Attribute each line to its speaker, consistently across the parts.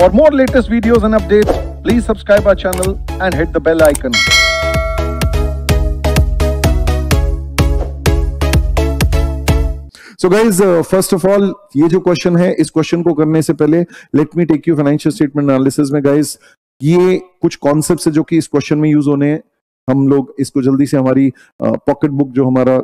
Speaker 1: For more latest videos and updates, please subscribe our channel and hit the bell icon.
Speaker 2: So guys, first of all, ये जो question है, इस question को करने से पहले let me take you financial statement analysis में guys, ये कुछ कॉन्सेप्ट्स है जो कि इस क्वेश्चन में यूज होने हैं। हम लोग इसको जल्दी से हमारी पॉकेट बुक, जो हमारा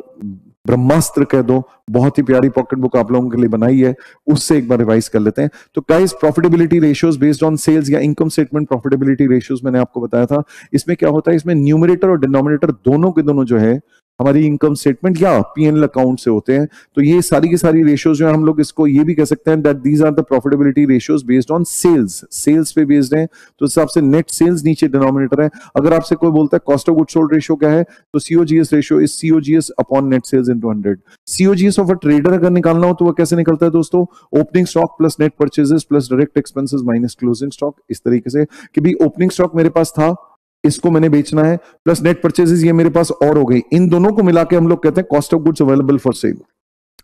Speaker 2: ब्रह्मास्त्र कह दो, बहुत ही प्यारी पॉकेट बुक आप लोगों के लिए बनाई है, उससे एक बार रिवाइज कर लेते हैं। तो guys, profitability ratios based on sales या इनकम स्टेटमेंट प्रॉफिटेबिलिटी रेशियोज मैंने आपको बताया था। इसमें क्या होता है, इसमें न्यूमरेटर और डिनोमिनेटर दोनों के दोनों जो है हमारी इनकम स्टेटमेंट या पीएनएल अकाउंट से होते हैं। तो ये सारी की सारी रेशियोज जो है, हम लोग इसको ये भी कह सकते हैं that these are the profitability ratios based on sales. Sales पे बेस्ड है, तो इस हिसाब से नेट सेल्स नीचे डिनोमिनेटर है। अगर आपसे कोई बोलता है cost of good sold ratio क्या है, तो COGS ratio is COGS upon net sales into 100। COGS of a trader अगर निकालना हो तो वो कैसे निकलता है दोस्तों, opening stock plus net purchases plus direct expenses minus closing stock. इस तरीके से कि भाई ओपनिंग स्टॉक मेरे पास था, इसको मैंने बेचना है, प्लस नेट परचेजेस ये मेरे पास और हो गई, इन दोनों को मिला के हम लोग कहते हैं cost of goods available for sale.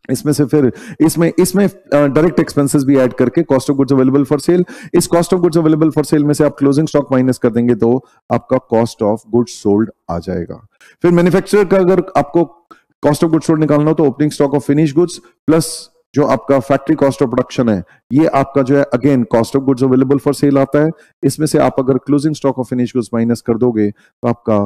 Speaker 2: इसमें से फिर इसमें डायरेक्ट एक्सपेंसेस भी ऐड करके cost of goods available for sale. इस cost of goods available for sale में से आप क्लोजिंग स्टॉक माइनस कर देंगे तो आपका कॉस्ट ऑफ गुड्स सोल्ड आ जाएगा। फिर मैन्युफैक्चरर का अगर आपको कॉस्ट ऑफ गुड्स सोल्ड निकालना हो तो opening stock of finish goods plus जो आपका फैक्ट्री कॉस्ट ऑफ प्रोडक्शन है, ये आपका जो है again cost of goods available for sale आता है। इसमें से आप अगर closing stock of finish goods minus कर दोगे तो आपका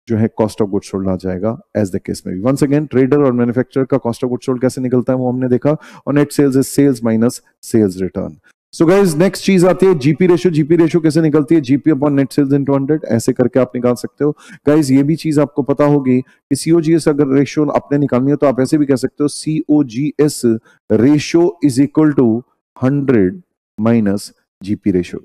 Speaker 2: जो है कॉस्ट ऑफ गुड्स सोल्ड आ जाएगा एज द केस में भी। वंस अगेन, ट्रेडर और मैन्युफैक्चरर का कॉस्ट ऑफ गुड्स सोल्ड कैसे निकलता है वो हमने देखा, और net sales is sales minus sales return. So guys, next चीज आती है जीपी रेशियो। जीपी रेशियो कैसे निकलती है, GP upon net sales into 100, ऐसे करके आप निकाल सकते हो। गाइस, ये भी चीज आपको पता होगी कि सीओजीएस अगर रेशियो आपने निकालनी हो तो आप ऐसे भी कह सकते हो, COGS ratio is equal to 100 minus GP ratio.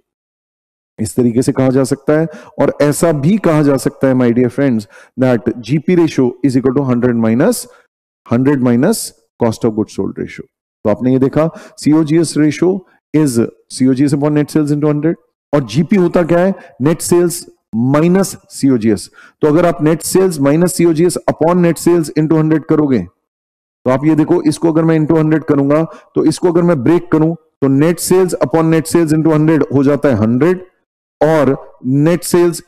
Speaker 2: इस तरीके से कहा जा सकता है, और ऐसा भी कहा जा सकता है my dear friends that GP ratio is equal to 100 minus cost of goods sold ratio. तो आपने ये देखा, COGS ratio is COGS upon net sales into 100, और जीपी होता क्या है, नेट सेल्स माइनस सीओजीएस। तो अगर आप net sales minus COGS upon net sales into 100 करोगे तो आप ये देखो, इसको अगर मैं इनटू 100 करूंगा तो इसको अगर मैं ब्रेक करूं तो net sales upon net sales into 100 हो जाता है 100, और net sales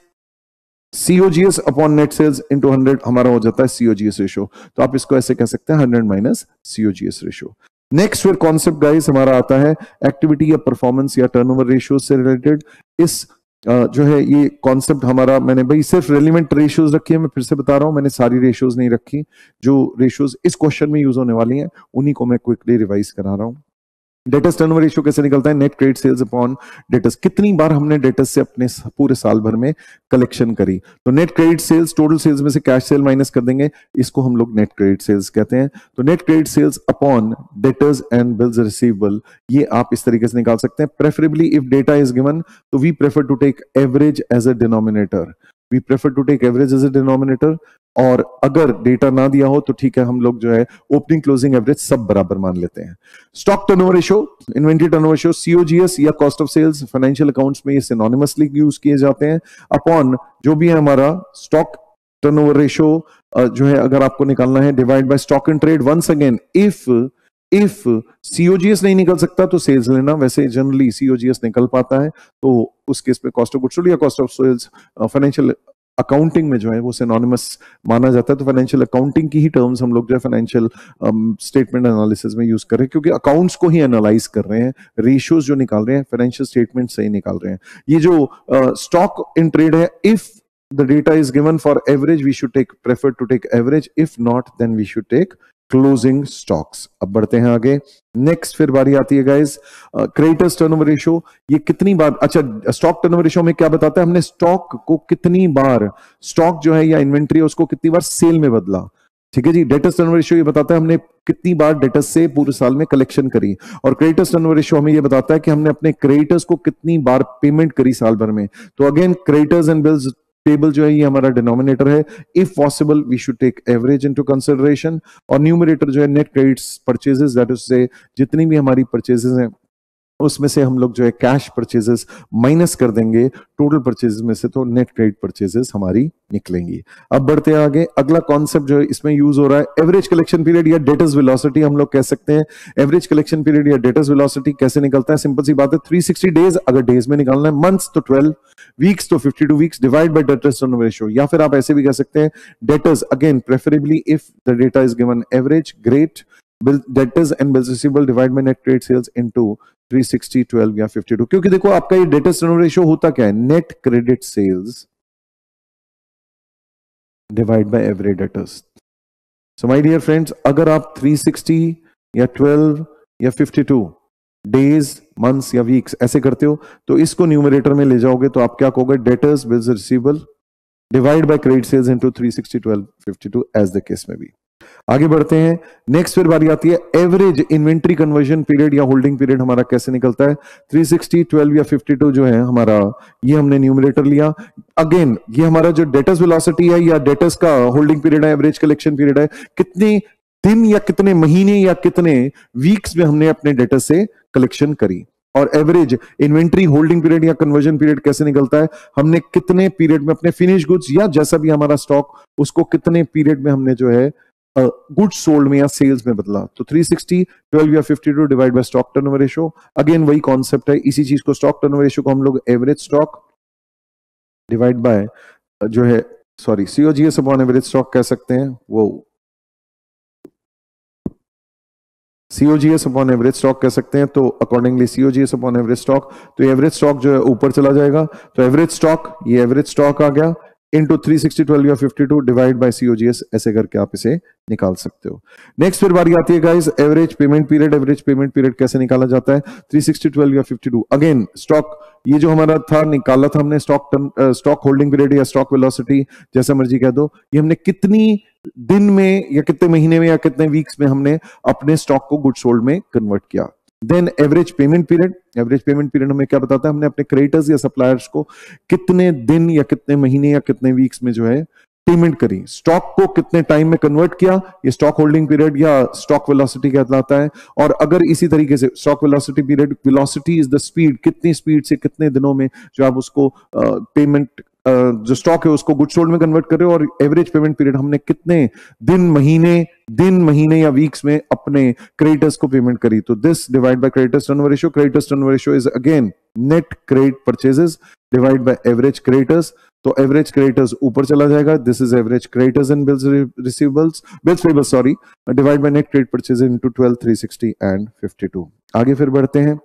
Speaker 2: COGS upon net sales into 100 हमारा हो जाता है सीओजीएस रेशियो। तो आप इसको ऐसे कह सकते हैं 100 माइनस सीओजीएस रेशियो। नेक्स्ट फिर कॉन्सेप्ट गाइस हमारा आता है एक्टिविटी या परफॉर्मेंस या टर्नओवर रेशियो से रिलेटेड। इस जो है ये कॉन्सेप्ट हमारा, मैंने भाई सिर्फ रेलिवेंट रेशियोज रखी है, मैं फिर से बता रहा हूं, मैंने सारी रेशियोज नहीं रखी। जो रेशियोज इस क्वेश्चन में यूज होने वाली हैं उन्हीं को मैं क्विकली रिवाइज करा रहा हूं। डेटर्स टर्नओवर रेशियो कैसे निकलता है, net credit sales upon debtors. कितनी बार हमने डेटर्स से अपने पूरे साल भर में कलेक्शन करी, तो net credit sales, total sales में से कैश सेल माइनस कर देंगे, इसको हम लोग नेट क्रेडिट सेल्स कहते हैं। तो net credit sales upon debtors and bills receivable, ये आप इस तरीके से निकाल सकते हैं। Preferably if data is given तो we prefer to take average as a denominator, we prefer to take average as a denominator. और अगर डेटा ना दिया हो तो ठीक है, हम लोग जो है ओपनिंग क्लोजिंग एवरेज सब बराबर मान लेते हैं। Stock turnover ratio, inventory turnover ratio, COGS या cost of sales, financial accounts में ये सिनोनिमसली यूज किए जाते हैं, अपॉन जो भी है हमारा स्टॉक टर्नओवर रेशियो जो है अगर आपको निकालना है, divide by stock in trade. Once again, if COGS नहीं निकल सकता तो सेल्स लेना, वैसे जनरली सीओजीएस निकल पाता है तो उस केस में कॉस्ट ऑफ गुड्स सोल्ड या cost of sales financial accounting में जो है वो सिनोनिमस माना जाता है। तो फाइनेंशियल अकाउंटिंग की ही टर्म्स हम लोग जो है फाइनेंशियल स्टेटमेंट एनालिसिस में यूज कर रहे हैं, क्योंकि अकाउंट्स को ही एनालाइज कर रहे हैं, रेशियोज जो निकाल रहे हैं फाइनेंशियल स्टेटमेंट से ही निकाल रहे हैं। ये जो स्टॉक इन ट्रेड है, if the data is given for average we should prefer to take average, if not then we should take closing stocks. अब बढ़ते हैं आगे। नेक्स्ट फिर बारी आती है गाइस क्रेडिटर्स टर्नओवर रेशियो। ये कितनी बार, अच्छा स्टॉक टर्नओवर रेशियो में क्या बताता है, हमने स्टॉक को कितनी बार, स्टॉक जो है या इन्वेंट्री है उसको कितनी बार सेल में बदला। ठीक है जी। डेटर्स टर्नओवर रेशियो ये बताता है हमने कितनी बार डेटर्स से पूरे साल में कलेक्शन करी, और क्रेडिटर्स टर्नओवर रेशियो हमें ये बताता है कि हमने अपने क्रेडिटर्स को कितनी बार पेमेंट करी साल भर में। तो again creditors and bills table जो है ये हमारा डिनोमिनेटर है। If possible we should take average into consideration, और न्यूमरेटर जो है net credits purchases, that is say जितनी भी हमारी परचेजेस हैं उसमें से हम लोग जो है कैश परचेजेस माइनस कर देंगे टोटल परचेजेस में से, तो नेट क्रेडिट परचेजेस हमारी निकलेंगी। अब बढ़ते हैं आगे। अगला कॉन्सेप्ट जो है इसमें यूज हो रहा है एवरेज कलेक्शन पीरियड या डेटर्स वेलोसिटी हम लोग कह सकते हैं। एवरेज कलेक्शन पीरियड या डेटर्स वेलोसिटी कैसे निकलता है? सिंपल सी बात है, 360 डेज अगर डेज में निकालना है, मंथ्स तो 12, वीक्स तो 52 weeks, divide by debtors turnover ratio. या फिर आप ऐसे भी कह सकते हैं debtors, again preferably if the data is given average, great, debtors and bills receivable divide by net credit sales into 360, 12 या 52। क्योंकि देखो आपका ये डेटर्स टर्नओवर रेशियो होता क्या है? Net credit sales divide by average debtors. So my dear friends, अगर आप 360 या 12 या 52 डेज, मंथ्स या वीक्स ऐसे करते हो तो इसको न्यूमरेटर में ले जाओगे तो आप क्या कहोगे? Debtors bills receivable divide by credit sales into 360, 12, 52 as the case में भी। आगे बढ़ते हैं। नेक्स्ट फिर बारी आती है एवरेज इन्वेंट्री कन्वर्जन पीरियड या होल्डिंग पीरियड हमारा कैसे निकलता है? 360, 12 या 52 जो है हमारा, ये हमने न्यूमरेटर लिया। अगेन ये हमारा जो डेटर्स वेलोसिटी है या डेटर्स का होल्डिंग पीरियड है, एवरेज कलेक्शन पीरियड है, कितने दिन या कितने महीने या कितने वीक्स में हमने अपने डेटर से कलेक्शन करी। और एवरेज इन्वेंट्री होल्डिंग पीरियड या कन्वर्जन पीरियड कैसे निकलता है? हमने कितने पीरियड में अपने फिनिश गुड्स या जैसा भी हमारा स्टॉक, उसको कितने पीरियड में हमने जो है गुड्स सोल्ड में या सेल्स में बदला। तो 360, 12 या 52 divide by stock turnover ratio. Again वही कॉन्सेप्ट है, इसी चीज को स्टॉक टर्नओवर रेशियो को हम लोग एवरेज स्टॉक डिवाइड बाय जो है सीओजीएस अपॉन एवरेज स्टॉक कह सकते हैं। वो सीओजीएस अपॉन एवरेज स्टॉक कह सकते हैं। तो accordingly COGS upon average stock, तो एवरेज स्टॉक जो है ऊपर चला जाएगा। तो एवरेज स्टॉक, ये एवरेज स्टॉक आ गया इंटू 360, 12 या 52 डिवाइड बाय सीओजीएस, ऐसे करके आप इसे निकाल सकते हो। नेक्स्ट फिर बारी आती है guys average payment period. Average payment period कैसे निकाला जाता है? 360, 12 या 52। अगेन स्टॉक, ये जो हमारा था निकाला था हमने स्टॉक होल्डिंग पीरियड या स्टॉक वेलोसिटी, जैसा मर्जी कह दो, ये हमने कितनी दिन में या कितने महीने में या कितने वीक्स में हमने अपने स्टॉक को गुड सोल्ड में कन्वर्ट किया। Then average payment period, average payment period हमें क्या बताता है? हमने अपने क्रेडिटर्स या सप्लायर्स को कितने दिन या कितने महीने या कितने वीक्स में जो है पेमेंट करी, स्टॉक को कितने टाइम में कन्वर्ट किया, ये स्टॉक होल्डिंग पीरियड या स्टॉक वेलोसिटी कहलाता है। और अगर इसी तरीके से stock velocity period, velocity is the speed, कितनी स्पीड से कितने दिनों में जो आप उसको पेमेंट जो स्टॉक है उसको गुड सोल्ड में कन्वर्ट कर रहे हो। और एवरेज पेमेंट पीरियड हमने कितने दिन महीने या वीक्स में अपने क्रेडिटर्स को पेमेंट करी। तो this divide by creditors turnover ratio. Creditors turnover ratio is again net credit purchases divide by average creditors. तो एवरेज क्रेडिटर्स ऊपर चला जाएगा, this is average creditors and bills payables divide by net credit purchases into 12, 360 and 52। आगे फिर बढ़ते हैं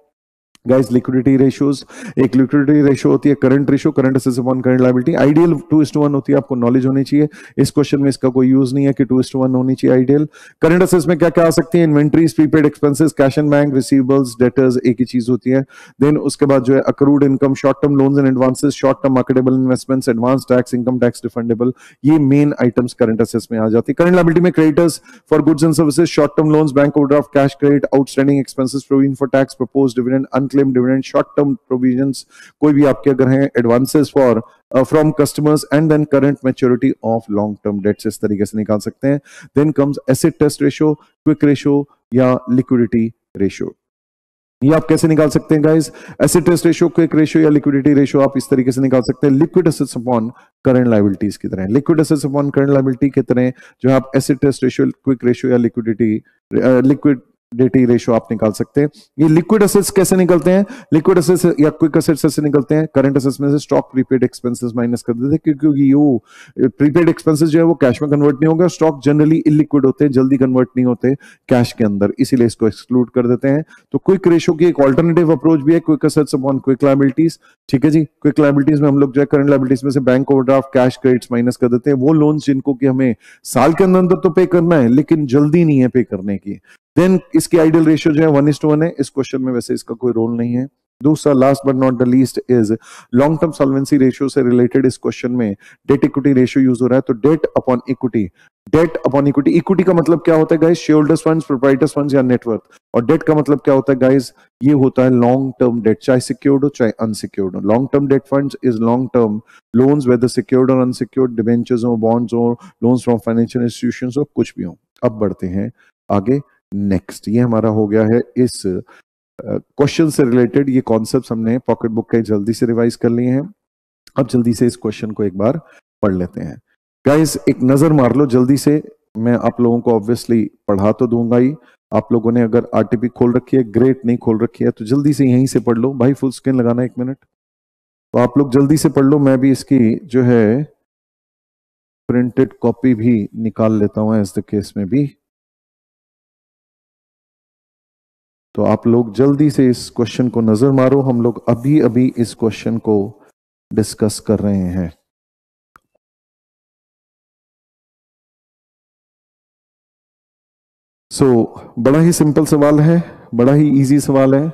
Speaker 2: guys liquidity ratios. एक liquidity ratio होती है current ratio, current assets upon current liability. Ideal 2:1 होती है, आपको नॉलेज होनी चाहिए। इस क्वेश्चन में इसका कोई यूज नहीं है कि 2:1 होनी चाहिए आइडियल। करंट एसेट्स में क्या क्या आ सकती है? Inventories, prepaid expenses, cash and bank, receivables, debtors, एक ही चीज होती है। देन उसके बाद जो है accrued income, short term loans and advances, short term marketable investments, advance tax, income tax refundable, ये मेन आइटम्स करंट एसेट्स में आ जाती है। करंट लायबिलिटी में creditors for goods and services, short term loans, bank overdraft, cash credit, outstanding expenses, provision for tax, proposed dividend, unclaimed dividend, short term provisions, कोई भी आपके अगर हैं, advances for from customers, and then current maturity of long term debts, इस तरीके से निकाल सकते हैं। Then comes asset test ratio, quick ratio या लिक्विडिटी रेशियो। ये आप कैसे निकाल सकते हैं guys? Asset test ratio, quick ratio या लिक्विडिटी रेशियो आप इस तरीके से निकाल सकते हैं, liquid assets upon current liabilities की तरह। Liquid assets upon current liability की तरह जो आप asset test ratio, quick ratio या लिक्विडिटी रेशियो आप निकाल सकते हैं। ये लिक्विड एसेट्स कैसे निकलते हैं? लिक्विड एसेट्स या क्विक एसेट्स से निकलते हैं करंट एसेट्स में से स्टॉक प्रीपेड एक्सपेंसेस माइनस कर देते हैं, क्योंकि वो प्रीपेड एक्सपेंसेस जो है वो कैश में कन्वर्ट नहीं होगा। स्टॉक जनरली इलिक्विड होते हैं, जल्दी कन्वर्ट नहीं होते कैश के अंदर, इसीलिए इसको एक्सक्लूड कर देते हैं। तो क्विक रेशियो की एक ऑल्टरनेटिव अप्रोच भी है, quick assets upon quick liabilities. ठीक है जी, क्विक लायबिलिटीज में हम लोग जो है करंट लायबिलिटीज में से bank overdraft, cash credits minus कर देते हैं, वो लोन्स जिनको कि हमें साल के अंदर तो पे करना है लेकिन जल्दी नहीं है पे करने की। देन इसकी आइडियल रेशियो जो है 1:1 है। इस क्वेश्चन में वैसे इसका कोई रोल नहीं है। दूसरा last but not the least is long term solvency ratio से रिलेटेड इस क्वेश्चन में डेट इक्विटी रेशियो यूज हो रहा है। तो debt upon equity, debt upon equity, equity का मतलब क्या होता है guys? Share holders funds, proprietors funds या नेटवर्थ। और डेट का मतलब क्या होता है गाइस? ये होता है लॉन्ग टर्म डेट, चाहे सिक्योर्ड हो चाहे अनसिक्योर्ड हो। Long term date funds is long term loans, whether secured और अनसिक्योर्ड, डिबेंचर्स हो, बॉन्ड्स हो, लोन्स फ्रॉम फाइनेंशियल इंस्टीट्यूशंस हो, कुछ भी हो। अब बढ़ते हैं आगे। नेक्स्ट ये हमारा हो गया है इस क्वेश्चन से रिलेटेड ये कॉन्सेप्ट्स हमने पॉकेट बुक के जल्दी से रिवाइज कर लिए हैं। अब जल्दी से इस क्वेश्चन को एक बार पढ़ लेते हैं। गाइस एक नजर मार लो जल्दी से, मैं आप लोगों को ऑब्वियसली पढ़ा तो दूंगा ही। आप लोगों ने अगर आरटीपी खोल रखी है ग्रेट, नहीं खोल रखी है तो जल्दी से यहीं से पढ़ लो भाई। फुल स्क्रीन लगाना 1 मिनट, तो आप लोग जल्दी से पढ़ लो। मैं भी इसकी जो है प्रिंटेड कॉपी भी निकाल लेता हूं एज द केस में भी। तो आप लोग जल्दी से इस क्वेश्चन को नजर मारो, हम लोग अभी अभी इस क्वेश्चन को डिस्कस कर रहे हैं। बड़ा ही सिंपल सवाल है, बड़ा ही इजी सवाल है।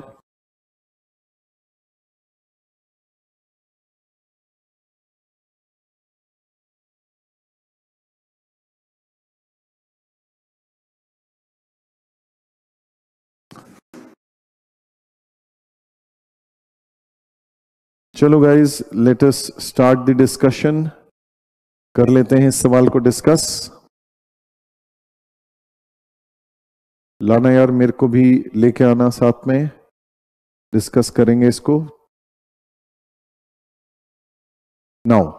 Speaker 2: चलो guys let us start the discussion, कर लेते हैं इस सवाल को डिस्कस। लाना यार, मेरे को भी लेके आना साथ में, डिस्कस करेंगे इसको। Now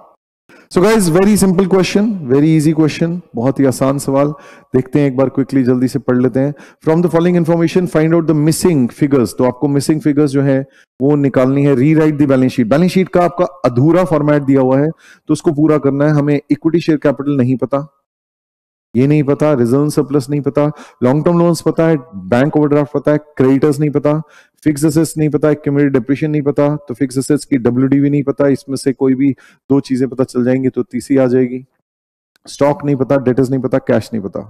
Speaker 2: so guys very simple question, very easy question, बहुत ही आसान सवाल। देखते हैं एक बार क्विकली जल्दी से पढ़ लेते हैं। From the following information find out the missing figures. तो आपको मिसिंग फिगर्स जो है वो निकालनी है। Rewrite the balance sheet. Balance sheet का आपका अधूरा फॉर्मेट दिया हुआ है तो उसको पूरा करना है। हमें इक्विटी शेयर कैपिटल नहीं पता, ये नहीं पता, रिजर्व सरप्लस नहीं पता, लॉन्ग टर्म लोन्स पता है, बैंक ओवरड्राफ्ट पता है, क्रेडिटर्स नहीं पता, फिक्स एसेट्स नहीं पता, एक्यूमुलेटेड डेप्रिसिएशन नहीं पता, तो फिक्स एसेट्स की डब्ल्यूडीवी नहीं पता। इसमें से कोई भी 2 चीजें पता चल जाएंगी तो तीसरी आ जाएगी। स्टॉक नहीं पता, डेटर्स नहीं पता, कैश नहीं पता।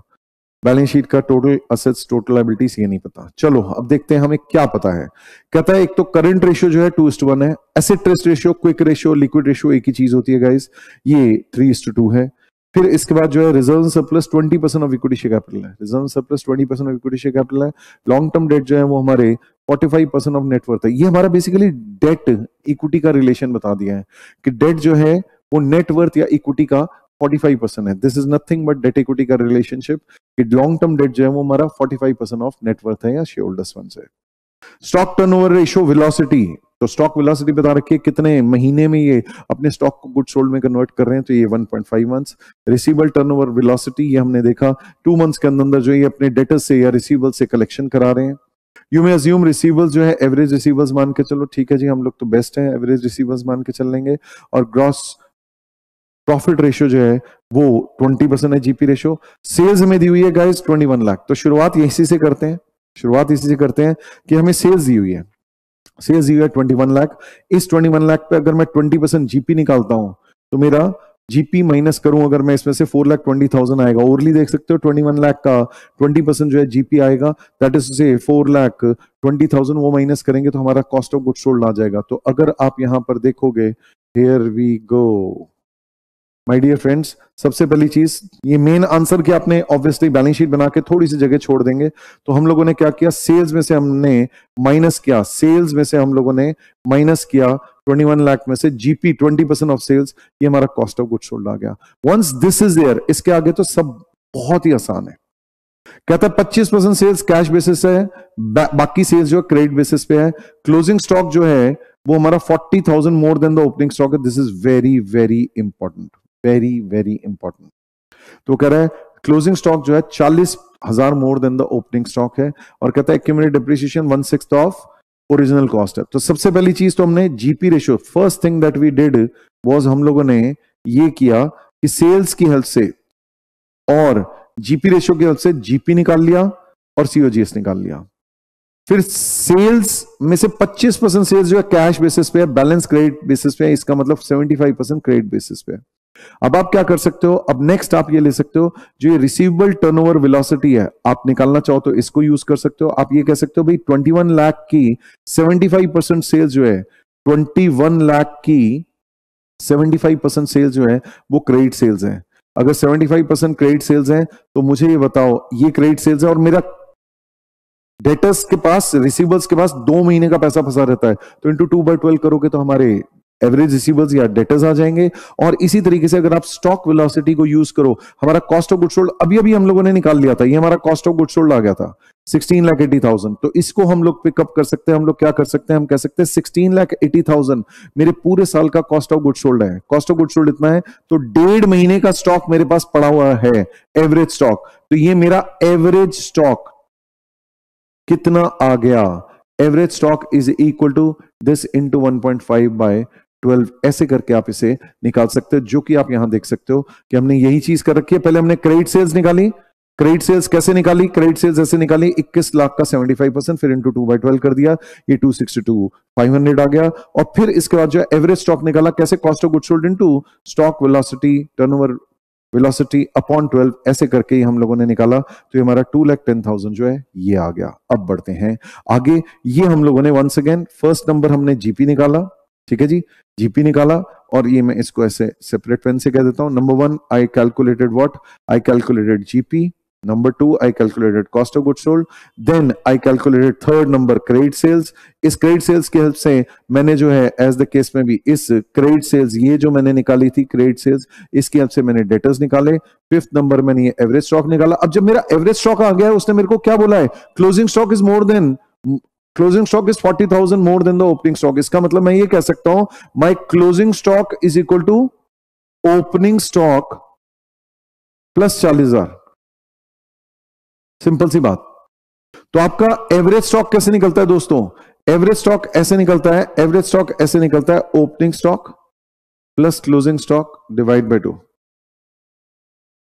Speaker 2: बैलेंस शीट का टोटल असेट्स टोटल लायबिलिटीज ये नहीं पता। चलो अब देखते हैं हमें क्या पता है। कहता है एक तो करंट रेशियो जो है 2:1 है। Asset trust ratio, quick ratio, liquid ratio एक ही चीज होती है गाइस, ये 3:2 है। फिर इसके बाद जो है reserve surplus 20% of equity share capital है। Reserve surplus 20% of equity share capital है। लॉन्ग टर्म डेट जो है वो हमारे 45% ऑफ नेटवर्थ है। ये हमारा बेसिकली डेट इक्विटी का रिलेशन बता दिया है कि डेट जो है वो नेटवर्थ या इक्विटी का 45% है। This is nothing but debt equity का रिलेशनशिप कि लॉन्ग टर्म डेट जो है वो हमारा 45% ऑफ नेटवर्थ है या शेयर होल्डर्स फंड्स है। स्टॉक टर्नओवर रेशियो वेलोसिटी, तो स्टॉक वेलोसिटी बता रखी है कितने महीने में ये अपने स्टॉक को गुड सोल्ड में कन्वर्ट कर रहे हैं, तो ये 1.5 मंथ्स। रिसीवेबल टर्नओवर वेलोसिटी ये हमने देखा 2 मंथ्स के अंदर जो ये अपने डेटर्स से या रिसीवेबल से कलेक्शन करा रहे हैं। यू मे अज्यूम रिसीवेबल्स जो है एवरेज रिसीवेबल्स मान के चलो, ठीक है जी, हम लोग तो बेस्ट हैं, एवरेज रिसीवेबल्स मान के चल लेंगे। और ग्रॉस प्रॉफिट रेशियो जो है वो 20% है। जीपी रेशियो सेल्स में दी हुई है गाइस 21 लाख। तो शुरुआत इसी से करते हैं, शुरुआत इसी से करते हैं कि हमें सेल्स दी हुई है, सेल्स दी हुई है 21 लाख। इस 21 लाख पे अगर मैं 20% जीपी निकालता हूं तो मेरा जीपी माइनस करूं, अगर मैं इसमें से 4,20,000 आएगा। ओरली देख सकते हो 21 लाख का 20% जो है जीपी आएगा, दैट इज से 4,20,000 वो माइनस करेंगे तो हमारा कॉस्ट ऑफ गुड्स सोल्ड आ जाएगा। तो अगर आप यहां पर देखोगे, here we go my dear friends, सबसे पहली चीज ये मेन आंसर कि आपने ऑब्वियसली बैलेंस शीट बना के थोड़ी सी जगह छोड़ देंगे। तो हम लोगों ने क्या किया, सेल्स में से हमने माइनस किया, सेल्स में से हम लोगों ने माइनस किया 21 लाख में से जीपी 20% ऑफ सेल्स, ये हमारा कॉस्ट ऑफ गुड्स सोल्ड आ गया। वंस दिस इज देयर, इसके आगे तो सब बहुत ही आसान है। कहता है 25% सेल्स कैश बेसिस है, बाकी सेल्स जो क्रेडिट बेसिस पे है। क्लोजिंग स्टॉक जो है वो हमारा 40,000 more than the opening stock है। This is very very important, very very important. तो कह रहा है क्लोजिंग स्टॉक जो है 40,000 more than the opening stock है। और कहता है accumulated depreciation 1/6 of original cost है। तो सबसे पहली चीज तो हमने GP ratio, first thing that we did was हम लोगों ने ये किया कि सेल्स की हेल्प से और जीपी रेशियो की हेल्प से जीपी निकाल लिया और सीओजीएस निकाल लिया। फिर सेल्स में से 25% सेल्स जो है कैश बेसिस पे है, बैलेंस क्रेडिट बेसिस पे है, इसका मतलब 75% क्रेडिट बेसिस पे है। अब आप क्या कर सकते हो, अब नेक्स्ट आप ये ले सकते हो, जो ये रिसीवेबल टर्नओवर वेलोसिटी है, आप निकालना चाहो तो इसको यूज कर सकते हो। आप ये कह सकते हो भाई 21 लाख की 75% सेल्स जो है, 21 लाख की 75% सेल्स जो है वो क्रेडिट सेल्स है। अगर 75% क्रेडिट सेल्स है तो मुझे ये बताओ, ये क्रेडिट सेल्स है और मेरा डेटर्स के पास, रिसीवेबल्स के पास 2 महीने का पैसा फंसा रहता है, तो इंटू 2/12 करोगे तो हमारे एवरेज रिसीवेबल्स या डेटर्स आ जाएंगे। और इसी तरीके से अगर आप स्टॉक वेलोसिटी को यूज करो, हमारा कॉस्ट ऑफ गुड्स सोल्ड अभी अभी हम लोगों ने निकाल लिया था, ये हमारा कॉस्ट ऑफ गुड्स सोल्ड आ गया था। 16,80,000। तो इसको हम लोग पिकअप कर सकते हैं, हम लोग क्या कर सकते हैं, हम कह सकते हैं 16,80,000 मेरे पूरे साल का कॉस्ट ऑफ गुड सोल्ड है। कॉस्ट ऑफ गुड सोल्ड इतना है, तो 1.5 महीने का स्टॉक मेरे पास पड़ा हुआ है, एवरेज स्टॉक। तो ये मेरा एवरेज स्टॉक कितना आ गया, average stock is equal to this into 1.5 by 12। ऐसे करके आप इसे निकाल सकते हो, जो कि आप यहां देख सकते हो कि हमने यही चीज कर रखी है। पहले हमने क्रेडिट सेल्स निकाली। क्रेडिट सेल्स कैसे निकाली, क्रेडिट सेल्स ऐसे निकाली, 21 लाख का 75%, फिर इंटू 2/12 कर दिया, ये 262,500 आ गया। और फिर इसके बाद जो है एवरेज स्टॉक निकाला, कैसे, cost of good sold into stock velocity turnover velocity upon 12, ऐसे करके हम लोगों ने निकाला। तो ये हमारा 2,10,000 जो है ये आ गया। अब बढ़ते हैं आगे। ये हम लोगों ने वंस अगेन फर्स्ट नंबर हमने जीपी निकाला, ठीक है जी, जीपी निकाला। और ये मैं इसको ऐसे सेपरेट पेन से कह देता हूं। Number 1 I calculated what, I calculated GP. Number 2, I calculated cost of goods sold. Then I calculated third number credit sales. इस credit sales की हेल्प से मैंने जो है एज द केस में भी इस credit sales, ये जो मैंने निकाली थी credit sales, इसकी हेल्प से मैंने डेटर्स निकाले। फिफ्थ नंबर मैंने ये एवरेज स्टॉक निकाला। अब जब मेरा एवरेज स्टॉक आ गया है, उसने मेरे को क्या बोला है, closing stock is more than, closing stock is 40,000 more than the opening stock. इसका मतलब मैं ये कह सकता हूं my closing stock is equal to opening stock plus 40,000। Simple सी बात। तो आपका एवरेज स्टॉक कैसे निकलता है दोस्तों, एवरेज स्टॉक ऐसे निकलता है, एवरेज स्टॉक ऐसे निकलता है, opening stock plus closing stock divide by 2।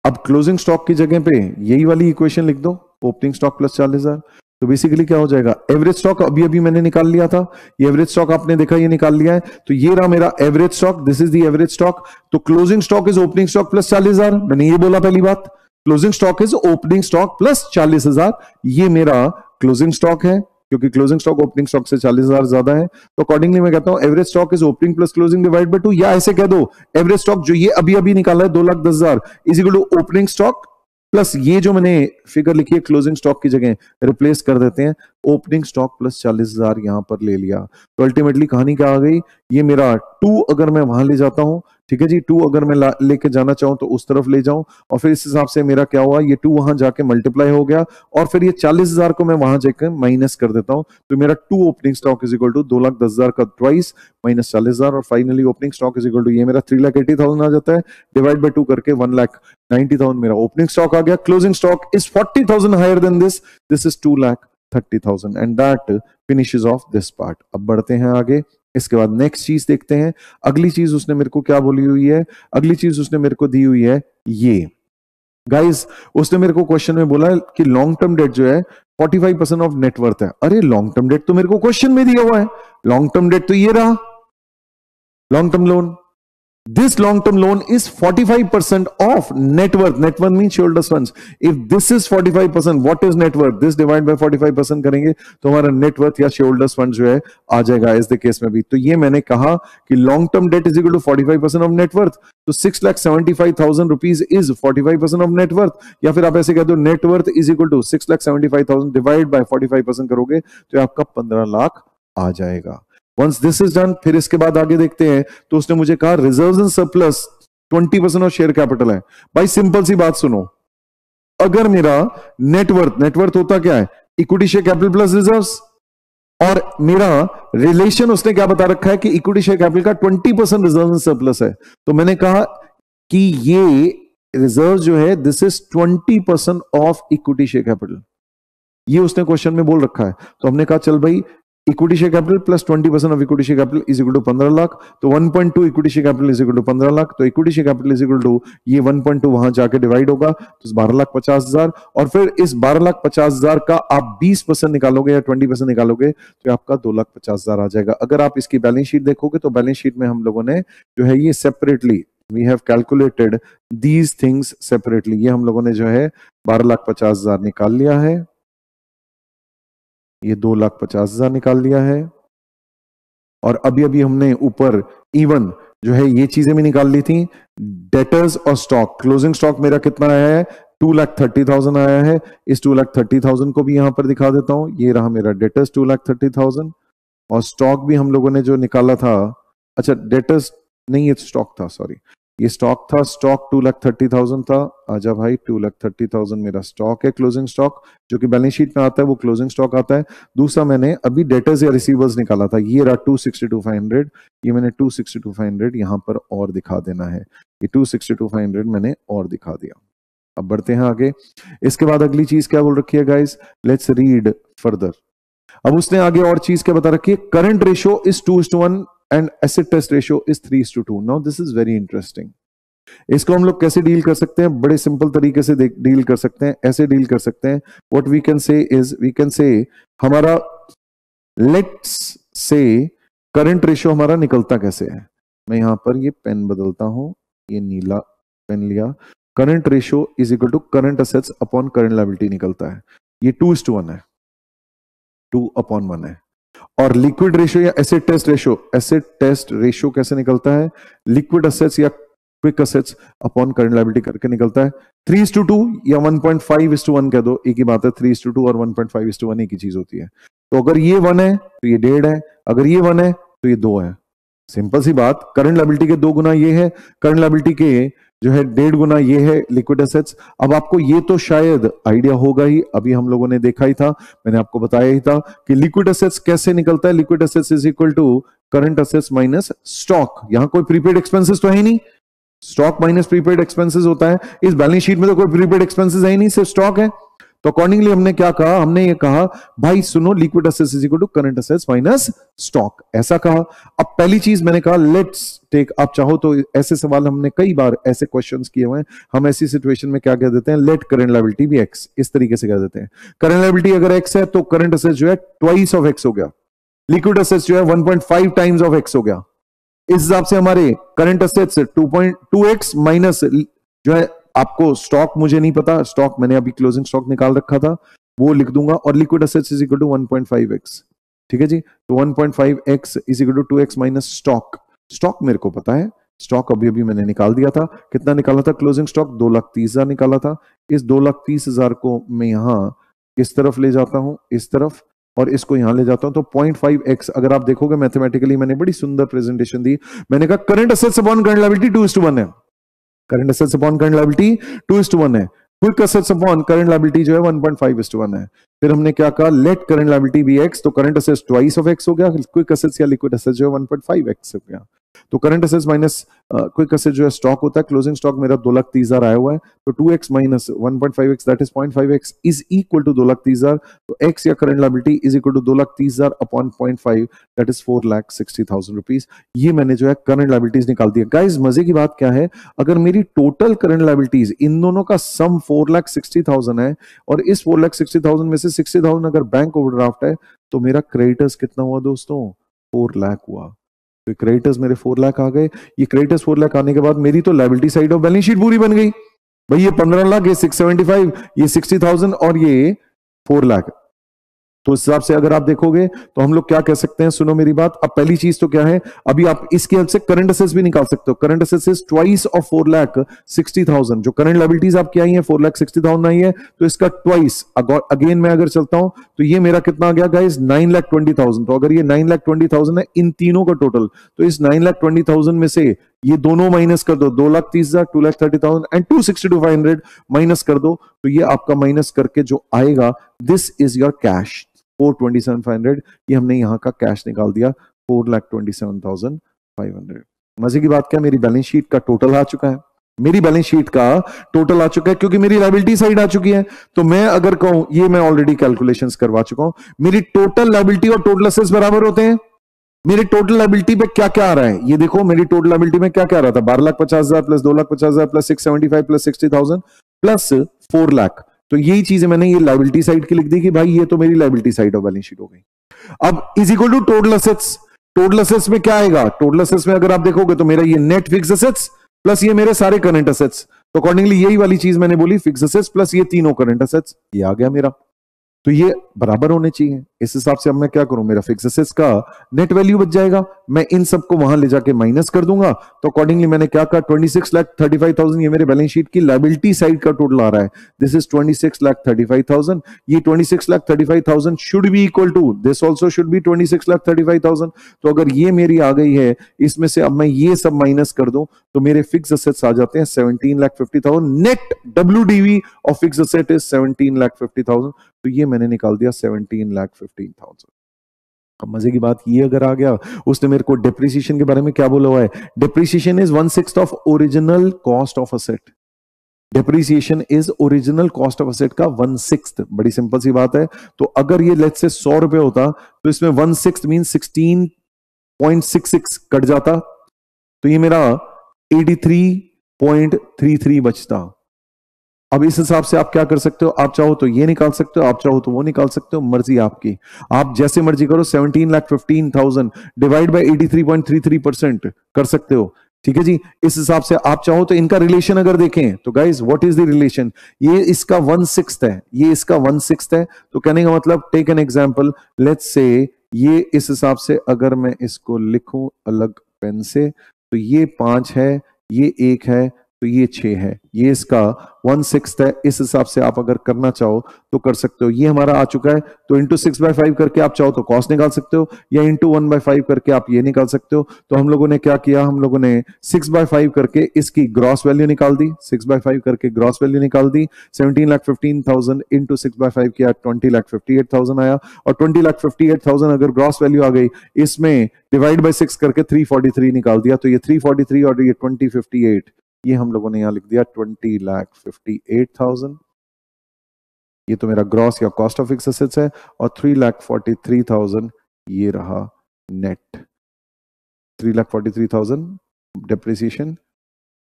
Speaker 2: अब क्लोजिंग स्टॉक की जगह पे यही वाली इक्वेशन लिख दो, ओपनिंग स्टॉक प्लस 40,000। तो बेसिकली क्या हो जाएगा, एवरेज स्टॉक अभी अभी मैंने निकाल लिया था, ये एवरेज स्टॉक आपने देखा ये निकाल लिया है। तो ये रहा मेरा average stock, this is the average stock. तो closing stock is opening stock plus 40,000, मैंने ये बोला पहली बात, closing stock is opening stock plus 40,000। ये मेरा क्लोजिंग स्टॉक है, क्योंकि क्लोजिंग स्टॉक ओपनिंग स्टॉक से 40,000 ज्यादा है। तो अकॉर्डिंगली मैं कहता हूं average stock is opening plus closing divide by 2, या ऐसे कह दो एवरेज स्टॉक जो ये अभी अभी निकाला है 2,10,000 is equal to opening stock plus ये जो मैंने फिगर लिखी है क्लोजिंग स्टॉक की जगह रिप्लेस कर देते हैं, ओपनिंग स्टॉक प्लस 40,000 यहां पर ले लिया। तो अल्टीमेटली कहानी क्या आ गई, ये मेरा 2 अगर मैं वहां ले जाता हूं, ठीक है जी, 2 अगर मैं लेके जाना चाहूं तो उस तरफ ले जाऊं, और फिर इस हिसाब से मेरा क्या हुआ, ये 2 वहां जाके मल्टीप्लाई हो गया, और फिर ये 40,000 को मैं वहां जाकर माइनस कर देता हूं। तो मेरा 2 opening stock is equal to 2,10,000 का ट्वाइस माइनस 40,000, और finally opening stock is equal to ये मेरा 3,80,000 आ जाता है, डिवाइड बाय 2 करके 1,90,000 मेरा ओपनिंग स्टॉक आ गया। Closing stock is 40,000 higher than this, this is 2,30,000 and that finishes off this part. अब बढ़ते हैं आगे। इसके बाद नेक्स्ट चीज देखते हैं। अगली चीज उसने मेरे को क्या बोली हुई है, अगली चीज उसने मेरे को दी हुई है ये गाइस, उसने मेरे को क्वेश्चन में बोला कि लॉन्ग टर्म डेट जो है 45% ऑफ नेटवर्थ है। अरे लॉन्ग टर्म डेट तो मेरे को क्वेश्चन में दिया हुआ है, लॉन्ग टर्म डेट तो ये रहा, long term loan, this long term loan is 45% of net worth. Net worth means shareholders funds. If this is 45%, what is net worth? This divide by 45% करेंगे तो हमारा net worth या shareholders funds जो है आ जाएगा इस केस में भी। तो ये मैंने कहा कि long term debt is equal to 45% of net worth, तो 6,75,000 rupees is 45% of net worth, या फिर आप ऐसे कह दो net worth is equal to 6,75,000 divide by 45% करोगे तो आपका 15 लाख आ जाएगा। Once this is done, फिर इसके बाद आगे देखते हैं। तो उसने मुझे कहा reserves and surplus 20% of share capital है। भाई सिंपल सी बात सुनो, अगर मेरा नेटवर्थ होता क्या है, equity share capital plus reserves, और मेरा रिलेशन उसने क्या बता रखा है कि इक्विटी शेयर कैपिटल का 20% रिजर्व एंड सरप्लस है। तो मैंने कहा कि ये रिजर्व जो है this is 20% of equity share capital, ये उसने क्वेश्चन में बोल रखा है। तो हमने कहा चल भाई equity share capital plus 20% of equity share capital is equal to 15 lakh, तो 1.2 equity share capital is equal to 15 lakh, तो equity share capital is equal to ये 1.2 वहां जाके डिवाइड होगा तो 12,50,000, और फिर इस 12,50,000 का आप 20% निकालोगे या 20% निकालोगे तो आपका 2,50,000 आ जाएगा। अगर आप इसकी बैलेंस शीट देखोगे तो बैलेंस शीट में हम लोगों ने जो है ये separately we have calculated these things separately, ये हम लोगों ने जो है 12,50,000 निकाल लिया है, ये 2,50,000 निकाल लिया है, और अभी अभी हमने ऊपर इवन जो है ये चीजें भी निकाल ली थी, डेटर्स और स्टॉक। क्लोजिंग स्टॉक मेरा कितना आया है, 2,30,000 आया है। इस 2,30,000 को भी यहां पर दिखा देता हूं, ये रहा मेरा डेटर्स 2,30,000, और स्टॉक भी हम लोगों ने जो निकाला था, अच्छा डेटर्स नहीं ये स्टॉक था, सॉरी, ये स्टॉक था, स्टॉक 2,30,000 था। आजा भाई, 2,30,000 मेरा स्टॉक है, क्लोजिंग स्टॉक, जो कि बैलेंस शीट में आता है, वो क्लोजिंग स्टॉक आता है। दूसरा मैंने अभी डेटर्स या रिसीवर्स निकाला था, ये रहा 262,500, ये मैंने 262,500 यहां पर और दिखा देना है, ये 262,500 मैंने और दिखा दिया। अब बढ़ते हैं आगे। इसके बाद अगली चीज क्या बोल रखी है गाइस, लेट्स रीड फर्दर। अब उसने आगे और चीज क्या बता रखी है, current ratio is 2:1 and asset test ratio is 3:2। Now this is very interesting. इसको हम लोग कैसे डील कर सकते हैं, बड़े सिंपल तरीके से डील कर सकते हैं, ऐसे डील कर सकते हैं। What we can say is, we can say हमारा, लेट्स से करंट रेशियो हमारा निकलता कैसे है। मैं यहां पर ये पेन बदलता हूं, ये नीला पेन लिया। Current ratio is equal to current assets upon current liability निकलता है, ये 2:1 है, 2/1 है। और लिक्विड रेशियो या asset test ratio, asset test ratio कैसे निकलता है, लिक्विड असेट्स या quick assets upon current liability करके निकलता है 3:2 या 1.5:1 कह दो, एक ही बात है। 3:2 और 1.5:1 एक ही चीज होती है। तो अगर ये 1 है तो ये 1.5 है, अगर ये 1 है तो ये 2 है। सिंपल सी बात, करंट लायबिलिटी के 2 गुना ये है, करंट लायबिलिटी के जो है 1.5 गुना ये है लिक्विड एसेट्स। अब आपको ये तो शायद आइडिया होगा ही, अभी हम लोगों ने देखा ही था, मैंने आपको बताया ही था कि लिक्विड एसेट्स कैसे निकलता है। Liquid assets is equal to current assets minus stock. यहां कोई प्रीपेड एक्सपेंसेस तो है ही नहीं, स्टॉक माइनस प्रीपेड एक्सपेंसेस होता है। इस बैलेंस शीट में तो कोई प्रीपेड एक्सपेंसेस है ही नहीं, सिर्फ स्टॉक है। तो अकॉर्डिंगली हमने क्या कहा, हमने ये कहा भाई सुनो, liquid assets is equal to current assets minus stock, ऐसा कहा। अब पहली चीज मैंने कहा लेट्स टेक, आप चाहो तो ऐसे सवाल हमने कई बार ऐसे क्वेश्चंस किए हुए हैं, हम ऐसी सिचुएशन में क्या कह देते हैं, लेट करंट लायबिलिटी भी एक्स, इस तरीके से कह देते हैं। करंट लायबिलिटी अगर एक्स है तो करंट एसेट्स जो है ट्वाइस ऑफ एक्स हो गया, लिक्विड एसेट्स जो है 1.5 टाइम्स ऑफ एक्स हो गया। इस हिसाब से हमारे करंट एसेट्स 2.2x माइनस जो है, आपको स्टॉक मुझे नहीं पता, स्टॉक मैंने अभी क्लोजिंग स्टॉक निकाल रखा था, वो लिख दूंगा, और liquid assets is equal to 1.5x। ठीक है जी, तो 1.5x is equal to 2x minus stock. Stock मेरे को पता है, स्टॉक अभी अभी मैंने निकाल दिया था। कितना निकाला था क्लोजिंग स्टॉक, 2,30,000 निकाला था। इस 2,30,000 को मैं यहां इस तरफ ले जाता हूं, इस तरफ, और इसको यहां ले जाता हूं, तो 0.5x। अगर आप देखोगे मैथमेटिकली मैंने बड़ी सुंदर प्रेजेंटेशन दी, मैंने कहा current assets upon current liability 2:1 है, current assets upon current liability 2:1 है। Quick assets upon current liability जो है 1.5:1 है। फिर हमने क्या कहा, let current liability be X, तो current assets twice of X हो गया, क्विक एसेट्स या लिक्विड एसेट्स जो है 1.5x हो गया। तो current assets minus quick asset जो है स्टॉक होता है, क्लोजिंग स्टॉक मेरा 2,30,000 आया हुआ है, तो 2x माइनस 1.5x that is 0.5x is equal to 2,30,000। तो x या current liability is equal to 2,30,000 upon 0.5 that is 4,60,000 rupees. ये मैंने जो है करंट लायबिलिटीज निकाल दिया। गाइस मजे की बात क्या है, अगर मेरी टोटल करंट लायबिलिटीज इन दोनों का सम 4,60,000 है, और इस 4,60,000 में से 60,000 अगर बैंक ओवरड्राफ्ट है, तो मेरा क्रेडिटर्स कितना हुआ दोस्तों, 4 लाख हुआ। तो क्रेडिटर्स मेरे 4 लाख आ गए। ये क्रेडिटर्स 4 लाख आने के बाद मेरी तो liability side of balance sheet पूरी बन गई भाई। ये 15 लाख, ये 675, ये 60,000 और ये 4 लाख। तो इस हिसाब से अगर आप देखोगे तो हम लोग क्या कह सकते हैं, सुनो मेरी बात। अब पहली चीज तो क्या है, अभी आप इसकी हेल्प से करंट एसेट्स भी निकाल सकते हो। Current assets is twice of 4,60,000। जो करंट लायबिलिटीज आपकी आई है 4,60,000 आई है, तो इसका ट्वाइस। अगेन मैं अगर चलता हूं तो ये मेरा कितना आ गया गाइस, 9,20,000। तो अगर ये 9,20,000 है इन तीनों का टोटल, तो इस 9,20,000 में से ये दोनों माइनस कर दो, 2,30,000, 2,30,000 एंड 262,500 माइनस कर दो, तो ये आपका माइनस करके जो आएगा, दिस इज योर कैश 427,500। ये हमने यहां का कैश निकाल दिया 4,27,500। मजे की बात क्या, मेरी बैलेंस शीट का टोटल आ चुका है, मेरी बैलेंस शीट का टोटल आ चुका है, क्योंकि मेरी लायबिलिटी साइड आ चुकी है। तो मैं अगर कहूं, ये मैं ऑलरेडी कैलकुलेशंस करवा चुका हूं, मेरी टोटल लायबिलिटी और टोटल एसेट्स बराबर होते हैं। मेरी टोटल लायबिलिटी पे क्या क्या आ रहा है, ये देखो मेरी टोटल लायबिलिटी में क्या क्या आ रहा था, 12,50,000 plus 2,50,000 plus 675 plus 60,000 plus 4 lakh. तो यही चीजें मैंने ये लायबिलिटी साइड की लिख दी कि भाई ये तो मेरी liability side of balance sheet हो गई। अब is equal to total assets. Total assets में क्या आएगा, टोटल एसेट्स में अगर आप देखोगे तो मेरा ये नेट फिक्स एसेट्स प्लस ये मेरे सारे करंट एसेट्स। तो अकॉर्डिंगली यही वाली चीज मैंने बोली, फिक्स एसेट्स प्लस ये तीनों करंट एसेट्स, ये आ गया मेरा। तो ये बराबर होने चाहिए, इस हिसाब से अब मैं क्या करूं, मेरा फिक्स एसेट्स का नेट वैल्यू बच जाएगा, मैं इन सबको वहां ले जाके माइनस कर दूंगा। तो अकॉर्डिंगली मैंने क्या कहा, 26,35,000 ये मेरे बैलेंस शीट की लायबिलिटी साइड का टोटल आ रहा है। This is 26,35,000। ये 26,35,000 should be equal to this also should be 26,35,000। तो अगर ये मेरी आ गई है, इसमें से अब मैं ये सब माइनस कर दूं तो मेरे फिक्स एसेट्स आ जाते हैं 17,50,000। Net WDV of fix asset is 17,50,000। तो ये मैंने निकाल दिया 17,15,000। अब मजे की बात ये अगर आ गया, उसने मेरे को डेप्रिसिएशन के बारे में क्या बोला हुआ है, depreciation is 1/6 of original cost of asset. Depreciation is original cost of asset का 1/6। बड़ी सिंपल सी बात है। तो अगर ये लेट्स से 100 रुपए होता तो इसमें 1/6 मीन 16.66 कट जाता, तो ये मेरा 83.33 बचता। अब इस हिसाब से आप क्या कर सकते हो, आप चाहो तो ये निकाल सकते हो, आप चाहो तो वो निकाल सकते हो, मर्जी आपकी, आप जैसे मर्जी करो। 17,15,000 डिवाइड बाय 83.33% कर सकते हो। ठीक है जी। इस हिसाब से आप चाहो तो इनका रिलेशन अगर देखें तो guys what is the relation, ये इसका 1/6 है, ये इसका 1/6 है। तो कहने का मतलब, take an example, let's say ये इस हिसाब से अगर मैं इसको लिखूं अलग पेन से, तो ये 5 है, ये 1 है, तो ये 6 है, ये इसका 1/6 है। इस हिसाब से आप अगर करना चाहो तो कर सकते हो। ये हमारा आ चुका है, तो इंटू 6/5 करके आप चाहो तो कॉस्ट निकाल सकते हो, या इंटू 1/5 करके आप ये निकाल सकते हो। तो हम लोगों ने क्या किया, हम लोगों ने 6/5 करके इसकी ग्रॉस वैल्यू निकाल दी, 6/5 करके ग्रॉस वैल्यू निकाल दी। 17,15,000 इंटू 6/5 किया, 20,58,000 आया। और 20,58,000 अगर ग्रॉस वैल्यू आ गई, इसमें डिवाइड बाय 6 करके 343 निकाल दिया। तो ये 343 और ये 2058, ये हम लोगों ने यहां लिख दिया 20,58,000। ये तो मेरा ग्रॉस या कॉस्ट ऑफ फिक्स्ड एसेट्स है। और 3,43,000 ये रहा नेट। 3,43,000 डेप्रिसिएशन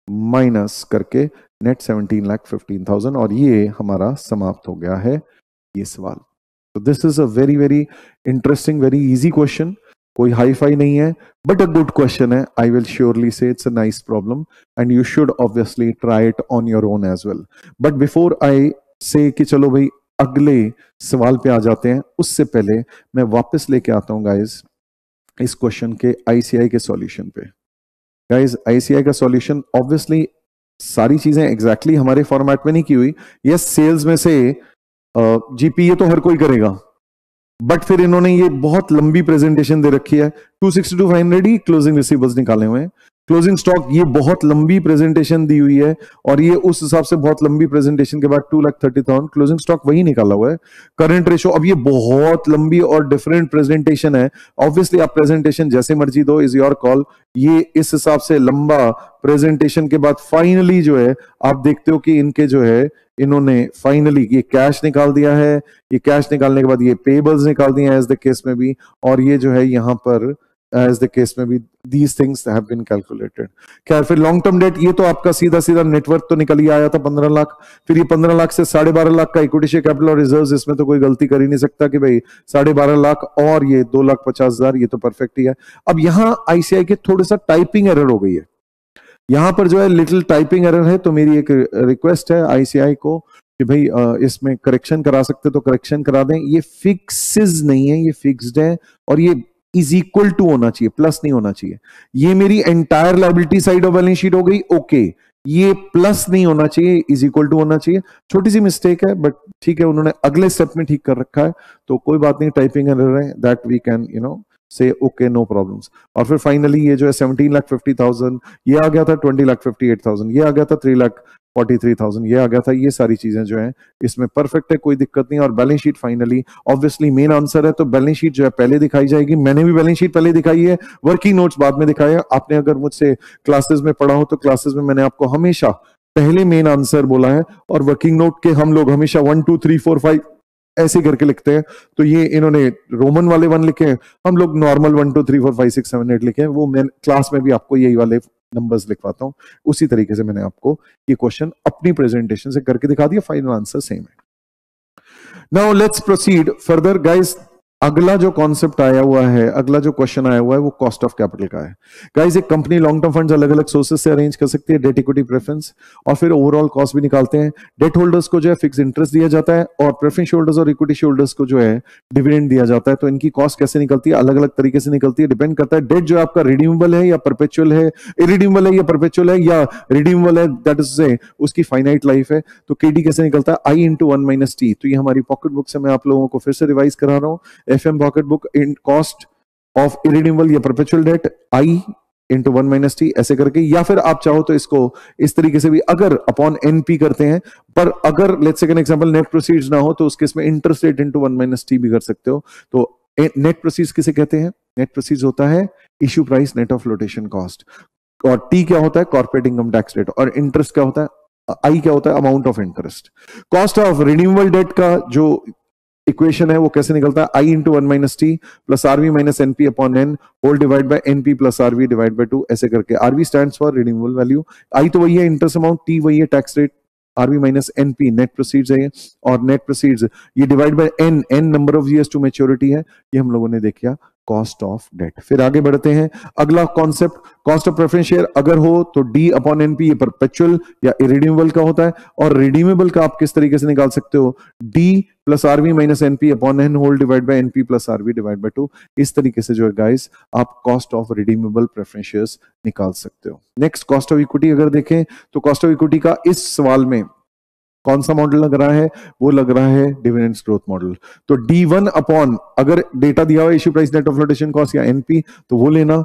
Speaker 2: माइनस करके नेट 17,15,000, और ये हमारा समाप्त हो गया है ये सवाल। तो this is a very very interesting, very easy question. कोई हाई फाई नहीं है, बट अ गुड क्वेश्चन है। I will surely say it's a nice problem and you should obviously try it on your own as well. But before I say कि चलो भाई अगले सवाल पे आ जाते हैं, उससे पहले मैं वापस लेके आता हूं गाइज इस क्वेश्चन के आईसीआई के सॉल्यूशन पे। गाइज आईसीआई का सॉल्यूशन ऑब्वियसली सारी चीजें एग्जैक्टली हमारे फॉर्मेट में नहीं की हुई। यस, सेल्स में से जीपी ये तो हर कोई करेगा, बट फिर इन्होंने ये बहुत लंबी प्रेजेंटेशन दे रखी है। 262,500 ही क्लोजिंग रिसीवेबल्स निकाले हुए हैं। क्लोजिंग स्टॉक ये बहुत लंबी प्रेजेंटेशन दी हुई है, और ये उस हिसाब से बहुत लंबी प्रेजेंटेशन के बाद 2,30,000 क्लोजिंग स्टॉक वही निकाला हुआ है। करंट रेशो, अब ये बहुत लंबी और डिफरेंट प्रेजेंटेशन है। ऑब्वियसली आप प्रेजेंटेशन जैसे मर्जी दो, इज योर कॉल। ये इस हिसाब से लंबा प्रेजेंटेशन के बाद फाइनली जो है आप देखते हो कि इनके जो है इन्होंने फाइनली ये कैश निकाल दिया है। ये कैश निकालने के बाद ये पेबल्स निकाल दिए हैं एज द केस में भी, और ये जो है यहाँ पर एज द केस में भी these things have been calculated. खैर, फिर लॉन्ग टर्म डेट, ये तो आपका सीधा सीधा नेटवर्क तो निकल ही आया था 15 लाख। फिर ये 15 लाख से 12.5 लाख का इक्विटी शेयर कैपिटल और रिजर्व्स, इसमें तो कोई गलती कर ही नहीं सकता कि भाई 12.5 लाख और ये 2,50,000, ये तो परफेक्ट ही है। अब यहाँ आईसीआई के थोड़ा सा टाइपिंग एरर हो गई है, यहां पर जो है लिटिल टाइपिंग एरर है। तो मेरी एक रिक्वेस्ट है आईसीआई को कि भाई इसमें करेक्शन करा सकते तो करेक्शन करा दें। ये फिक्सेस नहीं है, ये फिक्स्ड है, और ये इज इक्वल टू होना चाहिए, प्लस नहीं होना चाहिए। ये मेरी entire liability side of balance sheet हो गई, ओके। ये प्लस नहीं होना चाहिए, इज इक्वल टू होना चाहिए। छोटी सी मिस्टेक है, बट ठीक है, उन्होंने अगले स्टेप में ठीक कर रखा है, तो कोई बात नहीं। टाइपिंग एरर है, that we can say okay, no problems. और फिर फाइनली ये जो है 17,50,000 ये आ गया था, 20,58,000 ये आ गया था, 3,43,000 ये आ गया था। ये सारी चीजें जो है इसमें परफेक्ट है, कोई दिक्कत नहीं। और balance sheet finally obviously main answer है, तो बैलेंस शीट जो है पहले दिखाई जाएगी। मैंने भी बैलेंस शीट पहले दिखाई है, वर्किंग नोट्स बाद में दिखाया। आपने अगर मुझसे क्लासेस में पढ़ा हो तो क्लासेस में मैंने आपको हमेशा पहले मेन आंसर बोला है, और वर्किंग नोट के हम लोग हमेशा 1 2 3 4 5 ऐसे करके लिखते हैं। तो ये इन्होंने रोमन वाले 1 लिखे हैं, हम लोग नॉर्मल 1 2 3 4 5 6 7 8 लिखे हैं। वो मैं क्लास में भी आपको यही वाले नंबर्स लिखवाता हूं। उसी तरीके से मैंने आपको ये क्वेश्चन अपनी प्रेजेंटेशन से करके दिखा दिया, फाइनल आंसर सेम है। Now let's proceed further guys. अगला जो कॉन्सेप्ट आया हुआ है, अगला जो क्वेश्चन आया हुआ है वो कॉस्ट ऑफ कैपिटल का है। गाइस एक कंपनी लॉन्ग टर्म फंड्स अलग अलग सोर्सेज से अरेंज कर सकती है, डेट इक्विटी प्रेफरेंस, और फिर ओवरऑल कॉस्ट भी निकालते हैं। डेट होल्डर्स को जो है फिक्स इंटरेस्ट दिया जाता है और प्रेफरेंस होल्डर्स और इक्विटी होल्डर्स को जो है डिविडेंड दिया जाता है। तो इनकी कॉस्ट कैसे निकलती है, अलग अलग तरीके से निकलती है, डिपेंड करता है डेट जो आपका रिडीमेबल है या परपेचुअल है, इरिडीमेबल है या परपेचुअल है, या रिडीमेबल है दैट इज से उसकी फाइनाइट लाइफ है। तो केडी कैसे निकलता है, आई इंटू 1 माइनस टी। तो ये हमारी पॉकेट बुक से मैं आप लोगों को फिर से रिवाइज करा रहा हूं, FM pocket book in cost of irredeemable या परपेचुअल डेट आई इंटू 1 माइनस टी ऐसे करके, या फिर आप चाहो तो इसको इस तरीके से भी अगर अपॉन एनपी करते हैं, पर अगर let's say example net proceeds ना हो तो उसके इसमें interest rate into 1 minus T भी कर सकते हो। तो नेट प्रोसीड्स किसे कहते हैं, नेट प्रोसीड्स होता है issue price net of flotation cost, और टी क्या होता है कॉर्पोरेट इनकम टैक्स रेट, और इंटरेस्ट क्या होता है, आई क्या होता है amount of interest. Cost of renewable debt का जो इक्वेशन है वो कैसे निकलता है, I into 1 minus T plus RV minus NP upon N whole divide by NP plus RV divide by 2 ऐसे करके। RV stands for renewable value, आई तो वही है इंटरेस्ट अमाउंट, टी वही है tax rate, RV minus NP net proceeds है ये, और नेट प्रोसीड्स ये divide by N, N number of years to maturity है, ये हम लोगों ने देखा कॉस्ट ऑफ डेट। फिर आगे बढ़ते हैं, अगला concept cost of preference share अगर हो तो डी अपॉन एनपी ये परपेचुअल या इरिडीमेबल का होता है, और रिडीमेबल का आप किस तरीके से निकाल सकते हो, D plus RV minus NP upon N whole divide by NP plus RV divide by 2। इस तरीके से जो है गाइस आप cost of redeemable preference shares निकाल सकते हो। नेक्स्ट कॉस्ट ऑफ इक्विटी अगर देखें तो कॉस्ट ऑफ इक्विटी का इस सवाल में कौन सा मॉडल लग रहा है, वो लग रहा है डिविडेंड्स ग्रोथ मॉडल। तो D1 अपॉन अगर डेटा दिया हुआ issue price net of flotation cost या एनपी तो वो लेना,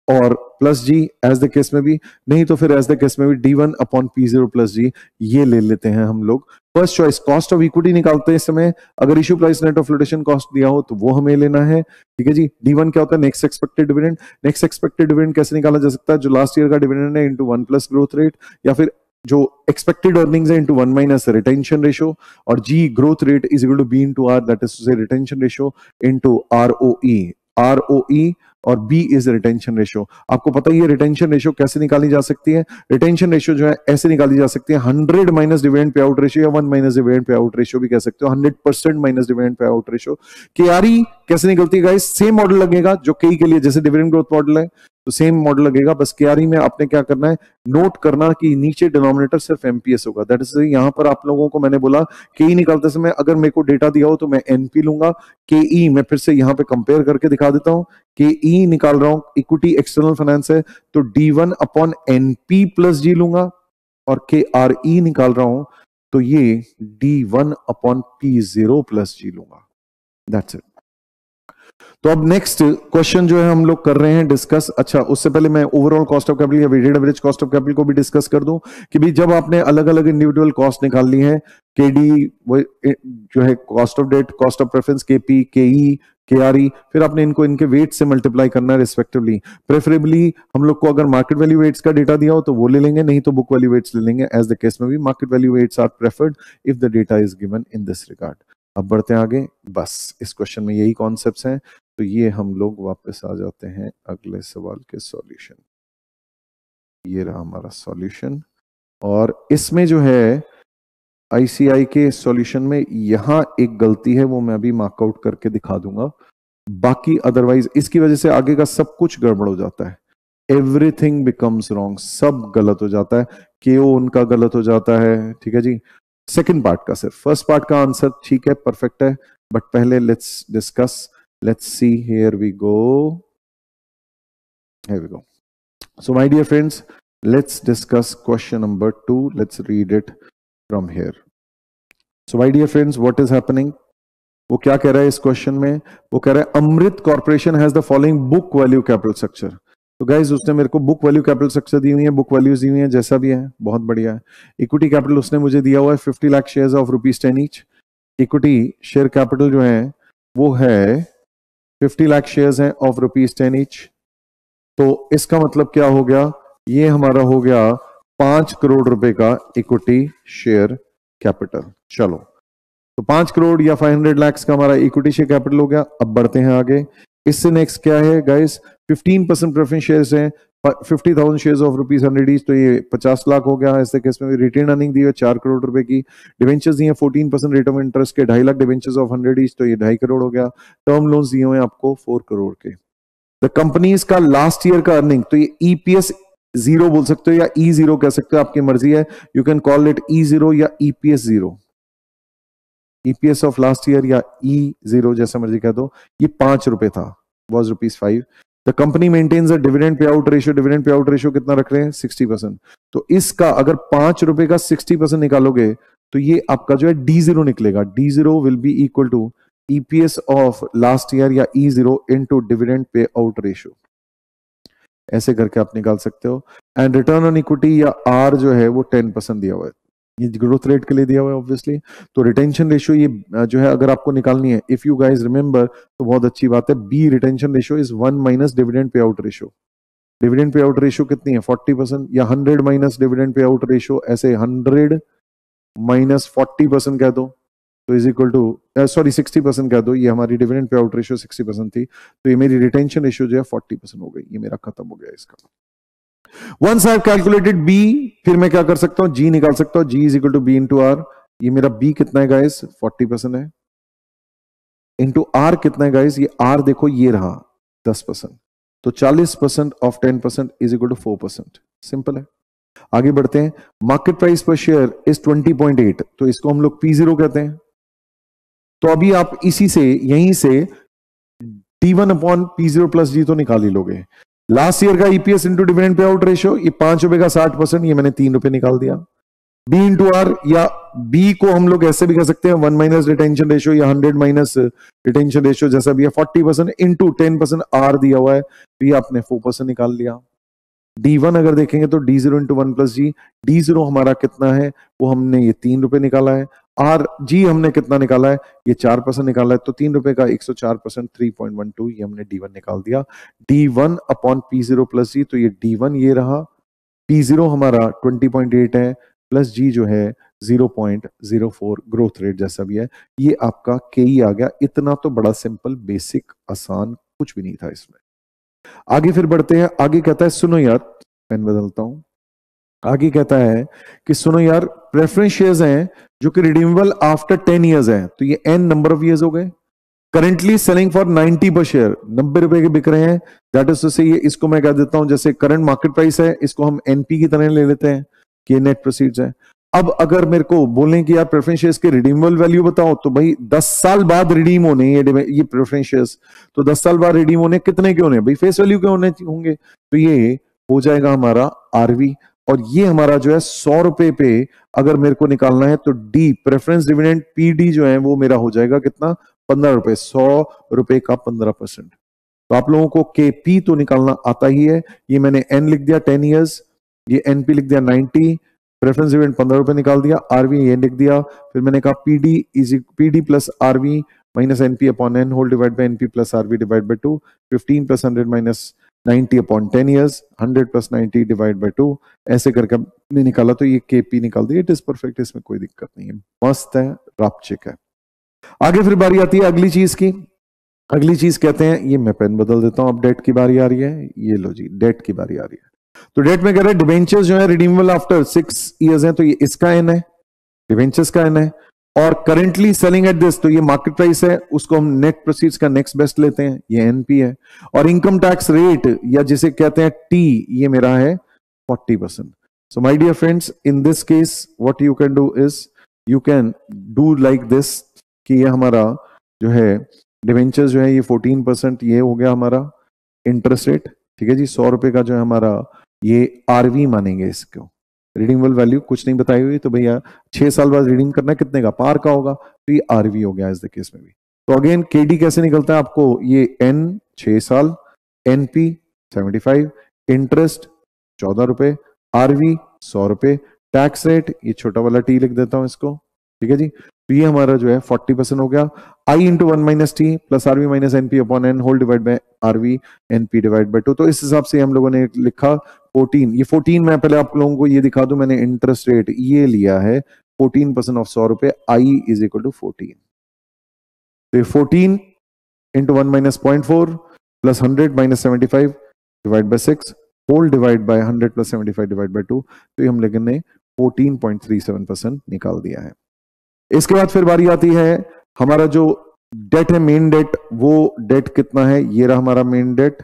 Speaker 2: और plus G as the case में भी, नहीं तो फिर एज द केस में भी D1 अपॉन P0 प्लस जी ये ले लेते हैं हम लोग। First choice cost of equity निकालते हैं इस समय, अगर issue price net of flotation cost दिया हो तो वो हमें लेना है, ठीक है जी। D1 क्या होता है, next expected dividend. Next expected dividend कैसे निकाला जा सकता है, जो लास्ट ईयर का डिविडेंड है इंटू 1 प्लस ग्रोथ रेट, या फिर जो एक्सपेक्टेड अर्निंग्स है इंटू 1 माइनस रिटेंशन रेशियो, और G growth rate is equal to B into R that is to say retention ratio into ROE, ROE और B is retention ratio. आपको पता ही है रिटेंशन रेशियो कैसे निकाली जा सकती है, रिटेंशन रेशियो जो है ऐसे निकाली जा सकती है 100 minus dividend pay out ratio, या 1 minus dividend pay out ratio भी कह सकते हो, 100% minus dividend pay out ratio. KRE कैसे निकलती है गाइस, सेम मॉडल लगेगा जो KE के लिए जैसे डिविडेंड ग्रोथ मॉडल है तो सेम मॉडल लगेगा, बस KRE में आपने क्या करना है, नोट करना कि नीचे डिनोमिनेटर सिर्फ MPS होगा। दैट इज यहां पर आप लोगों को मैंने बोला KE निकालते समय अगर मेरे को डेटा दिया हो तो मैं NP लूंगा, KE मैं फिर से यहां पे कंपेयर करके दिखा देता हूं, KE निकाल रहा हूं इक्विटी एक्सटर्नल फाइनेंस है तो D1 अपॉन NP प्लस जी लूंगा, और KRE निकाल रहा हूं तो ये D1 अपॉन P0 प्लस जी लूंगा। That's it. तो अब नेक्स्ट क्वेश्चन जो है हम लोग कर रहे हैं डिस्कस। अच्छा उससे पहले मैं ओवरऑल कॉस्ट ऑफ कैपिटल या weighted average cost of capital को भी डिस्कस कर दूं कि भी जब आपने अलग अलग इंडिविजुअल कॉस्ट निकाल ली है, केडी जो है cost of debt, cost of preference KP, KE, KRE, फिर आपने इनको इनके वेट से मल्टीप्लाई करना है रिस्पेक्टिवली। प्रेफरेबली हम लोग को अगर मार्केट वैल्यू वेट्स का डेटा दिया हो तो वो ले लेंगे, नहीं तो बुक वैल्यू वेट्स ले लेंगे। एज द केस में भी market value weights are preferred if the data is given in this regard. अब बढ़ते हैं आगे, बस इस क्वेश्चन में यही कॉन्सेप्ट्स हैं। तो ये हम लोग वापस आ जाते हैं अगले सवाल के सॉल्यूशन। ये रहा हमारा सॉल्यूशन, और इसमें जो है ICI के सॉल्यूशन में यहां एक गलती है वो मैं अभी मार्कआउट करके दिखा दूंगा, बाकी अदरवाइज इसकी वजह से आगे का सब कुछ गड़बड़ हो जाता है। एवरीथिंग बिकम्स रॉन्ग, सब गलत हो जाता है, KO उनका गलत हो जाता है, ठीक है जी। सेकंड पार्ट का सिर्फ, फर्स्ट पार्ट का आंसर ठीक है, परफेक्ट है, बट पहले let's discuss, let's see, here we go, so my dear friends, let's discuss question number 2. Let's read it from here. So my dear friends, what is happening, वो क्या कह रहा है इस क्वेश्चन में, वो कह रहा है Amrit corporation has the following book value capital structure. तो गाइज उसने मेरे को बुक वैल्यू कैपिटल स्ट्रक्चर दी हुई है, बुक वैल्यूज दी हुई है, जैसा भी है बहुत बढ़िया है। इक्विटी कैपिटल उसने मुझे दिया हुआ है 50 lakh shares of ₹10 each. Equity share capital जो है वो है 50 लाख शेयर्स हैं ऑफ ₹10 ईच। तो इसका मतलब क्या हो गया, ये हमारा हो गया 5 करोड़ रुपए का इक्विटी शेयर कैपिटल। चलो तो 5 करोड़ या 500 लाख का हमारा इक्विटी शेयर कैपिटल हो गया। अब बढ़ते हैं आगे, इससे नेक्स्ट क्या है गाइस, 15% प्रेफरेंस शेयर्स हैं, 50,000 शेयर्स ऑफ रुपीज 100 ईच, तो ये 50 लाख हो गया। ऐसे केस में रिटेन अर्निंग दी है 4 करोड़ रुपए की। डिवेंचर्स दिए 14% रेट ऑफ इंटरेस्ट के 2.5 लाख डिवेंचर्स ऑफ 100 ईच, तो ये 2.5 करोड़ हो गया। टर्म लोन्स दिए हुए आपको 4 करोड़ के। द कंपनीज का लास्ट ईयर का अर्निंग, तो ये ईपीएस जीरो बोल सकते हो या ई जीरो कह सकते हो, आपकी मर्जी है। You can call it E zero या EPS zero, EPS of last year या ई जीरो जैसा मर्जी कह दो। ये 5 रुपए था, was ₹5। The company maintains a dividend pay out ratio, dividend pay out ratio कितना रख रहे हैं 60%। तो इसका अगर 5 रुपए का 60% निकालोगे तो ये आपका जो है डी जीरो निकलेगा। D zero will be equal to EPS of last year या E zero into dividend pay out ratio. ऐसे करके आप निकाल सकते हो। एंड रिटर्न ऑन इक्विटी या आर जो है वो 10% दिया हुआ है, ये ग्रोथ रेट के लिए दिया हुआ है ऑब्वियसली। तो रिटेंशन रेशियो ये जो है अगर आपको निकालनी है, इफ यू गाइस रिमेंबर, तो बहुत अच्छी बात है, b retention ratio is 1 minus dividend pay out ratio. Dividend pay out ratio कितनी है 40%, या 100 minus dividend pay out ratio, ऐसे 100 माइनस 40% कह दो तो इज इक्वल टू, सॉरी 60% कह दो, ये हमारी डिविडेंड पे आउट रेशियो 60% थी, तो ये मेरी रिटेंशन रेशियो जो है 40% हो गई। ये मेरा खत्म हो गया इसका। Once I have calculated B, फिर मैं क्या कर सकता हूं, G निकाल सकता हूं। G is equal to B into R। ये मेरा B कितना है गाइस 40% है, इंटू R कितना है गाइस, ये R देखो ये रहा 10%, तो 40% of 10% is equal to 4%। Simple है। आगे बढ़ते हैं। Market price per share is 20.8, तो इसको हम लोग P0 कहते हैं। तो अभी आप इसी से, यहीं से T1 upon P0 plus G तो निकाल ही लोगे। लास्ट ईयर का EPS into dividend pay out ratio, ये 5 रुपए का 60%, ये मैंने 3 रुपए निकाल दिया। बी इंटू आर, या बी को हम लोग ऐसे भी कह सकते हैं 1 माइनस रिटेंशन रेशियो या 100 माइनस रिटेंशन रेशियो, जैसा भी है 40% इंटू 10% आर दिया हुआ है, तो ये आपने 4% निकाल लिया। D1 अगर देखेंगे तो D0 इंटू 1 प्लस जी। D0 हमारा कितना है, वो हमने ये 3 रुपए निकाला है। आर जी हमने कितना निकाला है, ये 4% निकाला है, तो 3 रुपए का 104% 3.12, ये हमने D1 निकाल दिया। D1 अपॉन P0 प्लस जी, तो ये D1 ये रहा, P0 हमारा 20.8 है, प्लस जी जो है 0.04 ग्रोथ रेट जैसा भी है, ये आपका KE आ गया। इतना तो बड़ा सिंपल, बेसिक, आसान, कुछ भी नहीं था इसमें। आगे फिर बढ़ते हैं। आगे कहता है, सुनो यार, पेन बदलता हूं। आगे कहता है कि सुनो यार, प्रेफरेंस शेयर्स हैं जो कि रिडीमेबल आफ्टर 10 इयर्स हैं, तो ये n नंबर ऑफ इयर्स हो गए। करंटली सेलिंग फॉर 90 पर शेयर, 90 रुपए के बिक रहे हैं। दैट इज टू से, ये इसको मैं कह देता हूं, जैसे करंट मार्केट प्राइस है, इसको हम NP की तरह ले लेते हैं कि ये नेट प्रोसीड्स है। अब अगर मेरे को बोलें कि यार प्रेफरेंस शेयर्स के रिडीमेबल वैल्यू बताओ, तो भाई 10 साल बाद रिडीम होने ये प्रेफरेंस शेयर्स, तो 10 साल बाद रिडीम होने कितने के होने भाई, फेस वैल्यू के होने होंगे, तो ये हो जाएगा हमारा RV। और ये हमारा जो है 100 रुपए पे अगर मेरे को निकालना है, तो D प्रेफरेंस डिविडेंड PD जो है वो मेरा हो जाएगा कितना, 15 रुपए। 100 रुपए का 15%। तो आप लोगों को KP तो निकालना आता ही है। ये मैंने N लिख दिया 10 ईयर्स, ये NP लिख दिया 90, प्रेफरेंस डिविडेंड 15 रुपए निकाल दिया, RV ये लिख दिया। फिर मैंने कहा PD plus RV minus NP upon N whole divide by NP plus RV divide by 2, 15 plus 100 minus 90 upon 10 years, 100 plus 90 divide by 2, ऐसे करके हमने निकाला, तो ये KP निकाल दिया। इट इज परफेक्ट, इसमें कोई दिक्कत नहीं है, मस्त है, रापचिक है। आगे फिर बारी आती है अगली चीज की। अगली चीज कहते हैं, ये मैं पेन बदल देता हूं, अब डेट की बारी आ रही है। ये लो जी, डेट की बारी आ रही है। तो डेट में कह रहे हैं डिवेंचर्स जो है रिडीमेबल आफ्टर 6 इयर्स है, तो ये इसका N है, डिवेंचर्स का N है। और करेंटली सेलिंग एट दिस, तो ये मार्केट प्राइस है, उसको हम नेट प्रोसीड्स का नेक्स्ट बेस्ट लेते हैं, ये NP है। और इनकम टैक्स रेट या जिसे कहते हैं T, ये मेरा है 40%। So my dear friends, in this case what you can do is you can do like this, कि ये हमारा जो है डिवेंचर्स जो है ये 14%, ये हो गया हमारा इंटरेस्ट रेट, ठीक है जी। 100 रुपए का जो है हमारा ये RV मानेंगे इसको, रिडीमेबल वैल्यू कुछ नहीं बताई हुई, तो भैया 6 साल बाद रिडीम करना है, कितने का, पार का होगा, तो ये RV हो गया इस केस में भी। तो अगेन KD कैसे निकलता है आपको, ये N 6 साल, NP 75, इंटरेस्ट 14 रुपए, RV 100 रुपए, टैक्स रेट ये छोटा वाला T लिख देता हूं इसको, ठीक है जी। तो ये हमारा जो है 40% हो गया। I into 1 minus T plus RV minus NP upon N whole divide by RV NP divide by 2। तो इस हिसाब से हम लोगों ने लिखा 14। ये 14 मैं पहले आप लोगों को ये दिखा दूं, मैंने इंटरेस्ट रेट ये लिया है 14% ऑफ 100 रुपए, I इज इक्वल टू 14। तो 14 into 1 minus 0.4 plus 100 minus 75 divide by 6, whole divide by 100 plus 75 divide by 2, तो ये हम लोगों ने 14.37% निकाल दिया है। इसके बाद फिर बारी आती है हमारा जो डेट है, मेन डेट, वो डेट कितना है, ये रहा हमारा मेन डेट,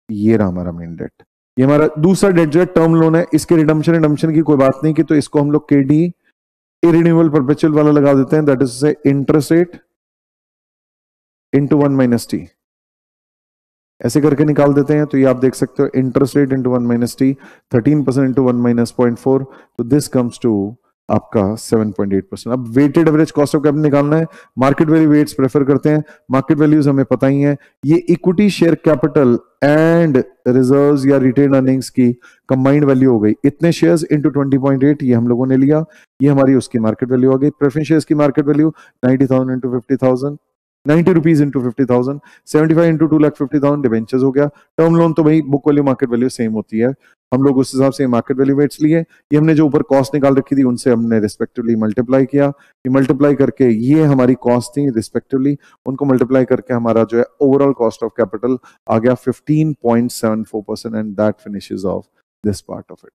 Speaker 2: ये रहा हमारा मेन डेट। ये हमारा दूसरा डेट जो है टर्म लोन है, इसके रिडम्पशन की कोई बात नहीं कि, तो इसको हम लोग केडी इरिन्यूएबल परपेचुअल वाला लगा देते हैं, दैट इज से interest rate into 1 minus T, ऐसे करके निकाल देते हैं। तो ये आप देख सकते हो interest rate into 1 minus T, 13% into 1 minus 0.4, तो दिस कम्स टू आपका 7.8%। अब weighted average cost of capital निकालना है, मार्केट वैल्यू वेट्स प्रेफर करते हैं, मार्केट वैल्यूज हमें पता ही है। ये equity share capital and reserves या रिटेन अर्निंग्स की कंबाइंड वैल्यू हो गई, इतने शेयर्स इंटू 20.8, ये हम लोगों ने लिया, ये हमारी उसकी मार्केट वैल्यू आ गई। प्रेफरेंस शेयर्स की market value 90,000 into 50,000, 90 rupees into 50,000, 75 into 2,50,000 debentures हो गया। टर्म लोन तो भाई book value market value same होती है, हम लोग उस हिसाब से मार्केट वैल्यू वेट्स लिए। ये हमने जो ऊपर कॉस्ट निकाल रखी थी उनसे हमने रिस्पेक्टिवली मल्टीप्लाई किया, ये मल्टीप्लाई करके ये हमारी कॉस्ट थी रिस्पेक्टिवली, उनको मल्टीप्लाई करके हमारा जो है ओवरऑल कॉस्ट ऑफ कैपिटल आ गया 15.74%, and that finishes off this part of it.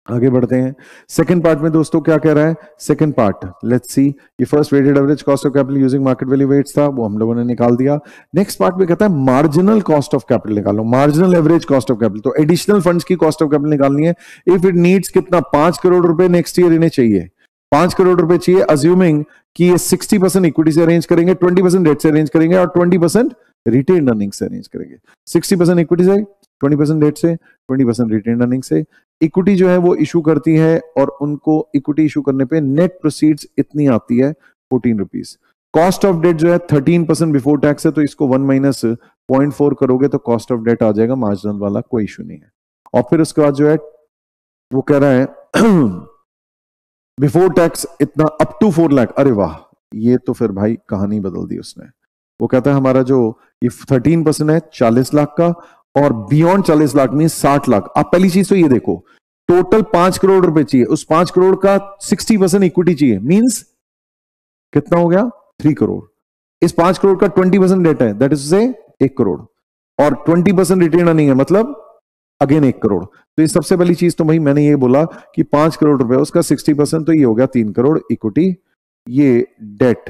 Speaker 2: आगे बढ़ते हैं सेकंड पार्ट में दोस्तों, क्या कह रहा है सेकंड पार्ट, लेट्स सी। ये first weighted average cost of capital using market value weights था, वो हम लोगों ने निकाल दिया। नेक्स्ट पार्ट में कहता है मार्जिनल कॉस्ट ऑफ कैपिटल निकालो, marginal average cost of capital, तो एडिशनल फंड्स की कॉस्ट ऑफ कैपिटल निकालनी है। इफ इट नीड्स कितना, 5 करोड़ रुपए नेक्स्ट ईयर इन्हें चाहिए, 5 करोड़ रुपए चाहिए, अज्यूमिंग कि ये 60% इक्विटी से अरेंज करेंगे, 20% डेट से अरेंज करेंगे और 20% रिटेन अर्निंग से अरेंज करेंगे। 60% इक्विटी से, 20% डेट से, 20% रिटेन अर्निंग से। इक्विटी जो है वो इशू करती है और उनको इक्विटी इशू करने पे नेट प्रोसीड्स इतनी आती है 14 रुपीज। कॉस्ट ऑफ डेट जो है 13% बिफोर टैक्स है, तो इसको 1 माइनस 0.4 करोगे तो कॉस्ट ऑफ डेट आ जाएगा मार्जिनल वाला, कोई इशू नहीं है। और फिर उसके बाद जो है वो कह रहा है बिफोर टैक्स इतना अप टू 4 लाख। अरे वाह, ये तो फिर भाई कहानी बदल दी उसने। वो कहता है हमारा जो ये 13% है 40 लाख का, और बियॉन्ड 40 लाख में 60 लाख। आप पहली चीज तो ये देखो, टोटल 5 करोड़ रुपए चाहिए, उस 5 करोड़ का 60% इक्विटी चाहिए, मींस कितना हो गया 3 करोड़। इस 5 करोड़ का 20% डेट है, दैट इज से 1 करोड़, और 20% रिटेन अर्निंग है, मतलब अगेन 1 करोड़। तो ये सबसे पहली चीज तो भाई मैंने ये बोला कि 5 करोड़ रुपए, उसका 60% तो ये हो गया 3 करोड़ इक्विटी, ये डेट,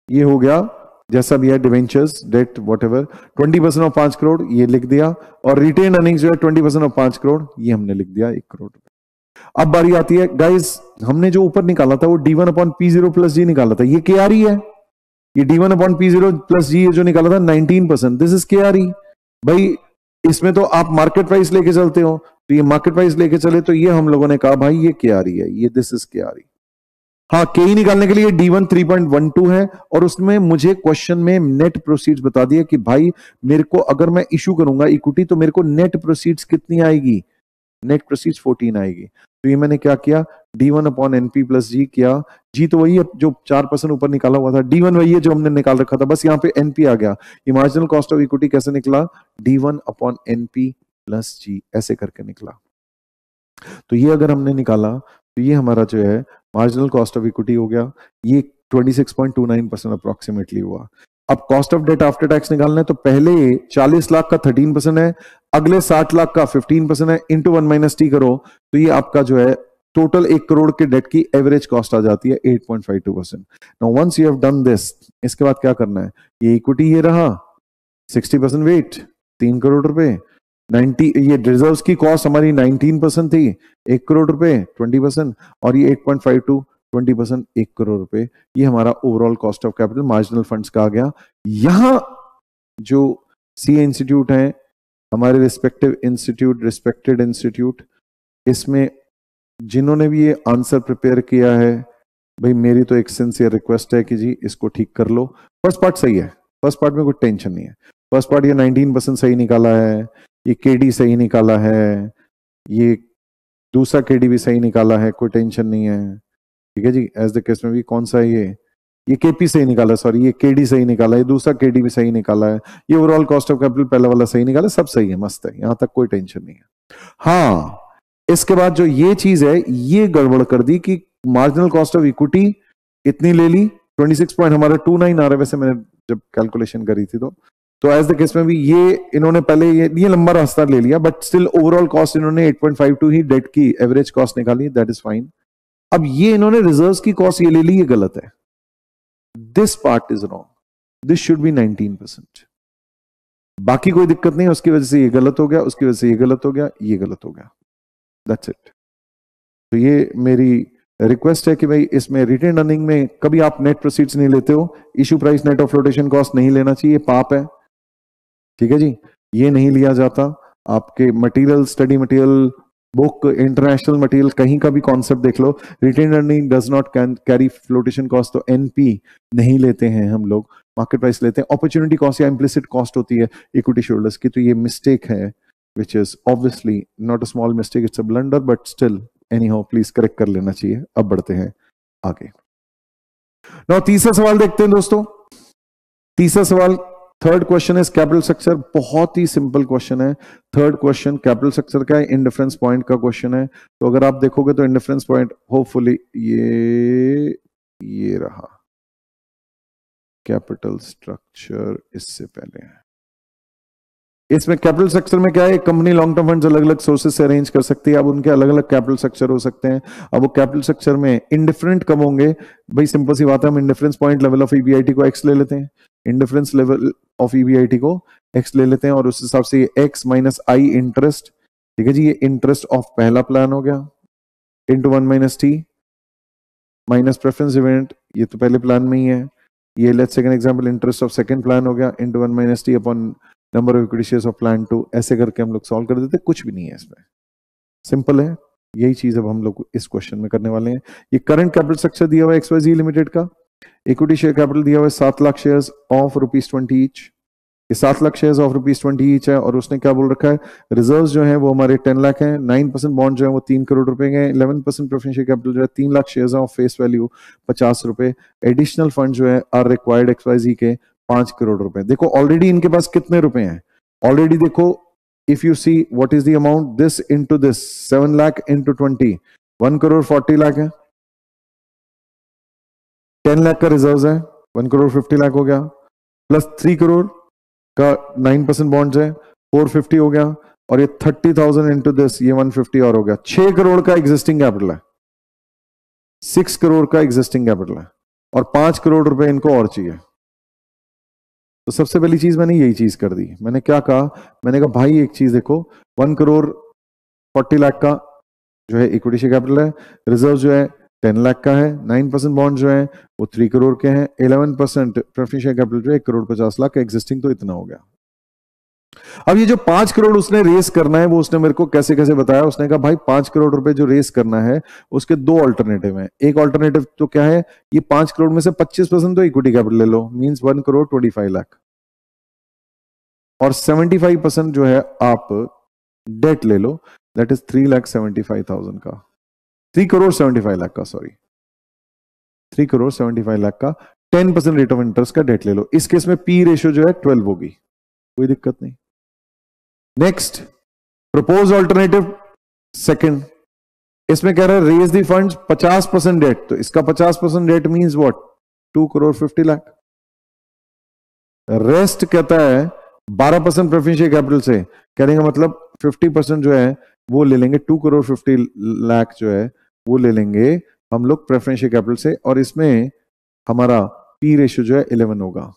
Speaker 2: ये हो गया जैसा भी है debentures debt whatever, 20% of 5 crore ये लिख दिया, और रिटेन अर्निंग्स जो है 20% ऑफ 5 करोड़ ये हमने लिख दिया 1 करोड़ रुपए। अब बारी आती है गाइस, हमने जो ऊपर निकाला था वो D1 अपॉन P0 प्लस जी निकाला था, ये KRE है। ये D1 अपॉन P0 प्लस जी जो निकाला था 19%, दिस इज KRE। भाई इसमें तो आप मार्केट प्राइस लेके चलते हो, तो ये मार्केट प्राइस लेके चले, तो ये हम लोगों ने कहा भाई ये KRE है, ये दिस इज KRE। हाँ, के निकालने के लिए D1 3.12 है, और उसमें मुझे क्वेश्चन में नेट प्रोसीड्स बता दिया कि भाई मेरे को अगर मैं इशू करूंगा इक्विटी तो मेरे को नेट प्रोसीड्स कितनी आएगी, नेट प्रोसीड्स 14 आएगी। तो ये मैंने क्या किया, D1 अपॉन NP प्लस जी किया। जी तो वही है जो 4% ऊपर निकाला हुआ था, D1 वही है जो हमने निकाल रखा था, बस यहाँ पे NP आ गया। ये मार्जिनल कॉस्ट ऑफ इक्विटी कैसे निकला, D1 अपॉन NP प्लस जी ऐसे करके निकला। तो ये अगर हमने निकाला तो ये हमारा जो है मार्जिनल कॉस्ट ऑफ इक्विटी हो गया, ये 26.29% अप्रोक्सीमेटली हुआ। अब cost of debt after tax निकालना है, तो पहले 40 लाख का 13% है, अगले 60 लाख का 15% है, इंटू 1 माइनस टी करो, तो ये आपका जो है टोटल 1 करोड़ के डेट की एवरेज कॉस्ट आ जाती है 8.52%। Now once you have done this, इसके बाद क्या करना है, ये इक्विटी ये रहा 60% वेट 3 करोड़ रुपए, 90 ये रिजर्व्स की कॉस्ट हमारी 19% थी 1 करोड़ रुपए 20%, और ये 8.52 20% 1 करोड़ रुपए, ये हमारा overall cost of capital marginal funds का आ गया। यहां जो सी इंस्टीट्यूट है हमारे रिस्पेक्टिव इंस्टीट्यूट, रिस्पेक्टेड इंस्टीट्यूट, इसमें जिन्होंने भी ये आंसर प्रिपेयर किया है, भाई मेरी तो एक सिंसियर रिक्वेस्ट है कि जी इसको ठीक कर लो। फर्स्ट पार्ट सही है, फर्स्ट पार्ट में कोई टेंशन नहीं है, फर्स्ट पार्ट ये 19% सही निकाला है, ये केडी सही निकाला है, ये दूसरा केडी भी सही निकाला है, कोई टेंशन नहीं है, ठीक है जी। एज द केस में भी कौन सा है ये केपी सही निकाला, सॉरी ये केडी सही निकाला, ये दूसरा केडी भी सही निकाला है, ये ओवरऑल कॉस्ट ऑफ कैपिटल पहला वाला सही निकाला, सब सही है, मस्त है, यहां तक कोई टेंशन नहीं है। हाँ, इसके बाद जो ये चीज है ये गड़बड़ कर दी कि मार्जिनल कॉस्ट ऑफ इक्विटी इतनी ले ली, 26 पॉइंट हमारा 29 आ रहा है, वैसे मैंने जब कैलकुलेशन करी थी तो तो एज द केस में भी ये इन्होंने पहले ये लंबा रास्ता ले लिया, बट स्टिल ओवरऑल कॉस्ट इन्होंने 8.52 ही डेट की एवरेज कॉस्ट निकाली, दैट इज फाइन। अब ये इन्होंने रिजर्व्स की कॉस्ट ये ले ली, ये गलत है। This part is wrong, this should be 19%। बाकी कोई दिक्कत नहीं, उसकी वजह से ये गलत हो गया, उसकी वजह से ये गलत हो गया, ये गलत हो गया, दैट्स इट। तो ये मेरी रिक्वेस्ट है कि भाई इसमें रिटेन अर्निंग में कभी आप नेट प्रोसीड्स नहीं लेते हो, issue price net of flotation cost नहीं लेना चाहिए, पाप है, ठीक है जी, ये नहीं लिया जाता। आपके material, study material, book, international material, कहीं का भी कॉन्सेप्ट देख लो, retained earning does not carry flotation cost, तो एनपी नहीं लेते हैं हम लोग, मार्केट प्राइस लेते हैं। अपॉर्चुनिटी कॉस्ट या इम्प्लिसिट कॉस्ट होती है इक्विटी शेयरहोल्डर्स की, तो ये मिस्टेक है, which is obviously not a small mistake, it's a blunder, but still anyhow please correct कर लेना चाहिए। अब बढ़ते हैं आगे। नाउ तीसरा सवाल देखते हैं दोस्तों। तीसरा सवाल, third question is capital structure. बहुत ही सिंपल क्वेश्चन है। थर्ड क्वेश्चन कैपिटल स्ट्रक्चर का है, इंडिफरेंस पॉइंट का क्वेश्चन है। तो अगर आप देखोगे तो इंडिफरेंस पॉइंट होपफुली ये रहा, कैपिटल स्ट्रक्चर इससे पहले है। इसमें कैपिटल स्ट्रक्चर में क्या है, कंपनी लॉन्ग टर्म फंड्स अलग अलग सोर्सेज से अरेंज कर सकती है। अब उनके अलग अलग कैपिटल स्ट्रक्चर हो सकते हैं। अब वो कैपिटल स्ट्रक्चर में इंडिफरेंट कब होंगे, भाई सिंपल सी बात है, हम indifference point level of EBIT को एक्स ले लेते हैं, इंडिफरेंस लेवल ऑफ ईबीआईटी को एक्स ले लेते हैं, और उस हिसाब से ये एक्स माइनस आई इंटरेस्ट, ठीक है जी, ये इंटरेस्ट ऑफ पहला प्लान हो गया, into 1 minus T minus preference event, ये तो पहले प्लान में ही है। ये let's second example, interest of second plan हो गया, into 1 minus T upon number of equity shares of plan 2। ऐसे करके हम लोग सॉल्व कर देते, कुछ भी नहीं है इसमें, सिंपल है। यही चीज अब हम लोग इस क्वेश्चन में करने वाले हैं। ये करंट कैपिटल स्ट्रक्चर दिया हुआ है एक्सवाईजी लिमिटेड का, इक्विटी शेयर कैपिटल दिया हुआ है 7 लाख शेयर्स ऑफ ₹20 ईच, ये 7 लाख शेयर्स ऑफ ₹20 ईच है। और उसने क्या बोल रखा है, रिजर्व्स जो है वो हमारे 10 लाख हैं, 9% बॉन्ड जो है वो 3 करोड़ रुपए के, 11% प्रेफरेंस शेयर कैपिटल जो है 3 lakh shares of face value 50 रुपए, एडिशनल फंड जो है आर रिक्वायर्ड एक्सवाईजी के 5 करोड़ रुपए। देखो ऑलरेडी इनके पास कितने रुपए हैं, ऑलरेडी देखो, if you see what is the amount, this into this 7 lakh into 20, 1 crore 40 lakh है, 10 लाख का रिजर्व है, 1 करोड़ 50 लाख हो गया, प्लस 3 करोड़ का 9% बॉन्ड्स है, 450 हो गया, और ये 30,000 इनटू दिस, ये 150 और हो गया, 6 करोड़ का एग्जिस्टिंग कैपिटल है, 6 करोड़ का एग्जिस्टिंग कैपिटल है, और 5 करोड़ रुपए इनको और चाहिए। तो सबसे पहली चीज मैंने यही चीज कर दी। मैंने क्या कहा, मैंने कहा भाई एक चीज देखो, 1 करोड़ 40 लाख का जो है इक्विटी शेयर कैपिटल है, रिजर्व जो है 10 लाख का है, 9% बॉन्ड जो है वो 3 करोड़ के हैं, 11% प्रेफरेंस शेयर कैपिटल जो है 1 करोड़ 50 लाख का एग्जिस्टिंग, तो इतना हो गया। अब ये जो 5 करोड़ उसने रेस करना है, वो उसने मेरे को कैसे कैसे बताया। उसने कहा भाई 5 करोड़ रुपए जो रेस करना है उसके 2 ऑल्टरनेटिव हैं। एक ऑल्टरनेटिव तो क्या है, ये 5 करोड़ में से 25% तो इक्विटी कैपिटल ले लो, मींस 1 करोड़ 25 लाख, और 75% जो है आप डेट ले लो, दैट इज 3,75,000 का, 3 करोड़ 75 लाख का, सॉरी 3 करोड़ 75 लाख का 10% रेट ऑफ इंटरेस्ट का डेट ले लो। इस केस में पी रेशियो जो है 12 होगी, कोई दिक्कत नहीं। नेक्स्ट प्रपोज ऑल्टरनेटिव सेकंड, इसमें कह रहा है रेज दी फंड्स 50% डेट, तो इसका 50% debt means what, 2 crore 50 lakh. Rest कहता है 12% प्रेफरेंस शेयर कैपिटल से, कहने का मतलब 50% जो है वो ले लेंगे, 2 करोड़ 50 लाख जो है वो ले लेंगे हम लोग प्रेफरेंस शेयर कैपिटल से, और इसमें हमारा पी रेशियो जो है 11 होगा।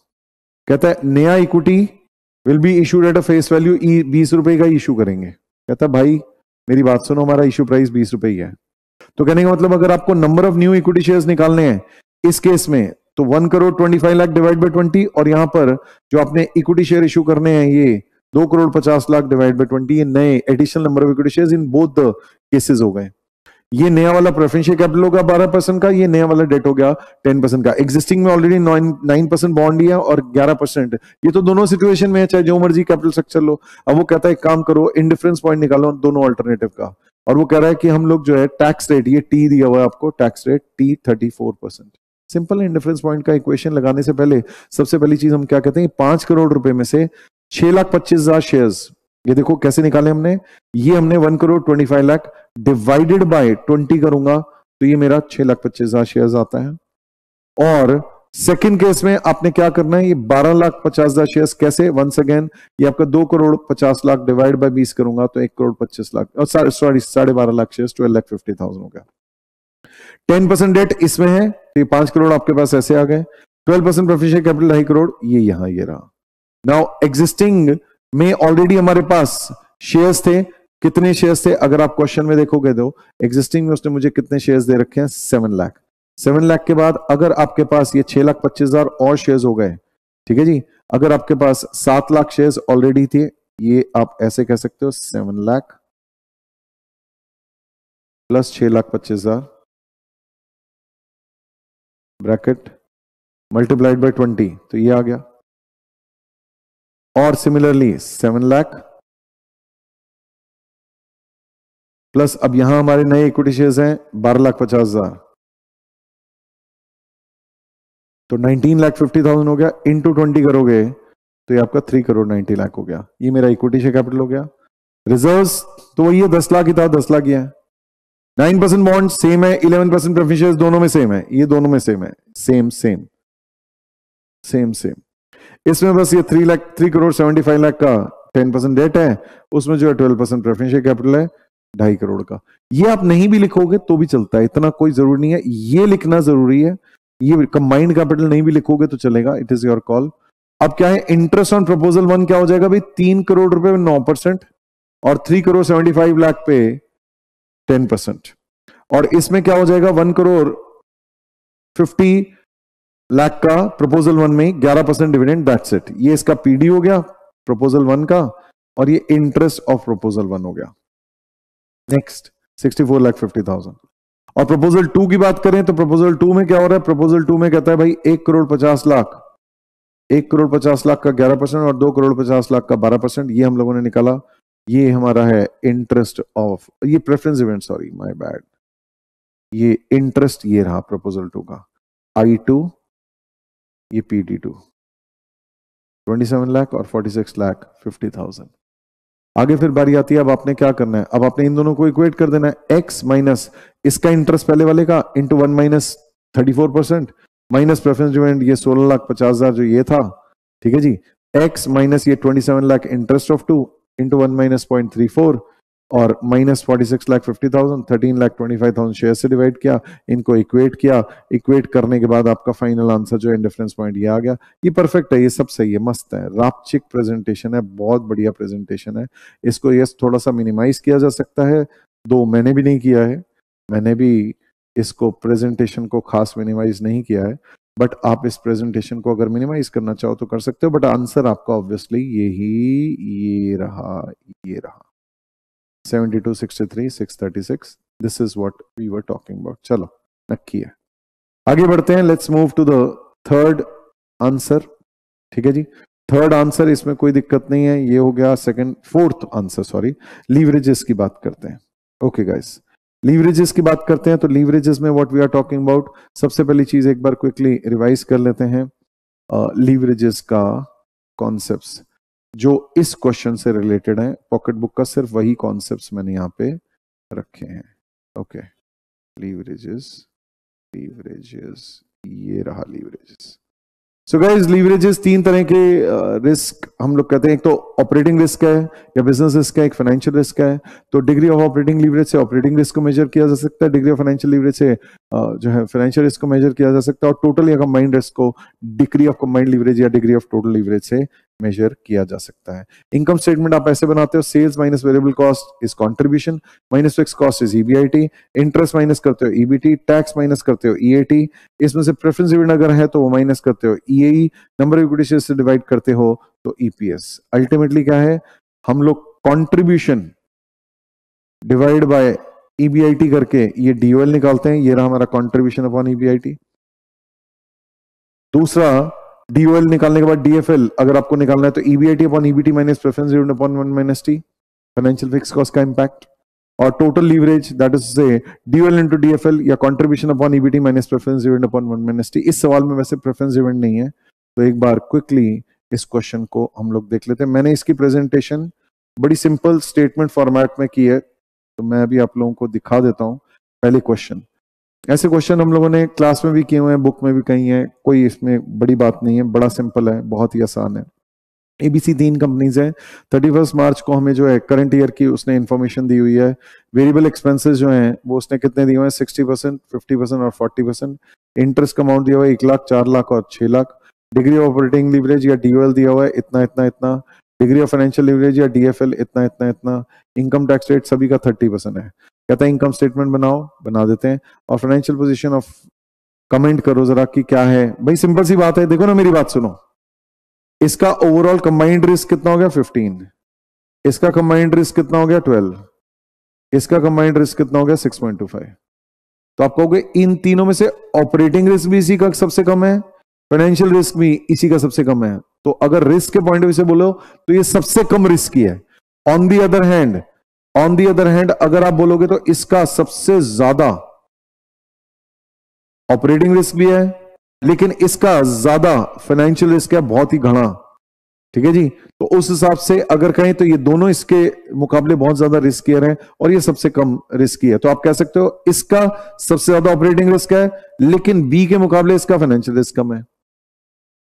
Speaker 2: कहता है नया equity will be issued at a face value, 20 रुपए का इशू करेंगे। कहता है भाई मेरी बात सुनो, हमारा इशू प्राइस 20 रुपए ही है। तो कहने का मतलब अगर आपको number of new equity shares निकालने हैं इस केस में, तो 1 करोड़ 25 लाख डिवाइड बाय 20, और यहां पर जो आपने इक्विटी शेयर इशू करने हैं ये 2 करोड़ 50 लाख डिवाइड बाय 20, ये नए additional number of equity shares in both the cases हो गए। ये नया वाला प्रेफरेंस शेयर कैपिटल होगा 12% का, ये नया वाला डेट हो गया 10% का। एग्जिस्टिंग में ऑलरेडी 9% बॉन्ड ही है और 11%, ये तो दोनों सिचुएशन में है, चाहे जो मर्जी कैपिटल स्ट्रक्चर लो। अब वो कहता है एक काम करो, इंडिफरेंस पॉइंट निकालो दोनों अल्टरनेटिव का, और वो कह रहा है कि हम लोग जो है टैक्स रेट, ये टी दिया हुआ है आपको, टैक्स रेट टी 34%। सिंपल है, इंडिफरेंस पॉइंट का इक्वेशन लगाने से पहले सबसे पहली चीज हम क्या कहते हैं, 5 करोड़ रुपए में से 6,25,000 शेयर्स, ये देखो कैसे निकाले हमने, ये हमने 1 करोड़ 25 लाख डिवाइडेड बाय 20 करूंगा तो ये मेरा 6,25,000 शेयर्स आता है, और सेकंड केस में आपने क्या करना है, ये 12,50,000 शेयर्स कैसे, वंस अगेन ये आपका 2,50,00,000 डिवाइड बाय 20 करूंगा तो 1,25,00,000 और सॉरी 12.5 शेयर्स 12,50,000 हो गया। 10% डेट इसमें है तो ये 5 करोड़ आपके पास ऐसे आ गए। 12% प्रेफरेंशियल कैपिटल 2.5 करोड़, ये यहां ये रहा। नाउ एग्जिस्टिंग में ऑलरेडी हमारे पास शेयर्स थे, कितने शेयर्स थे अगर आप क्वेश्चन में देखोगे तो एग्जिस्टिंग में उसने मुझे कितने शेयर्स दे रखे हैं, 7 लाख। 7 लाख के बाद अगर आपके पास ये 6,25,000 और शेयर्स हो गए, ठीक है जी, अगर आपके पास 7 लाख शेयर्स ऑलरेडी थे, ये आप ऐसे कह सकते हो 7 lakh plus 6,25,000 bracket multiplied by 20, तो ये आ गया। और सिमिलरली 7 लाख प्लस अब यहां हमारे नए इक्विटी शेयर्स हैं 12,50,000, तो 19,50,000 हो गया। इनटू 20 करोगे तो ये आपका 3,90,00,000 हो गया। ये मेरा इक्विटी शेयर कैपिटल हो गया। रिजर्व्स तो वही है, 10 लाख ही था, 10 लाख ही है। 9% बॉन्ड सेम है, 11% प्रेफरेंस शेयर्स दोनों में सेम है, ये दोनों में सेम है, सेम सेम सेम सेम। इसमें बस ये 3,75,00,000 का 10% डेट है, उसमें जो है 12% प्रेफरेंस शेयर कैपिटल है 2.5 करोड़ का। ये आप नहीं भी लिखोगे तो भी चलता है, इतना कोई जरूरी नहीं है, ये लिखना जरूरी है। ये कंबाइंड कैपिटल नहीं भी लिखोगे तो चलेगा, इट इज योर कॉल। अब क्या है, इंटरेस्ट ऑन प्रपोजल 1 क्या हो जाएगा भाई, 3 करोड़ रुपए में 9% और 3,75,00,000 पे 10%। और इसमें क्या हो जाएगा, 1,50,00,000 का प्रपोजल 1 में 11% डिविडेंड, दैट्स इट। ये इसका पीडी हो गया प्रपोजल 1 का, और ये इंटरेस्ट ऑफ प्रपोजल 1 हो गया। नेक्स्ट 64,50,000। और प्रपोजल 2 की बात करें तो प्रपोजल 2 में क्या हो रहा है, प्रपोजल 2 में कहता है भाई 1,50,00,000, 1,50,00,000 का 11% और 2,50,00,000 का 12%, ये हम लोगों ने निकाला। ये हमारा है इंटरेस्ट ऑफ, ये preference event, sorry my bad, ये इंटरेस्ट ये रहा प्रपोजल 2 का, I2, ये PD2, 27 लाख और 46,50,000। आगे फिर बारी आती है, अब आपने क्या करना है, अब आपने इन दोनों को इक्वेट कर देना है, x माइनस इसका इंटरेस्ट पहले वाले का into 1 minus 34% minus preference dividend ये 16,50,000 जो ये था, ठीक है जी, x माइनस ये 27 lakh interest of 2 into 1 minus 0.34 और माइनस 46,50,000, 13,25,000 शेयर से डिवाइड किया, इनको इक्वेट किया, इक्वेट करने के बाद आपका फाइनल आंसर जो है इंडिफरेंस पॉइंट ये आ गया। ये परफेक्ट है, ये सब सही है, मस्त है, रापचिक प्रेजेंटेशन है, बहुत बढ़िया प्रेजेंटेशन है। इसको यस थोड़ा सा मिनिमाइज किया जा सकता है, दो मैंने भी नहीं किया है, मैंने भी इसको प्रेजेंटेशन को खास मिनिमाइज नहीं किया है, बट आप इस प्रेजेंटेशन को अगर मिनिमाइज करना चाहो तो कर सकते हो, बट आंसर आपका ऑब्वियसली ये रहा, ये रहा 72, 63, 636, this is what we were talking about. चलो नक्की है, आगे बढ़ते हैं, let's move to the third answer, ठीक है जी। थर्ड आंसर, इसमें कोई दिक्कत नहीं है, ये हो गया second, fourth answer sorry, leverages की बात करते हैं। ओके गाइस, लीवरेजेस की बात करते हैं, तो लीवरेजेस में what we are talking about, सबसे पहली चीज एक बार क्विकली रिवाइज कर लेते हैं लीवरेजेस का कॉन्सेप्ट्स जो इस क्वेश्चन से रिलेटेड है। पॉकेट बुक का सिर्फ वही कॉन्सेप्ट्स मैंने यहाँ पे रखे हैं। ओके, लीवरेजेस, लीवरेजेस, ये रहा लीवरेजेस। सो गाइस, लीवरेजेस तीन तरह के रिस्क हम लोग कहते हैं, एक तो ऑपरेटिंग रिस्क है या बिजनेस रिस्क है, एक फाइनेंशियल रिस्क है। तो डिग्री ऑफ ऑपरेटिंग लीवरेज से ऑपरेटिंग रिस्क को मेजर किया जा सकता है, डिग्री ऑफ फाइनेंशियल लीवरेज से जो है फाइनेंशियल रिस्क को मेजर किया जा सकता है, और टोटल या कंबाइंड रिस्क को डिग्री ऑफ कंबाइंड लीवरेज या डिग्री ऑफ टोटल लीवरेज से मेजर किया जा सकता है। इनकम स्टेटमेंट आप ऐसे बनाते हो, sales minus variable cost is contribution, minus fix cost is EBIT, interest minus करते हो ईबीटी, टैक्स माइनस करते हो ईएटी, इसमें से प्रेफरेंस डिविडेंड अगर है तो वो माइनस करते हो ईएई, नंबर ऑफ इक्विटी शेयर्स से डिवाइड करते हो तो ईपीएस। अल्टीमेटली क्या है, हम लोग कंट्रीब्यूशन डिवाइड बाय ईबीआईटी करके ये डीओएल निकालते हैं, ये रहा हमारा कंट्रीब्यूशन अपॉन ईबीआईटी। दूसरा, डीओएल निकालने के बाद डीएफएल अगर आपको निकालना है तो EBIT upon EBT minus preference dividend upon 1 minus T, financial fix cost का इंपैक्ट। और टोटल लीवरेज दैट इज से डीओएल इनटू डीएफएल या contribution upon EBT minus preference dividend upon 1 minus T. इस सवाल में वैसे प्रेफरेंस डिविडेंड नहीं है, तो एक बार क्विकली इस क्वेश्चन को हम लोग देख लेते हैं। मैंने इसकी प्रेजेंटेशन बड़ी सिंपल स्टेटमेंट फॉर्मेट में की है, तो मैं अभी आप लोगों को दिखा देता हूं। पहले क्वेश्चन, ऐसे क्वेश्चन हम लोगों ने क्लास में भी किए हुए हैं, बुक में भी कही हैं, कोई इसमें बड़ी बात नहीं है, बड़ा सिंपल है, बहुत ही आसान है। एबीसी 3 कंपनीज हैं। 31 मार्च को हमें जो है करंट ईयर की उसने इन्फॉर्मेशन दी हुई है। वेरिएबल एक्सपेंसेस जो हैं वो उसने कितने दिए हुए हैं, 60%, 50% और 40%। इंटरेस्ट का अमाउंट दिया हुआ है 1 लाख, 4 लाख और 6 lakh. Degree of operating leverage या डीओएल दिया हुआ है इतना इतना इतना। डिग्री ऑफ फाइनेंशियल लीवरेज या डीएफएल इतना इतना इतना। इनकम टैक्स रेट सभी का 30% है। कहता है इनकम स्टेटमेंट बनाओ, बना देते हैं। और फाइनेंशियल पोजीशन ऑफ, कमेंट करो जरा कि क्या है भाई, सिंपल सी बात है, देखो ना मेरी बात सुनो। इसका ओवरऑल कंबाइंड रिस्क कितना हो गया 15, इसका कंबाइंड रिस्क कितना हो गया 12, इसका कंबाइंड रिस्क कितना हो गया 6.25। तो आप कहोगे इन तीनों में से ऑपरेटिंग रिस्क भी इसी का सबसे कम है, फाइनेंशियल रिस्क भी इसी का सबसे कम है। तो अगर रिस्क के पॉइंट ऑफ व्यू से बोलो तो ये सबसे कम रिस्क की है। ऑन दी अदर हैंड अगर आप बोलोगे तो इसका सबसे ज्यादा ऑपरेटिंग रिस्क भी है, लेकिन इसका ज्यादा फाइनेंशियल रिस्क है, बहुत ही घना। ठीक है जी। तो उस हिसाब से अगर कहें तो ये दोनों इसके मुकाबले बहुत ज्यादा रिस्कियर है और ये सबसे कम रिस्की है। तो आप कह सकते हो इसका सबसे ज्यादा ऑपरेटिंग रिस्क है, लेकिन बी के मुकाबले इसका फाइनेंशियल रिस्क कम है।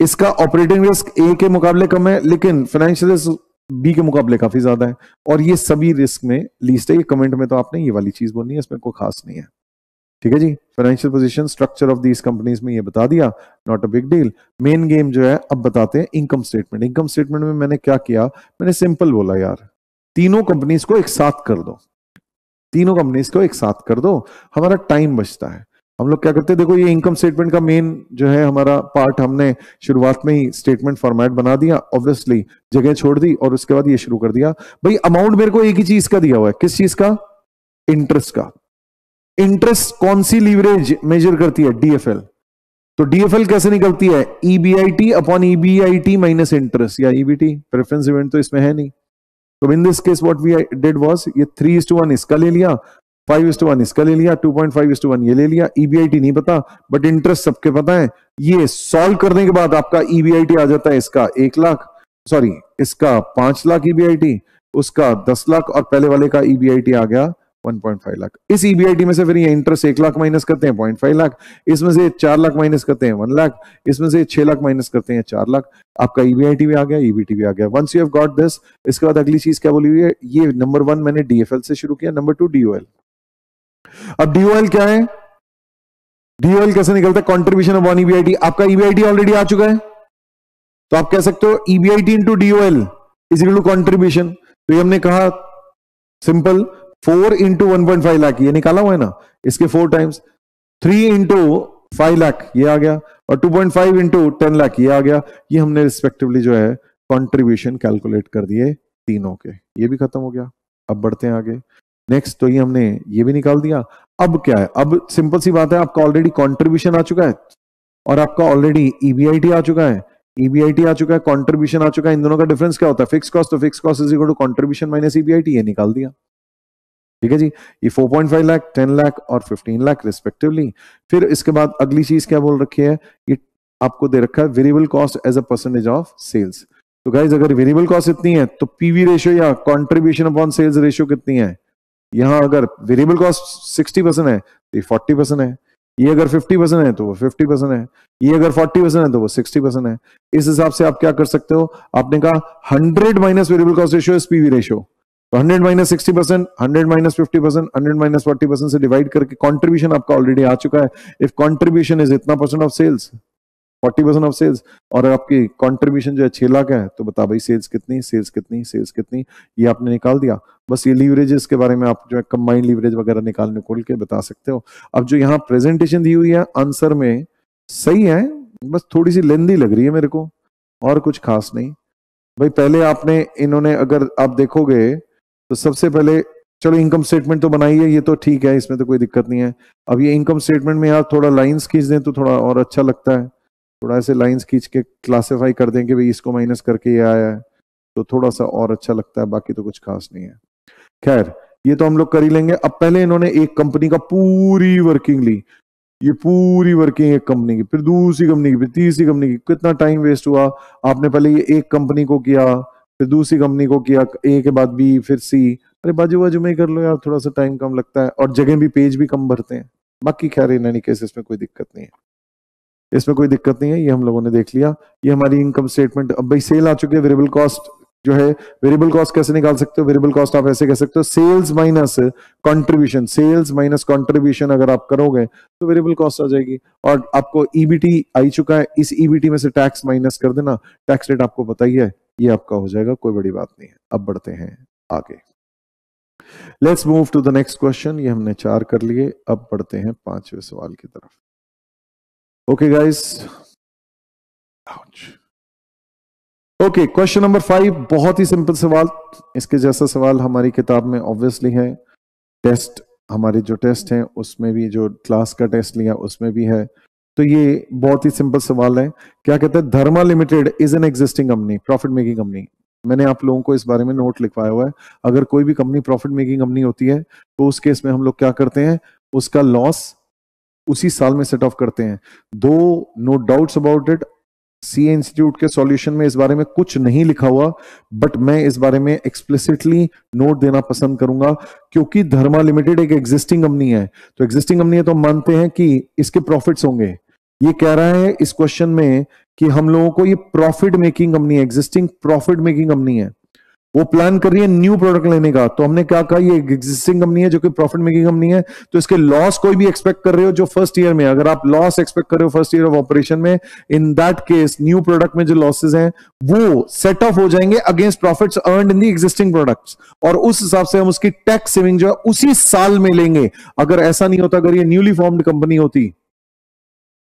Speaker 2: इसका ऑपरेटिंग रिस्क ए के मुकाबले कम है, लेकिन फाइनेंशियल रिस्क बी के मुकाबले काफी ज्यादा है। और ये सभी रिस्क में लीस्ट है। ये कमेंट में तो आपने ये वाली चीज बोलनी है, इसमें कोई खास नहीं है। ठीक है जी। Financial position, structure of these companies में ये बता दिया, not a big deal. Main game जो है अब बताते हैं इनकम स्टेटमेंट। इनकम स्टेटमेंट में मैंने क्या किया, मैंने सिंपल बोला यार तीनों कंपनीज को एक साथ कर दो, तीनों कंपनीज को एक साथ कर दो, हमारा टाइम बचता है। हम लोग क्या करते हैं, देखो ये इनकम स्टेटमेंट का मेन जो है हमारा पार्ट, हमने शुरुआत में ही स्टेटमेंट फॉर्मेट बना दिया, ऑब्वियसली जगह छोड़ दी और उसके बाद ये शुरू कर दिया। भाई अमाउंट मेरे को एक ही चीज का दिया हुआ है, किस चीज का, इंटरेस्ट का। इंटरेस्ट कौन सी लीवरेज मेजर करती है, डीएफएल। तो डीएफएल कैसे निकलती है, EBIT upon EBIT minus interest या ईबीटी। प्रेफरेंस इवेंट तो इसमें है नहीं। तो in this case what we did was, ये 3:1 इसका ले लिया, 5:1 इसका ले लिया, 2.5:1 ये ले लिया। ईबीआईटी नहीं पता बट इंटरेस्ट सबके पता है। ये सॉल्व करने के बाद आपका ईबीआईटी आ जाता है इसका 1 लाख, सॉरी इसका 5 लाख ईबीआईटी, उसका 10 लाख और पहले वाले का ईबीआईटी आ गया 1.5 लाख। इस ईबीआईटी में से फिर ये इंटरेस्ट 1 लाख माइनस करते हैं 0.5 लाख, इसमें से 4 लाख माइनस करते हैं 1 लाख, इसमें से 6 लाख माइनस करते हैं 4 लाख। आपका ईबीआईटी भी आ गया, ईबीटी भी आ गया। Once you have got this, इसके बाद अगली चीज क्या बोली हुई है, ये नंबर 1 मैंने डीएफएल से शुरू किया, नंबर 2 डीओएल। अब डीओएल क्या है, डीओएल कैसे निकलता है, कॉन्ट्रीब्यूशन ऑफ वन ईबीआईटी। आपका ईबीआईटी ऑलरेडी आ चुका है, तो आप कह सकते हो EBIT into DOL is equal to contribution. तो ये हमने कहा सिंपल, 4 इंटू 1.5 लाख ये निकाला हुआ है ना, इसके 4 टाइम्स, 3 इंटू 5 लाख ये आ गया, और 2.5 इंटू 10 लाख ये आ गया। ये हमने रिस्पेक्टिवली जो है कंट्रीब्यूशन कैलकुलेट कर दिए तीनों के। ये भी खत्म हो गया। अब बढ़ते हैं आगे नेक्स्ट। तो ये हमने ये भी निकाल दिया। अब क्या है, अब सिंपल सी बात है, आपका ऑलरेडी कंट्रीब्यूशन आ चुका है और आपका ऑलरेडी ईबीआईटी आ चुका है, ईबीआईटी आ चुका है, कंट्रीब्यूशन आ चुका है। इन दोनों का डिफरेंस क्या होता है, फिक्स कॉस्ट। तो fix cost is equal to contribution minus EBIT, ये निकाल दिया। ठीक है जी। ये 4.5 लाख, 10 लाख और 15 लाख रिस्पेक्टिवली। फिर इसके बाद अगली चीज क्या बोल रखी है, ये आपको दे रखा है variable cost as a percentage of sales. तो गाइज अगर वेरिएबल कॉस्ट इतनी है तो पीवी रेशियो या कंट्रीब्यूशन अपॉन सेल्स रेशियो कितनी है, यहां अगर वेरिएबल कॉस्ट 60% है तो ये 40% है, ये अगर 50% है तो वो 50% है, ये अगर 40% है तो वो 60% है। इस हिसाब से आप क्या कर सकते हो, आपने कहा 100 minus variable cost ratio is PV ratio, तो 100 माइनस 60%, 100 माइनस 50%, 100 माइनस 40% से डिवाइड करके कंट्रीब्यूशन आपका ऑलरेडी आ चुका है। इफ कंट्रीब्यूशन इज इतना percent of sales, 40% of sales, और आपकी कंट्रीब्यूशन जो है 6 लाख है, तो बता भाई सेल्स कितनी, सेल्स कितनी, सेल्स कितनी, ये आपने निकाल दिया। बस ये लीवरेजेस के बारे में आप जो है कंबाइंड लीवरेज वगैरह निकालने खोल के बता सकते हो। अब जो यहाँ प्रेजेंटेशन दी हुई है आंसर में सही है, बस थोड़ी सी लेंदी लग रही है मेरे को, और कुछ खास नहीं। भाई पहले आपने, इन्होंने अगर आप देखोगे तो सबसे पहले चलो इनकम स्टेटमेंट तो बनाई है, ये तो ठीक है, इसमें तो कोई दिक्कत नहीं है। अब ये इनकम स्टेटमेंट में यार थोड़ा लाइंस खींच दें तो थोड़ा और अच्छा लगता है, थोड़ा ऐसे लाइंस खींच के क्लासिफाई कर दें कि भाई इसको माइनस करके ये आया है, तो थोड़ा सा और अच्छा लगता है, बाकी तो कुछ खास नहीं है। खैर ये तो हम लोग कर ही लेंगे। अब पहले इन्होंने एक कंपनी का पूरी वर्किंग ली, ये पूरी वर्किंग एक कंपनी की, फिर दूसरी कंपनी की, फिर तीसरी कंपनी की, कितना टाइम वेस्ट हुआ। आपने पहले ये एक कंपनी को किया, फिर दूसरी कंपनी को किया, ए के बाद बी, फिर सी। अरे बाजू बाजू में ही कर लो यार, थोड़ा सा टाइम कम लगता है और जगह भी, पेज भी कम भरते हैं। बाकी खैर इन एनी केस इसमें कोई दिक्कत नहीं है, इसमें कोई दिक्कत नहीं है, ये हम लोगों ने देख लिया। ये हमारी इनकम स्टेटमेंट। अब भाई सेल आ चुकी है, वेरिएबल कॉस्ट जो है, वेरिएबल कॉस्ट कैसे निकाल सकते हो? वेरिएबल कॉस्ट आप ऐसे कह सकते हो, sales minus contribution, sales minus contribution अगर आप करोगे तो वेरिएबल कॉस्ट आ जाएगी। और आपको ईबीटी आई चुका है, इस ईबीटी में से टैक्स माइनस कर देना, टैक्स रेट आपको पता ही है, ये आपका हो जाएगा, कोई बड़ी बात नहीं है। अब बढ़ते हैं आगे, let's move to the next question. ये हमने 4 कर लिए, अब बढ़ते हैं 5वें सवाल की तरफ। Okay guys, okay, question number 5, बहुत ही सिंपल सवाल। इसके जैसा सवाल हमारी किताब में ऑब्वियसली है, टेस्ट हमारे जो टेस्ट हैं उसमें भी, जो क्लास का टेस्ट लिया उसमें भी है। तो ये बहुत ही सिंपल सवाल है। क्या कहते हैं? Dharma limited is an existing company, profit making company. मैंने आप लोगों को इस बारे में नोट लिखवाया हुआ है। अगर कोई भी कंपनी प्रॉफिट मेकिंग कंपनी होती है तो उस केस में हम लोग क्या करते हैं? उसका लॉस उसी साल में सेट ऑफ करते हैं। दो no doubts about it, CA institute के सॉल्यूशन में इस बारे में कुछ नहीं लिखा हुआ, बट मैं इस बारे में एक्सप्लिसिटली नोट देना पसंद करूंगा, क्योंकि धर्मा लिमिटेड एक एग्जिस्टिंग कंपनी है। तो एग्जिस्टिंग कंपनी है तो मानते हैं कि इसके प्रॉफिट्स होंगे। ये कह रहा है इस क्वेश्चन में कि हम लोगों को ये प्रॉफिट मेकिंग कंपनी है, एग्जिस्टिंग प्रॉफिट मेकिंग कंपनी है, वो प्लान कर रही है न्यू प्रोडक्ट लेने का। तो हमने क्या कहा? ये एग्जिस्टिंग कंपनी है जो कि प्रॉफिट मेकिंग कंपनी है, तो इसके लॉस कोई भी एक्सपेक्ट कर रहे हो जो फर्स्ट ईयर में, अगर आप लॉस एक्सपेक्ट कर रहे हो फर्स्ट ईयर ऑफ ऑपरेशन में, in that case new product में जो लॉसेस हैं वो सेट ऑफ हो जाएंगे against profits earned in the existing products, और उस हिसाब से हम उसकी टैक्स सेविंग जो है उसी साल में लेंगे। अगर ऐसा नहीं होता, अगर ये न्यूली फॉर्म्ड कंपनी होती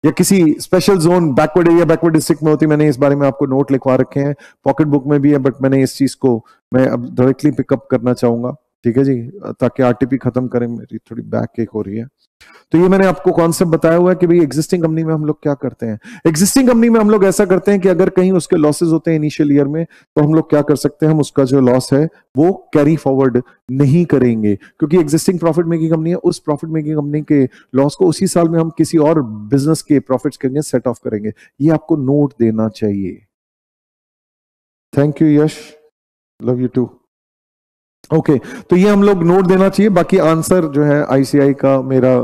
Speaker 2: या किसी special zone, backward area, backward district में होती, मैंने इस बारे में आपको नोट लिखवा रखे हैं, पॉकेट बुक में भी है, बट मैंने इस चीज को मैं अब डायरेक्टली पिकअप करना चाहूंगा, ठीक है जी, ताकि आरटीपी खत्म करें। मेरी थोड़ी बैक एक हो रही है। तो ये मैंने आपको कॉन्सेप्ट बताया हुआ है कि भाई एग्जिस्टिंग कंपनी में हम लोग क्या करते हैं। एग्जिस्टिंग कंपनी में हम लोग ऐसा करते हैं कि अगर कहीं उसके लॉसेस होते हैं इनिशियल ईयर में, तो हम लोग क्या कर सकते हैं? हम उसका जो लॉस है वो कैरी फॉरवर्ड नहीं करेंगे, क्योंकि एग्जिस्टिंग प्रॉफिट मेकिंग कंपनी है, उस प्रॉफिट मेकिंग कंपनी के लॉस को उसी साल में हम किसी और बिजनेस के प्रॉफिट्स के लिए सेट ऑफ करेंगे। ये आपको नोट देना चाहिए। Thank you Yash, love you too. Okay, तो ये हम लोग नोट देना चाहिए। बाकी आंसर जो है आईसीआई का मेरा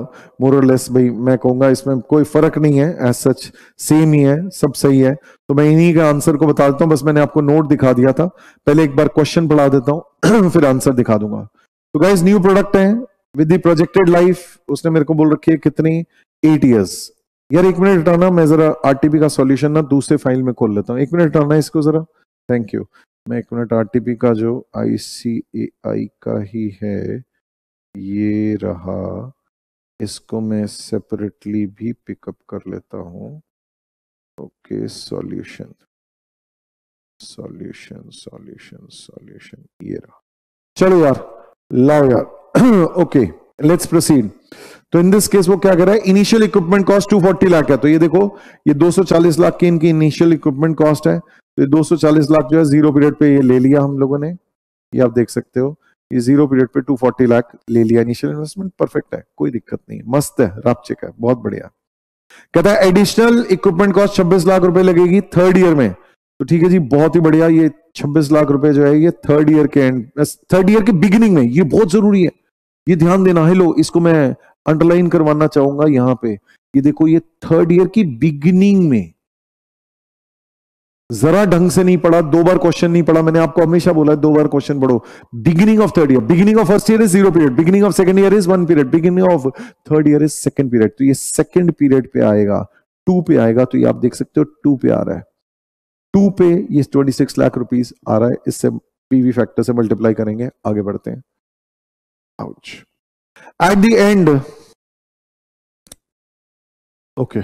Speaker 2: मोर और लेस, भाई मैं कहूंगा इसमें कोई फर्क नहीं है, एज सच सेम ही है, सब सही है। तो मैं इन्हीं का आंसर को बता देता हूं, बस मैंने आपको नोट दिखा दिया था। पहले एक बार क्वेश्चन पढ़ा देता हूं फिर आंसर दिखा दूंगा। तो गाइस, न्यू प्रोडक्ट है विद द प्रोजेक्टेड लाइफ, उसने मेरे को बोल रखी है कितनी? 8 years। यार एक मिनट हटाना, मैं जरा आरटीपी का सॉल्यूशन ना दूसरे फाइल में खोल लेता हूँ। एक मिनट हटाना इसको जरा, थैंक यू। मैं एक मिनट आरटीपी का जो आईसीएआई का ही है ये रहा, इसको मैं सेपरेटली भी पिकअप कर लेता हूं। Okay, solution solution solution solution, ये रहा। चलो यार, लाओ यार। Okay, let's proceed. तो इन दिस केस वो क्या कर रहा है? इनिशियल इक्विपमेंट कॉस्ट 240 लाख है। तो ये देखो, ये 240 लाख की इनकी इनिशियल इक्विपमेंट कॉस्ट है। तो 240 लाख जो है जीरो पीरियड पे ये ले लिया हम लोगों ने, ये आप देख सकते हो, ये जीरो पीरियड पे 240 लाख ले लिया इनिशियल इन्वेस्टमेंट। परफेक्ट है, कोई दिक्कत नहीं, मस्त है, रापचिक है, बहुत बढ़िया। कहता है एडिशनल इक्विपमेंट कॉस्ट 26 लाख रुपए लगेगी थर्ड ईयर में। तो ठीक है जी, बहुत ही बढ़िया। ये 26 लाख रुपए जो है ये थर्ड ईयर के एंड, थर्ड ईयर के बिगिनिंग में, ये बहुत जरूरी है, ये ध्यान देना है। लो, इसको मैं अंडरलाइन करवाना चाहूंगा यहां पे। ये देखो, ये थर्ड ईयर की बिगिनिंग में, जरा ढंग से नहीं पढ़ा, 2 बार क्वेश्चन नहीं पढ़ा। मैंने आपको हमेशा बोला है 2 बार क्वेश्चन पढ़ो। Beginning of third year, beginning of first year is 0 period, beginning of second year is 1 period, beginning of third year is second period. तो ये सेकंड पीरियड पे आएगा, 2 पे आएगा। तो ये आप देख सकते हो 2 पे आ रहा है, 2 पे ये 26 लाख रुपीस आ रहा है। इससे पीवी फैक्टर से मल्टीप्लाई करेंगे, आगे बढ़ते हैं। Ouch. At the end, okay,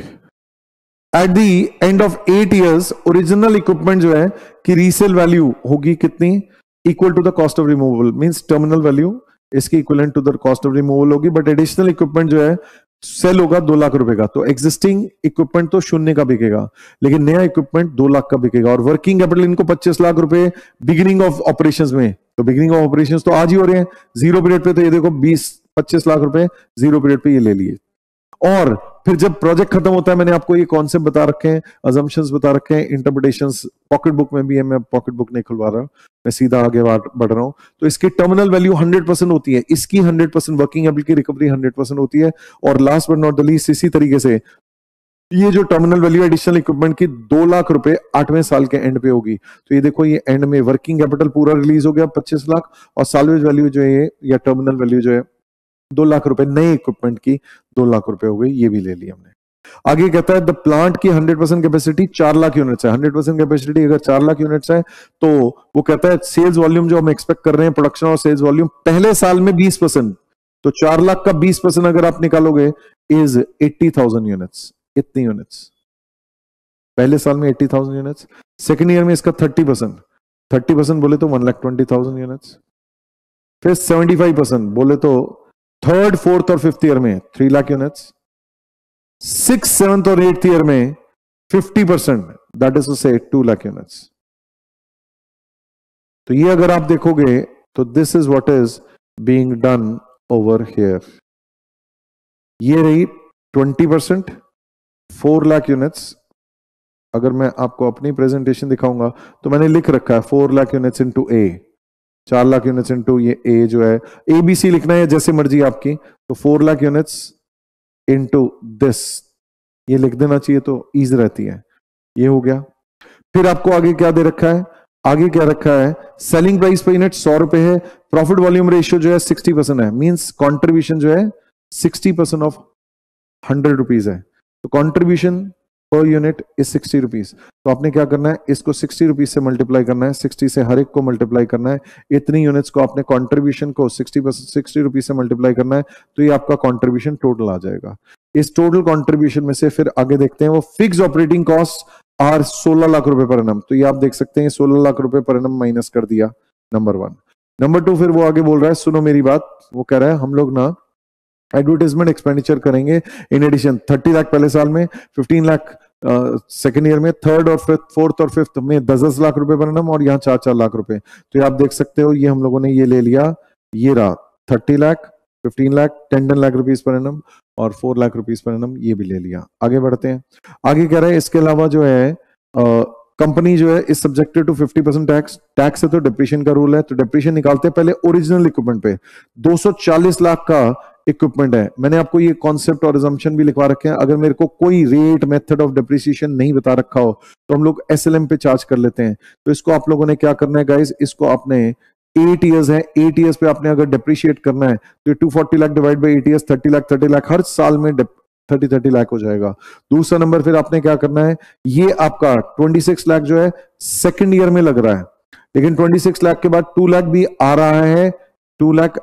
Speaker 2: at the end of 8 years original equipment जो है कि रीसेल वैल्यू होगी कितनी? Equal to the cost of removal, means terminal value इसकी equivalent to the cost of removal होगी। बट एडिशनल इक्विपमेंट जो है cell होगा 2 लाख रुपए का। तो एग्जिस्टिंग इक्विपमेंट तो 0 का बिकेगा, लेकिन नया इक्विपमेंट 2 लाख का बिकेगा। और वर्किंग कैपिटल इनको 25 लाख रुपए बिगिनिंग ऑफ ऑपरेशंस में। तो बिगिनिंग ऑफ ऑपरेशंस तो आज ही हो रहे हैं, जीरो पीरियड पे। तो ये देखो 25 लाख रुपए जीरो पीरियड पे ये ले लिए। और फिर जब प्रोजेक्ट खत्म होता है, मैंने आपको ये कॉन्सेप्ट बता रखे हैं, अजम्पशंस बता रखे हैं, इंटरप्रिटेशंस पॉकेट बुक में भी है, मैं पॉकेट बुक नहीं खुलवा रहा हूं, मैं सीधा आगे बढ़ रहा हूं। तो इसकी टर्मिनल वैल्यू 100% होती है, इसकी 100%, वर्किंग कैपिटल की रिकवरी 100% होती है। और last but not the least, इसी तरीके से ये जो टर्मिनल वैल्यू एडिशनल इक्विपमेंट की 2 लाख रुपए 8वें साल के एंड पे होगी। तो ये देखो, ये एंड में वर्किंग कैपिटल पूरा रिलीज हो गया 25 लाख, और साल्वेज वैल्यू जो है या टर्मिनल वैल्यू जो है 2 लाख रुपए नए इक्विपमेंट की 2 लाख रुपए हो गई। ये भी ले ली हमने। आगे कहता है द प्लांट की 100% कैपेसिटी 4 लाख यूनिट्स है। 100% कैपेसिटी अगर 4 लाख यूनिट्स है तो वो कहता है सेल्स वॉल्यूम जो हम एक्सपेक्ट कर रहे हैं, प्रोडक्शन और सेल्स वॉल्यूम पहले साल में 20%, तो 4 लाख का 20% अगर आप निकालोगे इज 80,000 यूनिट्स। इतनी यूनिट्स पहले साल में 80,000 यूनिट्स। सेकेंड ईयर में इसका 30% बोले तो 1,20,000 यूनिट्स। फिर 75% बोले तो थर्ड, फोर्थ और फिफ्थ ईयर में 3 लाख यूनिट्स। 6th, 7th और 8th ईयर में 50%, दैट इज टू से 2 लाख यूनिट्स। तो ये अगर आप देखोगे तो this is what is being done over here. ये रही 20%, 4 लाख यूनिट्स। अगर मैं आपको अपनी प्रेजेंटेशन दिखाऊंगा तो मैंने लिख रखा है 4 लाख यूनिट्स इनटू ए, 4 लाख यूनिट्स इनटू ये ए जो है, एबीसी लिखना है जैसे मर्जी आपकी। तो 4 लाख यूनिट्स इनटू दिस, ये लिख देना चाहिए तो ईज रहती है। ये हो गया। फिर आपको आगे क्या दे रखा है, आगे क्या रखा है, सेलिंग प्राइस पर यूनिट 100 रुपए है, प्रॉफिट वॉल्यूम रेशियो जो है 60% है, मींस कंट्रीब्यूशन जो है 60% ऑफ 100 रुपीज है। तो contribution per unit is 60 rupees. तो आपने क्या करना है, इसको 60 रुपीज से मल्टीप्लाई करना है, 60 से हर एक को मल्टीप्लाई करना है। इतनी यूनिट्स को आपने कंट्रीब्यूशन को 60 रुपीज से मल्टीप्लाई करना है, तो ये आपका कंट्रीब्यूशन टोटल आ जाएगा। इस टोटल कंट्रीब्यूशन में से फिर आगे देखते हैं वो fix operating cost are 16 lakh रुपए पर एनम। तो ये आप देख सकते हैं 16 लाख रुपए पर एनम माइनस कर दिया, नंबर 1। नंबर 2, फिर वो आगे बोल रहा है, सुनो मेरी बात, वो कह रहा है हम लोग ना एडवर्टाइजमेंट एक्सपेंडिचर करेंगे इन एडिशन 30 लाख पहले साल में, 15 लाख सेकेंड ईयर में, थर्ड और फिफ्थ, फोर्थ और फिफ्थ में 10-10 लाख रुपए पर एनम, और यहाँ 4-4 लाख रुपए। तो ये आप देख सकते हो, ये हम लोगों ने ये ले लिया, ये रहा 30 lakh, 15 lakh, 10 lakh rupees per annum और 4 लाख रुपीज पर एनम, ये भी ले लिया। आगे बढ़ते हैं। आगे कह रहे हैं इसके अलावा जो है कंपनी जो है is subjected to 50% tax. Tax है तो डिप्रीशिएशन का रूल है, तो डिप्रीशिएशन निकालते हैं पहले ओरिजिनल इक्विपमेंट पे। 240 लाख का इक्विपमेंट है। मैंने आपको ये कॉन्सेप्ट और assumption भी लिखवा रखे हैं। अगर मेरे को कोई रेट मेथड ऑफ डिप्रिसिएशन नहीं बता रखा हो तो हम लोग SLM पे चार्ज कर लेते हैं। तो इसको आप लोगों ने क्या करना है गाइस, इसको आपने 8 ईयर्स है, 8 ईयर्स पे आपने अगर डिप्रिशिएट करना है तो 240 lakh divide by 8 years 30 lakh हर साल में 30 लाख हो जाएगा। दूसरा नंबर फिर आपने क्या करना है, ये आपका 26 लाख जो है सेकेंड ईयर में लग रहा है, लेकिन 26 लाख के बाद 2 लाख भी आ रहा है। 2 लाख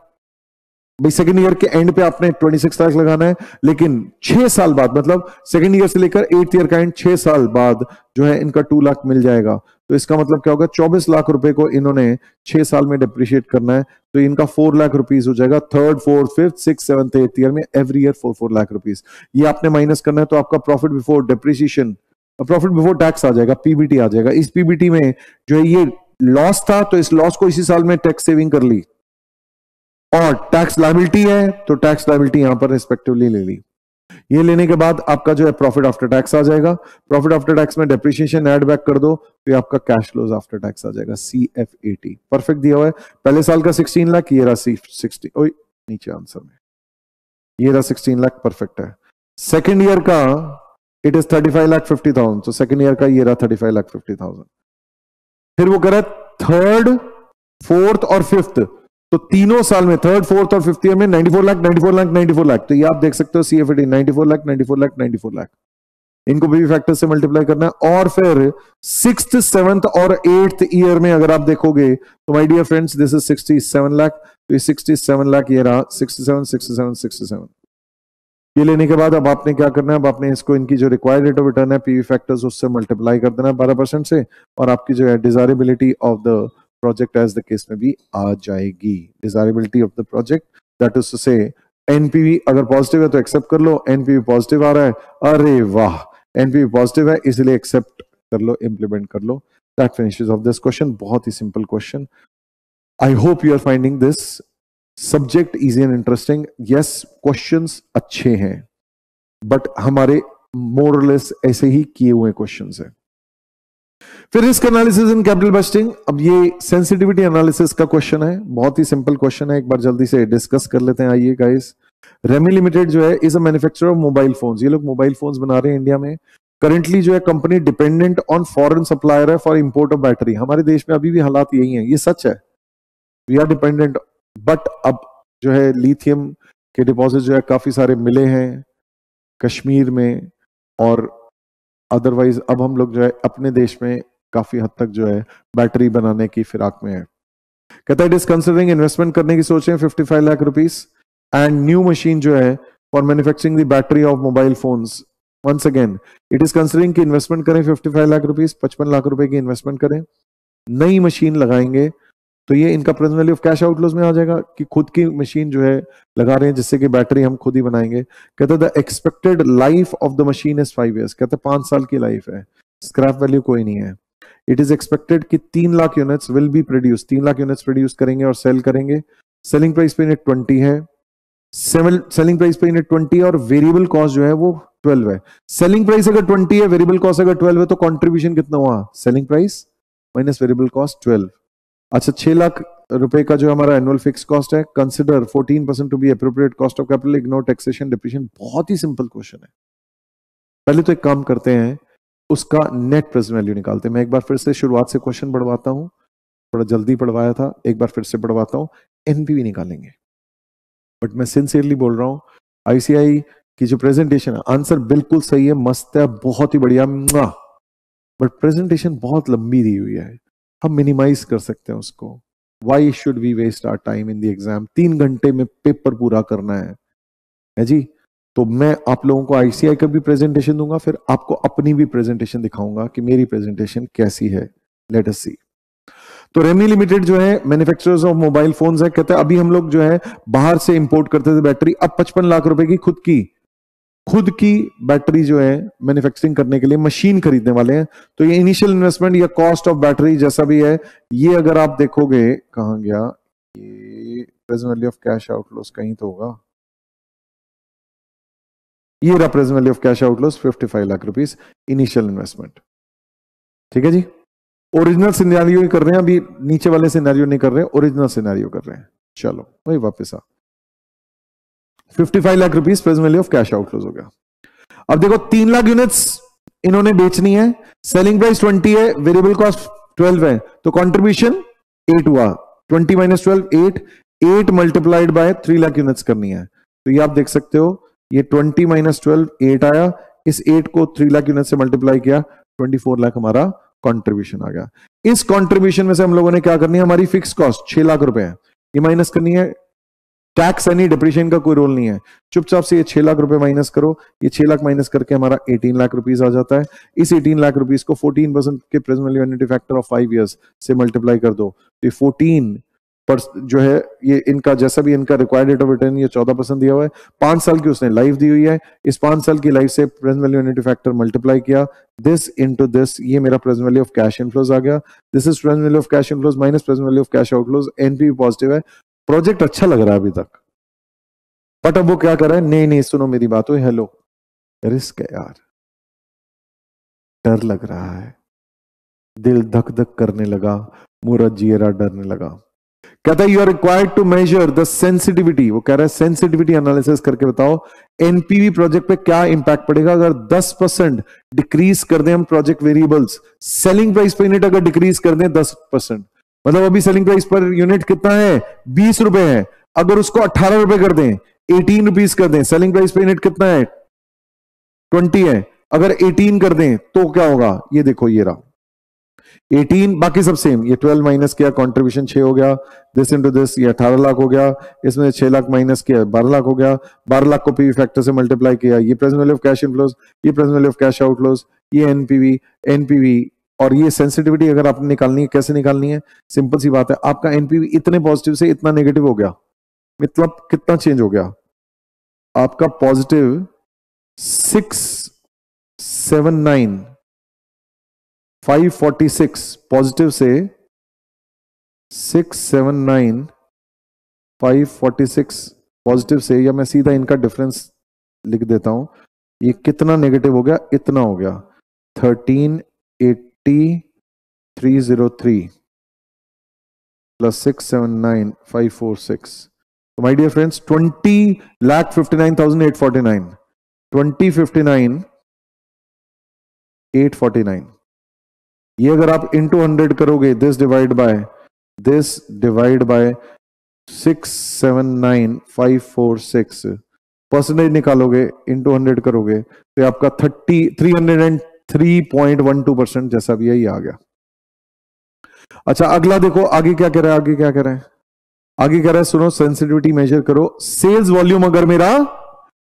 Speaker 2: भाई सेकेंड ईयर के एंड पे आपने 26 लाख लगाना है, लेकिन 6 साल बाद, मतलब सेकेंड ईयर से लेकर 8th ईयर का एंड 6 साल बाद जो है इनका 2 लाख मिल जाएगा। तो इसका मतलब क्या होगा, 24 लाख रुपए को इन्होंने 6 साल में डिप्रिशिएट करना है, तो इनका 4 लाख रुपीज हो जाएगा third, fourth, fifth, six, seventh, 8th year में, एवरी ईयर 4 लाख रुपीज। ये आपने माइनस करना है, तो आपका profit before depreciation, profit before tax आ जाएगा, पीबीटी आ जाएगा। इस पीबीटी में जो है ये लॉस था, तो इस लॉस को इसी साल में टैक्स सेविंग कर ली, और टैक्स लायबिलिटी है तो टैक्स लायबिलिटी यहां पर रिस्पेक्टिवली ले ली। ये लेने के बाद आपका जो है प्रॉफिट आफ्टर टैक्स आ जाएगा। प्रॉफिट आफ्टर टैक्स में डेप्रिसिएशन ऐड बैक कर दो तो ये आपका कैश फ्लोज आफ्टर टैक्स आ जाएगा, CFAT। परफेक्ट दिया हुआ है। पहले साल का 16 लाख, ये रहा 60, ओए नीचे आंसर में ये रहा 16 लाख, परफेक्ट है। सेकेंड ईयर का इट इज 35,50,000, तो सेकेंड ईयर का ये रहा 35,50,000। फिर वो कह रहा है थर्ड, फोर्थ और फिफ्थ, तो तीनों साल में थर्ड, फोर्थ और फिफ्थ ईयर में 94 लाख, 94 लाख, 94 लाख। तो ये आप देख सकते हो CFAT 94 लाख, 94 लाख, 94 लाख। इनको भी फैक्टर से मल्टीप्लाई करना है। और फिर 6th, 7th और 8th ईयर में अगर आप देखोगे तो my dear friends this is 67 lakh, तो ये 67 लाख ये रहा 67, 67, 67। ये लेने के बाद अब आपने क्या करना है, अब आपने इसको इनकी जो रिक्वायर्ड रेट ऑफ रिटर्न है पीवी फैक्टर्स उससे मल्टीप्लाई कर देना है 12% से, और आपकी जो है desirability of the project as the case में भी आ जाएगी। Desirability of the project, that is to say NPV अगर पॉजिटिव है तो एक्सेप्ट कर लो, एनपीवी पॉजिटिव आ रहा है, अरे वाह एनपीवी पॉजिटिव है इसलिए एक्सेप्ट कर लो, इंप्लीमेंट कर लो। That finishes off this question. बहुत ही simple question. I hope you are finding this subject easy and interesting. Yes, questions अच्छे हैं, बट हमारे मोरलेस ऐसे ही किए हुए क्वेश्चंस हैं। फिर risk analysis in capital budgeting, अब ये सेंसिटिविटी एनालिसिस का क्वेश्चन है, बहुत ही सिंपल क्वेश्चन है, एक बार जल्दी से डिस्कस कर लेते हैं। आइए गाइस, रेमी लिमिटेड जो है is a manufacturer of mobile phones, ये लोग मोबाइल फोन्स बना रहे हैं इंडिया में। करंटली जो है company dependent on foreign supplier है फॉर इंपोर्ट ऑफ बैटरी। हमारे देश में अभी भी हालात यही है, ये सच है, वी आर डिपेंडेंट। बट अब जो है लिथियम के डिपॉजिट जो है काफी सारे मिले हैं कश्मीर में, और अदरवाइज अब हम लोग जो है अपने देश में काफी हद तक जो है बैटरी बनाने की फिराक में है। कहता है इट इज कंसिडरिंग इन्वेस्टमेंट करने की सोच है 55 lakh rupees and new machine जो है for manufacturing the battery of mobile phones. Once again it is considering कि इन्वेस्टमेंट करें 55 लाख रुपीस, 55 लाख रुपए की इन्वेस्टमेंट करें, नई मशीन लगाएंगे, तो ये इनका present value of cash outflows में आ जाएगा कि खुद की मशीन जो है लगा रहे हैं जिससे कि बैटरी हम खुद ही बनाएंगे। कहते हैं the expected life of the machine is 5 years, कहते हैं 5 साल की लाइफ है, स्क्रैप वैल्यू कोई नहीं है। इट इज एक्सपेक्टेड कि 3 lakh units will be produce, 3 lakh units produce करेंगे और सेल करेंगे। सेलिंग प्राइस पे यूनिट 20 है, सेलिंग प्राइस पे यूनिट 20 है और वेरिएबल कॉस्ट जो है वो 12 है। सेलिंग प्राइस अगर 20 है, वेरिएबल कॉस्ट अगर 12 है, तो कंट्रीब्यूशन कितना हुआ? Selling price minus variable cost 12। अच्छा, 6 लाख रुपए का जो हमारा एनुअल फिक्स कॉस्ट है, consider 14% to be appropriate cost of capital, ignore taxation depreciation. बहुत ही सिंपल क्वेश्चन है। पहले तो एक काम करते हैं, उसका नेट प्रेजेंट वैल्यू निकालते हैं। मैं एक बार फिर से शुरुआत से क्वेश्चन पढ़वाता हूं, थोड़ा जल्दी पढ़वाया था, एक बार फिर से पढ़वाता हूं। एनपीवी निकालेंगे, बट मैं सिंसियरली बोल रहा हूं, आईसीआई की जो प्रेजेंटेशन है, आंसर बिल्कुल सही है, मस्त है, बहुत ही बढ़िया, बट प्रेजेंटेशन बहुत लंबी दी हुई है, हम मिनिमाइज कर सकते हैं उसको। Why should we waste our time in the exam? 3 घंटे में पेपर पूरा करना है जी। तो मैं आप लोगों को आईसीआई का भी प्रेजेंटेशन दूंगा, फिर आपको अपनी भी प्रेजेंटेशन दिखाऊंगा कि मेरी प्रेजेंटेशन कैसी है। लेट अस सी। तो रेमी लिमिटेड जो है मैन्युफैक्चरर्स ऑफ मोबाइल फोन्स है। कहते हैं अभी हम लोग जो है बाहर से इंपोर्ट करते थे बैटरी, अब 55 लाख रुपए की खुद की बैटरी जो है मैन्युफैक्चरिंग करने के लिए मशीन खरीदने वाले हैं। तो ये इनिशियल इन्वेस्टमेंट या कॉस्ट ऑफ बैटरी जैसा भी है, ये अगर आप देखोगे, कहां गया ये present value of cash outflows, कहीं तो होगा, ये रहा present value of cash outflows 55 lakh rupees initial investment. ठीक है जी, ओरिजिनल सिनेरियो ही कर रहे हैं, अभी नीचे वाले सिनेरियो नहीं कर रहे हैं, ओरिजिनल सिनेरियो कर रहे हैं। चलो वही वापस आ, 55 lakh rupees present value of cash outflows हो गया। अब देखो 3 लाख यूनिट्स इन्होंने बेचनी है, सेलिंग प्राइस 20 है, वेरिएबल कॉस्ट 12 है, तो कंट्रीब्यूशन 8 हुआ, 20 minus 12 8 multiplied by 3 lakh units करनी है। तो ये आप देख सकते हो, ये 20 माइनस 12 8 आया, इस 8 को 3 लाख यूनिट से मल्टीप्लाई किया, 24 लाख हमारा कंट्रीब्यूशन आ गया। इस कंट्रीब्यूशन में से हम लोगों ने क्या करनी है, हमारी फिक्स कॉस्ट 6 लाख रुपए है, ये माइनस करनी है। टैक्स यानी डिप्रीशिएशन का कोई रोल नहीं है, चुपचाप से ये 6 लाख रुपए माइनस करो, ये 6 लाख माइनस करके हमारा 18 लाख रुपीस आ जाता है। इस 18 लाख रुपीस को 14% के present value unity factor of 5 years से मल्टीप्लाई कर दो, तो 14 पर जो है ये इनका जैसा भी इनका रिक्वायर्ड रेट ऑफ रिटर्न ये 14% दिया हुआ है, 5 साल की उसने लाइफ दी हुई है, इस 5 साल की लाइफ से present value unity factor multiply किया, दिस इनटू दिस, ये मेरा present value of cash inflows आ गया। This is present value of cash inflows minus present value of cash outflows, NPV positive है। प्रोजेक्ट अच्छा लग रहा है अभी तक, बट अब वो क्या कर रहा है, नहीं सुनो मेरी बात हो, हेलो, रिस्क है यार, डर लग रहा है, दिल धक धक करने लगा, मुरा जियरा डरने लगा। कहता है you are required to measure the sensitivity, वो कह रहा है सेंसिटिविटी एनालिसिस करके बताओ एनपीवी प्रोजेक्ट पे क्या इंपैक्ट पड़ेगा अगर 10% डिक्रीज कर दें हम project variables, selling price per unit अगर डिक्रीज कर दें 10%, मतलब अभी सेलिंग प्राइस पर यूनिट कितना है, 20 रुपए है, अगर उसको 18 रुपए कर दें, 18 रुपीज कर दें, सेलिंग प्राइस पर यूनिट कितना है 20 है, अगर 18 कर दें तो क्या होगा, ये देखो ये रहा 18, बाकी सब सेम, ये 12 माइनस किया, कंट्रीब्यूशन 6 हो गया, दिस इनटू दिस, ये 18 लाख हो गया, इसमें 6 लाख माइनस किया 12 लाख हो गया, 12 लाख को पीवी फैक्टर से मल्टीप्लाई किया, ये present value of cash inflows, ये present value of cash outflows, ये एनपीवी और ये सेंसिटिविटी अगर आपने निकालनी है, कैसे निकालनी है, सिंपल सी बात है, आपका एनपीवी इतने पॉजिटिव से इतना नेगेटिव हो गया, मतलब कितना चेंज हो गया, आपका पॉजिटिव 679 546 पॉजिटिव से 679 546 पॉजिटिव से, या मैं सीधा इनका डिफरेंस लिख देता हूं, ये कितना नेगेटिव हो गया, इतना हो गया 1380,303 प्लस 679,546। तो माय डियर फ्रेंड्स 20,59,849 20,59,849 ये अगर आप इंटू 100 करोगे, दिस डिवाइड बाय 679,546 परसेंटेज निकालोगे, इंटू 100 करोगे तो आपका 303.12% जैसा भी है ये आ गया। अच्छा अगला देखो आगे क्या कह रहा है, आगे क्या कह रहा है, आगे कह रहा है सुनो, सेंसिटिविटी मेजर करो, सेल्स वॉल्यूम अगर मेरा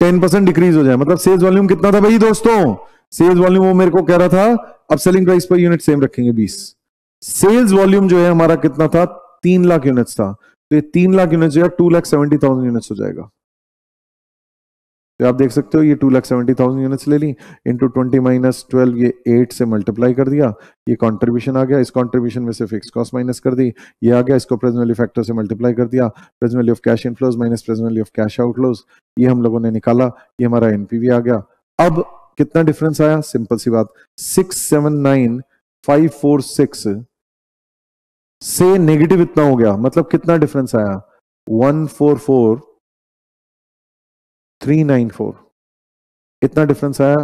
Speaker 2: 10% डिक्रीज हो जाए, मतलब सेल्स वॉल्यूम कितना था भाई दोस्तों, सेल्स वॉल्यूम वो मेरे को कह रहा था, अब selling price per unit same रखेंगे 20, सेल्स वॉल्यूम जो है हमारा कितना था 3 लाख यूनिट्स था, तो ये 3 लाख यूनिट्स जो है 2,70,000 यूनिट्स हो जाएगा। तो आप देख सकते हो ये 2,70,000 यूनिट्स ले ली, इंटू 20 माइनस 12 ये 8 से मल्टीप्लाई कर दिया, ये कंट्रीब्यूशन आ गया, इस कंट्रीब्यूशन में से फिक्स कॉस्ट माइनस कर दी, ये आ गया, इसको प्रेजेंट वैल्यू फैक्टर से मल्टीप्लाई कर दिया, present value of cash inflows minus present value of cash outflows, ये हम लोगों ने निकाला, ये हमारा एनपीवी आ गया। अब कितना डिफरेंस आया, सिंपल सी बात, 679,546 से नेगेटिव इतना हो गया, मतलब कितना डिफरेंस आया 144,394 इतना डिफरेंस आया,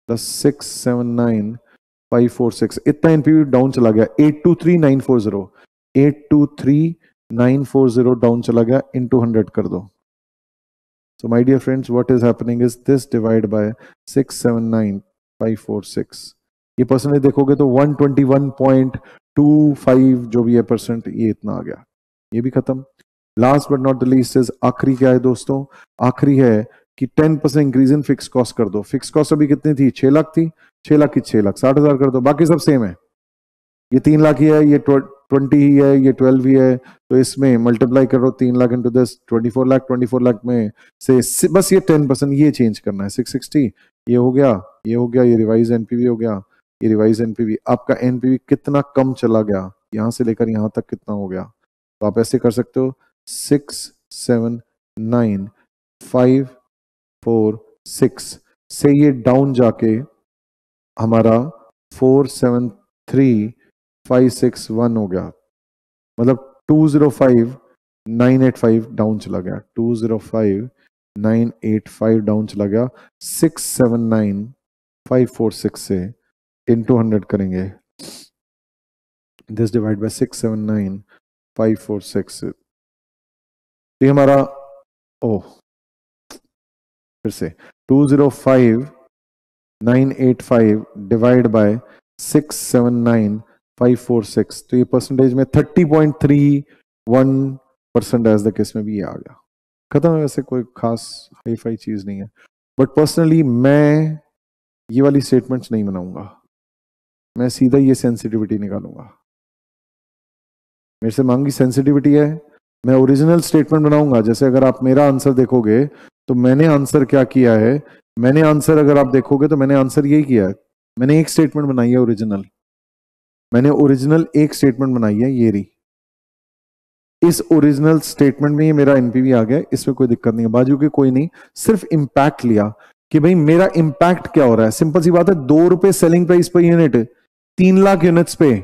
Speaker 2: प्लस 679,546 इतना एनपीवी डाउन चला गया, 823,940 डाउन चला गया, इनटू 100 कर दो। So my dear friends, what is happening is this divide by 679,546, ये परसेंटेज देखोगे तो 121.25 जो भी है परसेंट, ये इतना आ गया, ये भी खत्म। Last but not the least is आखिरी क्या है दोस्तों, आखिरी है कि 10% इंक्रीज इन फिक्स कॉस्ट कर दो। फिक्स कॉस्ट अभी कितनी थी, 6 लाख थी, 6 लाख की 6 लाख 60,000 कर दो, बाकी सब सेम है, ये 3 लाख ही है, ये 20 ही है, ये 12 ही है, तो इसमें मल्टीप्लाई करो 3 लाख इंटू 10 24 लाख, 24 लाख में से बस ये 10% ये चेंज करना है, 660 ये हो गया, ये हो गया, ये रिवाइज एनपीवी हो गया, ये रिवाइज एनपीवी, आपका एनपीवी कितना कम चला गया, यहां से लेकर यहां तक कितना हो गया, तो आप ऐसे कर सकते हो 679,546 से ये डाउन जाके हमारा 473,561 हो गया, मतलब 205,985 डाउन चला गया, 205,985 डाउन चला गया, 679,546 से इंटू 100 करेंगे, दिस डिवाइड बाय 679,546, तो हमारा फिर से 205,985 डिवाइड बाय 679,546, तो ये परसेंटेज में 30.31% एज द केस में भी ये आ गया, खत्म है। वैसे कोई खास हाई फाई चीज नहीं है, बट पर्सनली मैं ये वाली स्टेटमेंट्स नहीं बनाऊंगा, मैं सीधा ये सेंसिटिविटी निकालूंगा, मेरे से मांगी सेंसिटिविटी है, मैं ओरिजिनल स्टेटमेंट बनाऊंगा। जैसे अगर आप मेरा आंसर देखोगे तो मैंने आंसर क्या किया है, मैंने आंसर अगर आप देखोगे तो मैंने आंसर यही किया है, मैंने एक स्टेटमेंट बनाई है ओरिजिनल, मैंने ओरिजिनल एक स्टेटमेंट बनाई है, ये रही, इस ओरिजिनल स्टेटमेंट में ये मेरा एनपीवी आ गया, इसमें कोई दिक्कत नहीं है, बाजू के कोई नहीं, सिर्फ इंपैक्ट लिया कि भाई मेरा इंपैक्ट क्या हो रहा है। सिंपल सी बात है, 2 रुपए selling price per unit, 3 lakh units पे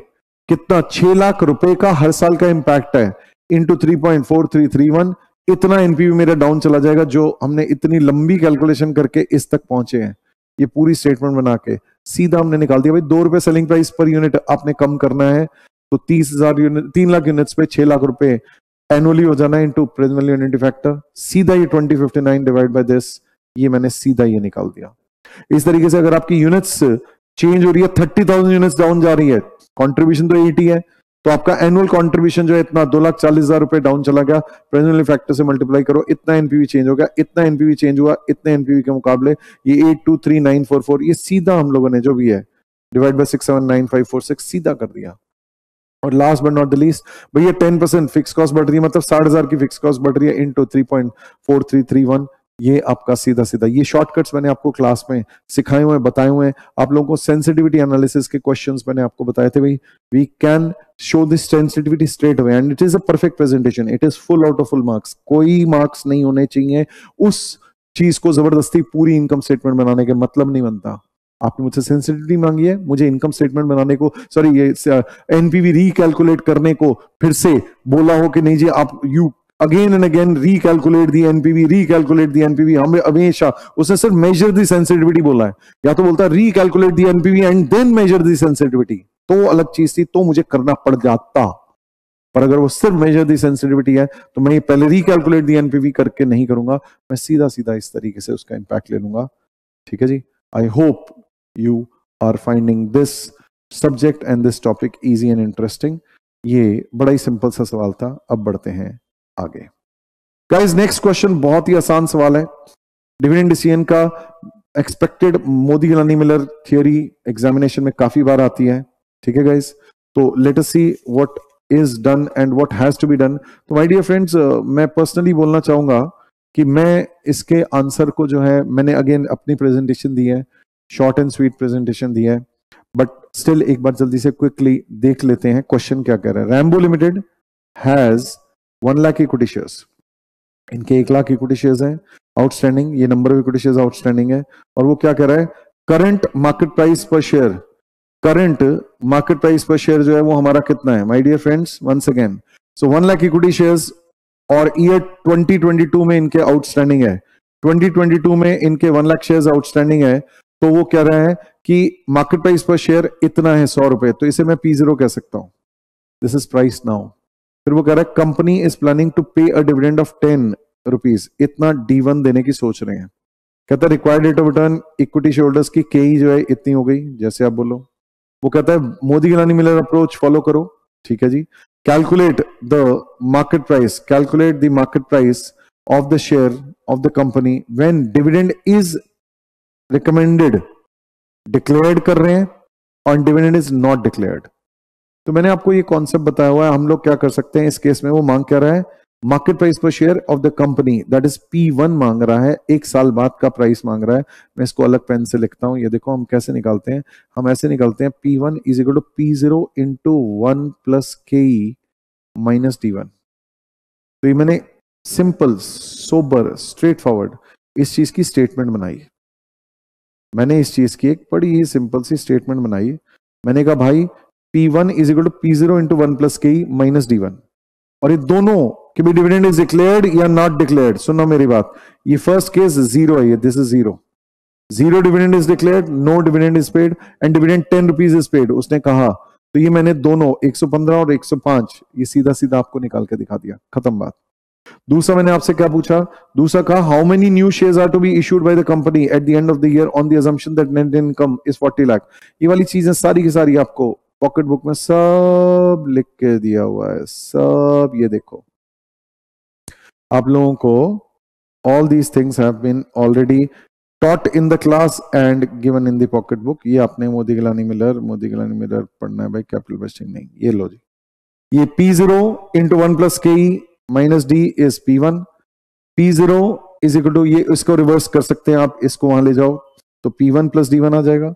Speaker 2: कितना 6 लाख रुपए का हर साल का इंपैक्ट है, इंटू 3.4331 इतना एनपीवी मेरा डाउन चला जाएगा, जो हमने इतनी लंबी कैलकुलेशन करके इस तक पहुंचे हैं, ये पूरी स्टेटमेंट बना के सीधा हमने निकाल दिया। भाई 2 रुपए सेलिंग प्राइस पर यूनिट आपने कम करना है तो 30,000 यूनिट, 3 लाख यूनिट्स पे 6 लाख रुपए एनुअली हो जाना है, into present value unity factor, सीधा ये 2059 डिवाइड बाय दिस, ये मैंने सीधा ये निकाल दिया। इस तरीके से अगर आपकी यूनिट्स चेंज हो रही है, 30,000 यूनिट्स डाउन जा रही है, कंट्रीब्यूशन तो 80 है, तो आपका एनुअल कंट्रीब्यूशन जो है इतना 2,40,000 रुपए डाउन चला गया, प्रेजेंट वैल्यू फैक्टर से मल्टीप्लाई करो, इतना एनपीवी चेंज हो गया, इतना एनपीवी चेंज हुआ, इतने एनपीवी के मुकाबले ये 823,944, ये सीधा हम लोगों ने जो भी है डिवाइड बाय 679,546 सीधा कर दिया। और last but not the least, भैया 10% फिक्स कॉस्ट बढ़ रही है, मतलब 60,000 की फिक्स कॉस्ट बढ़ रही है, इंटू 3.4331, ये आपका सीधा सीधा, ये शॉर्टकट्स मैंने आपको क्लास में सिखाए हुए हैं, बताए हुए हैं। आप लोगों को सेंसिटिविटी एनालिसिस के क्वेश्चंस मैंने आपको बताए थे, भाई we can show this sensitivity straight away and it is a perfect presentation, it is full out of full marks, कोई मार्क्स नहीं होने चाहिए उस चीज को जबरदस्ती पूरी इनकम स्टेटमेंट बनाने के मतलब नहीं बनता। आपने मुझसे सेंसिटिविटी मांगी है, मुझे इनकम स्टेटमेंट बनाने को, सॉरी ये एनपीवी रिकैलकुलेट करने को फिर से बोला हो कि नहीं जी आप you again and again recalculate the NPV, recalculate the NPV, हमें हमेशा उसने सिर्फ मेजर दी सेंसिटिविटी बोला है, या तो बोलता recalculate the NPV and then measure the sensitivity, तो अलग चीज थी, तो मुझे करना पड़ जाता। पर अगर वो सिर्फ मेजर दी सेंसिटिविटी है तो मैं पहले रिकैलकुलेट दी एनपीवी करके नहीं करूंगा, मैं सीधा सीधा इस तरीके से उसका इंपैक्ट ले लूंगा। ठीक है जी, I hope you are finding this subject and this topic easy and interesting. ये बड़ा ही सिंपल सा सवाल था, अब बढ़ते हैं आगे। गाइस नेक्स्ट क्वेश्चन बहुत ही आसान सवाल है, डिविडेंड डिसीजन का expected Modigliani Miller theory examination में काफी बार आती है। ठीक है गाइस, तो let us see what is done and what has to be done. तो माय डियर फ्रेंड्स, मैं पर्सनली बोलना चाहूंगा कि मैं इसके आंसर को जो है, मैंने अगेन अपनी प्रेजेंटेशन दी है, शॉर्ट एंड स्वीट प्रेजेंटेशन दी है, बट स्टिल एक बार जल्दी से क्विकली देख लेते हैं क्वेश्चन क्या कह रहा है। Rambo limited has 1 lakh equity shares, इनके 1 लाख इक्विटी शेयर्स हैं आउटस्टैंडिंग, ये number of equity shares outstanding है, और वो क्या कह रहा है, current market price per share, current market price per share जो है वो हमारा कितना है my dear friends, once again, so 1 lakh equity shares और ईयर 2022 में इनके आउटस्टैंडिंग है, 2022 में इनके 1 लाख शेयर्स आउटस्टैंडिंग है, तो वो कह रहा है कि मार्केट प्राइस पर शेयर इतना है 100 रुपए, तो इसे मैं P0 कह सकता हूं, दिस इज प्राइस नाउ। फिर वो कह रहा है कंपनी इज प्लानिंग टू पे अ डिविडेंड ऑफ 10 रुपीज, इतना D1 देने की सोच रहे हैं। कहता है required rate of return equity share holders की KE जो है इतनी हो गई, जैसे आप बोलो। वो कहता है Modigliani Miller approach follow करो। ठीक है जी, calculate the market price, calculate the market price of the share of the company when dividend is recommended, declared कर रहे हैं और डिविडेंड इज नॉट डिक्लेयर्ड। तो मैंने आपको ये कॉन्सेप्ट बताया हुआ है, हम लोग क्या कर सकते हैं इस केस में, वो मांग क्या रहा है, market price per share of the company that is P1 मांग रहा है, 1 साल बाद का प्राइस मांग रहा है। मैं इसको अलग पेन से लिखता हूं, ये देखो हम कैसे निकालते हैं, हम ऐसे निकालते हैं P1 is equal to P0 into 1 plus KE minus D1। तो ये मैंने सिंपल सोबर स्ट्रेट फॉरवर्ड इस चीज की स्टेटमेंट बनाई, मैंने इस चीज की एक बड़ी ही सिंपल सी स्टेटमेंट बनाई। मैंने कहा भाई P1 is equal to P0 into 1 plus KE minus D1, और ये दोनों कि भी डिविडेंड इज डिक्लेयर्ड या नॉट डिक्लेयर्ड। सुनो मेरी बात, ये फर्स्ट केस 0 है, ये this is 0, 0 dividend is declared, no dividend is paid and dividend 10 rupees is paid, उसने कहा। तो ये मैंने दोनों 115 और 105 ये सीधा सीधा आपको निकाल के दिखा दिया, खत्म बात। दूसरा मैंने आपसे क्या पूछा, दूसरा कहा how many new shares are to be issued by the company at the end of the year on the assumption that net income is 40 lakh. ये वाली चीजें सारी की सारी आपको पॉकेट बुक में सब लिख के दिया हुआ है, सब ये देखो आप लोगों को, all these things have been already taught in the class and given in the pocket book। ये आपने मोदी गिलानी मिलर पढ़ना है भाई, कैपिटल वेस्टिंग नहीं। ये लो जी, ये P0 into 1 plus KE minus D is P1, P0 is equal to, ये इसको रिवर्स कर सकते हैं आप, इसको वहां ले जाओ तो P1 प्लस D1 आ जाएगा,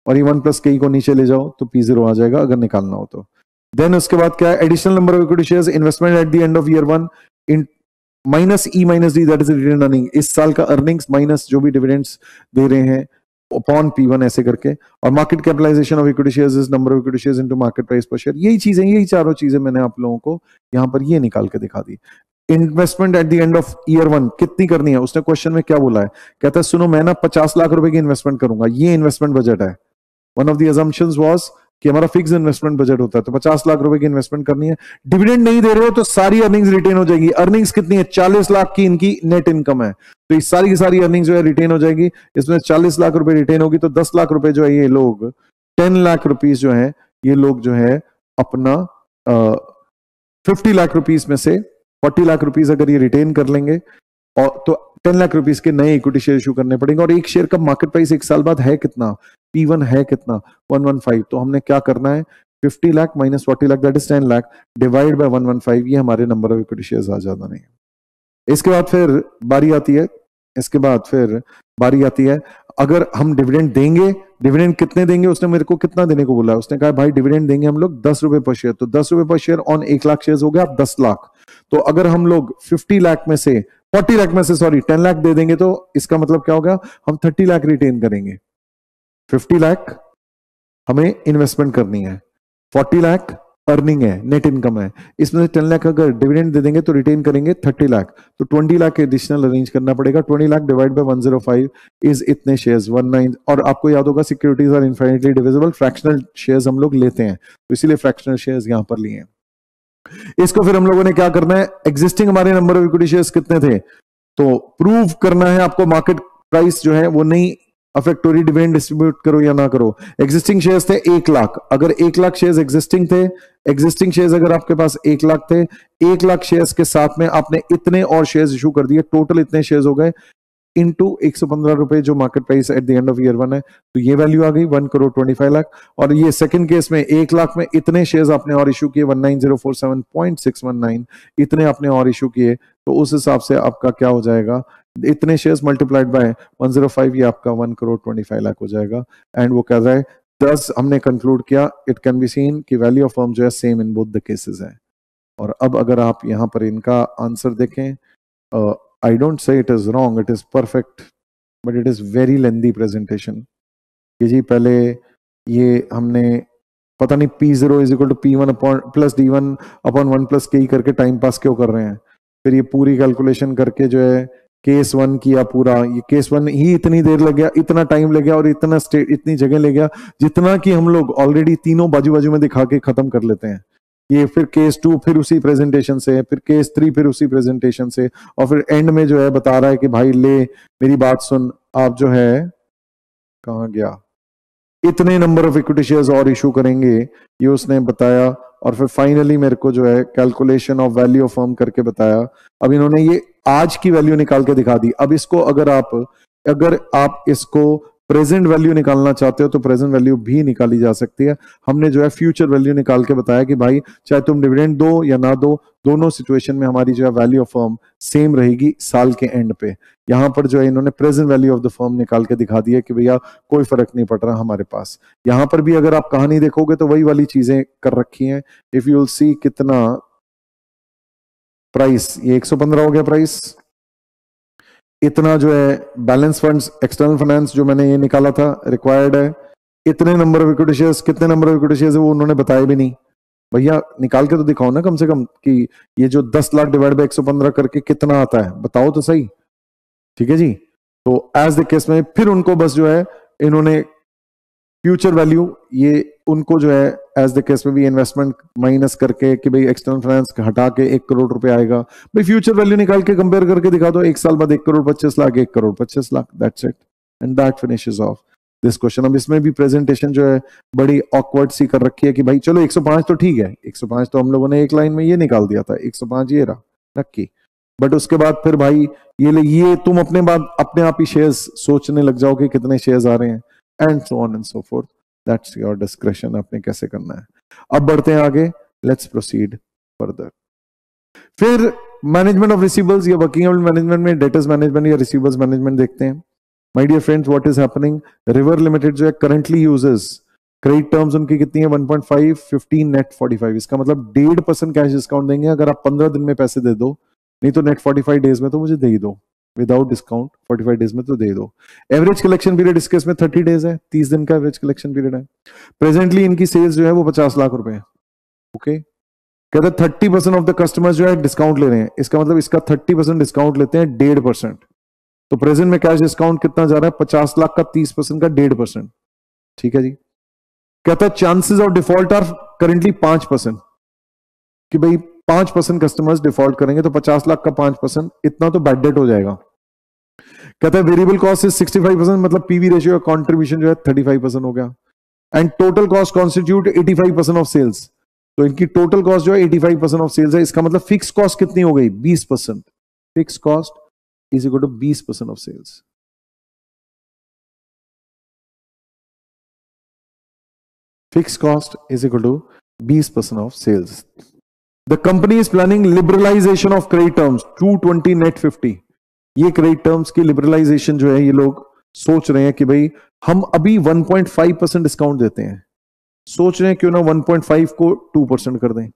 Speaker 2: और ये 1 प्लस KE को नीचे ले जाओ तो P0 आ जाएगा अगर निकालना हो तो। देन उसके बाद क्या है, additional number of equity shares investment at the end of year 1 in minus E minus D that is retained earning, इस साल का अर्निंग्स माइनस जो भी डिविडेंड्स दे रहे हैं अपॉन P1 ऐसे करके, और market capitalisation of equity shares is number of equity shares into market price per share. यही चीजें, यही चारों चीजें मैंने आप लोगों को यहां पर ये निकाल के दिखा दी। Investment at the end of year 1 कितनी करनी है, उसने क्वेश्चन में क्या बोला है, कहता है सुनो मैं ना 50 लाख रुपए की इन्वेस्टमेंट करूंगा, ये इन्वेस्टमेंट बजट है। One of the assumptions was कि हमारा फिक्स इन्वेस्टमेंट बजट होता है, तो 50 लाख रुपए की इन्वेस्टमेंट करनी है, डिविडेंड नहीं दे रहे हो तो सारी अर्निंग्स रिटेन हो जाएगी। अर्निंग्स कितनी है, 40 लाख की इनकी नेट इनकम है, तो ये सारी की सारी अर्निंग्स जो है रिटेन हो जाएगी। इसमें 40 लाख रुपए रिटेन होगी, तो 10 लाख रुपए जो है ये लोग 10 लाख रुपीज जो है ये लोग जो है अपना 50 लाख रुपीज में से 40 लाख रुपीज अगर ये रिटेन कर लेंगे, और तो 10 लाख रुपीज के नए इक्विटी शेयर इशू करने पड़ेंगे। और एक शेयर का मार्केट प्राइस 1 साल बाद है कितना, P1 है कितना 115, तो हमने क्या करना है 50 lakh minus 40 lakh that is 10 lakh divide bye 115, ये हमारे नंबर ऑफ इक्विटी शेयर्स आ जाता नहीं है। इसके बाद फिर बारी आती है, अगर हम डिविडेंड देंगे, डिविडेंड कितने देंगे, उसने मेरे को कितना देने को बोला है, उसने कहा भाई डिविडेंड देंगे हम लोग 10 रुपए पर शेयर, तो 10 रुपए पर शेयर ऑन 1 लाख शेयर हो गया 10 लाख। तो अगर हम लोग 50 लाख में से 40 लाख में से सॉरी 10 लाख दे देंगे तो इसका मतलब क्या होगा, हम 30 लाख रिटेन करेंगे। 50 लाख हमें इन्वेस्टमेंट करनी है, 40 लाख अर्निंग है, नेट इनकम है, इसमें से 10 लाख अगर डिविडेंड दे देंगे तो रिटेन करेंगे 30 लाख, तो 20 लाख एडिशनल अरेंज करना पड़ेगा। 20 लाख डिवाइड बाय 105 इज इतने शेयर्स 19, और आपको याद होगा securities are infinitely divisible, fractional shares हम लोग लेते हैं तो इसीलिए फ्रैक्शनल शेयर्स यहां पर लिए हैं। इसको फिर हम लोगों ने क्या करना है, एग्जिस्टिंग हमारे नंबर ऑफ इक्विटी शेयर्स कितने थे तो प्रूव करना है आपको, मार्केट प्राइस जो है वो नहीं अफेक्ट हो रही, डिविडेंड डिस्ट्रीब्यूट करो या ना करो। एग्जिस्टिंग शेयर्स थे 1 लाख, अगर 1 लाख शेयर्स एग्जिस्टिंग थे, एग्जिस्टिंग शेयर्स अगर आपके पास 1 लाख थे, 1 लाख शेयर्स के साथ में आपने इतने और शेयर्स इशू कर दिए, टोटल इतने शेयर्स हो गए इनटू 115 रुपए जो market price at the end of year 1 है, तो ये वैल्यू आ गई 1 करोड़ 25 लाख। और ये सेकंड केस में 1 लाख में इतने शेयर्स आपने और इशू किए 19047.619, इतने आपने और इशू किए, तो उस हिसाब से आपका क्या हो जाएगा, इतने शेयर्स मल्टीप्लाइड बाय 105, ये आपका 1 करोड़ 25 लाख हो जाएगा। एंड वो कह रहा है 10 हमने कंक्लूड किया, इट कैन बी सीन कि वैल्यू ऑफ फर्म जो है same in both the cases है। और अब अगर आप यहां पर इनका आंसर देखें, I don't say it is wrong, it is perfect, but it is very lengthy presentation. कि जी पहले ये हमने पता नहीं P0 is equal to P1 plus D1 upon 1 plus K करके टाइम पास क्यों कर रहे हैं, फिर ये पूरी कैलकुलेशन करके जो है केस 1 किया पूरा, ये केस 1 ही इतनी देर लग गया, इतना टाइम लग गया और इतनी जगह ले गया जितना कि हम लोग ऑलरेडी तीनों बाजू बाजू में दिखा के खत्म कर लेते हैं। ये फिर केस 2 फिर उसी प्रेजेंटेशन से, फिर केस 3 फिर उसी प्रेजेंटेशन से, और फिर एंड में जो है बता रहा है कि भाई ले मेरी बात सुन, आप जो है कहां गया, इतने नंबर ऑफ इक्विटी शेयर्स और इशू करेंगे, ये उसने बताया। और फिर फाइनली मेरे को जो है calculation of value of firm करके बताया। अब इन्होंने ये आज की वैल्यू निकाल के दिखा दी। अब इसको अगर आप इसको प्रेजेंट वैल्यू निकालना चाहते हो तो प्रेजेंट वैल्यू भी निकाली जा सकती है। हमने जो है फ्यूचर वैल्यू निकाल के बताया कि भाई चाहे तुम डिविडेंड दो या ना दो, दोनों सिचुएशन में हमारी जो है वैल्यू ऑफ फर्म सेम रहेगी साल के एंड पे। यहां पर जो है इन्होंने present value of the firm निकाल के दिखा दिया कि भैया कोई फर्क नहीं पड़ रहा हमारे पास। यहां पर भी अगर आप कहानी देखोगे तो वही वाली चीजें कर रखी हैं। इफ यू विल सी कितना प्राइस, ये 115 हो गया प्राइस, इतना जो है बैलेंस फंड्स एक्सटर्नल फाइनेंस जो मैंने ये निकाला था रिक्वायर्ड है, इतने नंबर ऑफ इक्विटी शेयर्स, कितने नंबर ऑफ इक्विटी शेयर्स है वो उन्होंने बताया भी नहीं। भैया निकाल के तो दिखाओ ना कम से कम कि ये जो 10 लाख डिवाइड बाय 115 करके कितना आता है, बताओ तो सही। ठीक है जी, तो एज द केस में फिर उनको बस जो है इन्होंने फ्यूचर वैल्यू ये उनको जो है एज द केस में भी इन्वेस्टमेंट माइनस करके कि भाई एक्सटर्नल फाइनेंस हटा के 1 करोड़ रुपए आएगा, भाई फ्यूचर वैल्यू निकाल के कंपेयर करके दिखा दो, 1 साल बाद 1 crore 25 lakh, 1 crore 25 lakh, that's it and that finishes off this question. अब इसमें भी प्रेजेंटेशन जो है बड़ी ऑकवर्ड सी कर रखी है कि भाई चलो 105 तो ठीक है, 105 तो हम लोगों ने एक लाइन में ये निकाल दिया था, 105 ये रहा नक्की, बट उसके बाद फिर भाई ये तुम अपने आप ही शेयर्स सोचने लग जाओगे कितने शेयर्स आ रहे हैं and so on and so forth, that's your description आपने कैसे करना है। अब बढ़ते हैं आगे, लेट्स प्रोसीड फर्दर। फिर management of receivables or working capital management में debtors management or receivables management देखते हैं। My dear friends, what is happening, river limited जो है करंटली यूजेस क्रेडिट टर्म्स उनकी कितनी है 1.5, 15 नेट 45, इसका मतलब 1.5% कैश डिस्काउंट देंगे अगर आप 15 दिन में पैसे दे दो, नहीं तो नेट 45 डेज में तो मुझे दे ही दो, विदाउट डिस्काउंट 45 डेज में तो दे दो। एवरेज कलेक्शन पीरियड इसके इसमें 30 डेज है, 30 दिन का एवरेज कलेक्शन पीरियड है। प्रेजेंटली इनकी सेल्स जो है वो 50 लाख रुपए है। ओके, कहते हैं 30% ऑफ द कस्टमर्स जो है डिस्काउंट ले रहे हैं, इसका मतलब इसका 30% डिस्काउंट लेते हैं 1.5%, तो प्रेजेंट में कैश डिस्काउंट कितना जा रहा है 50 लाख का 30% का 1.5%। ठीक है जी, कहता है chances of default are currently 5%, कि भाई 5% कस्टमर्स डिफॉल्ट करेंगे तो 50 लाख का 5%, इतना तो बैड डेट हो जाएगा। कहता है वेरिएबल कॉस्ट इज 65%, मतलब पीवी रेशियो का कंट्रीब्यूशन जो है 35% हो गया, and total cost constitute 85% of sales, तो इनकी टोटल कॉस्ट जो है 85% ऑफ सेल्स है। इसका मतलब फिक्स कॉस्ट कितनी हो गई 20%, fix cost is equal to 20% of sales. Fix cost is equal to 20% of sales. The company is planning liberalisation of credit terms 220 net 50, ये क्रेडिट टर्म्स की लिबरलाइजेशन जो है ये लोग सोच रहे हैं कि भाई हम अभी 1.5% डिस्काउंट देते हैं, सोच रहे हैं क्यों ना 1.5 को 2% कर दें,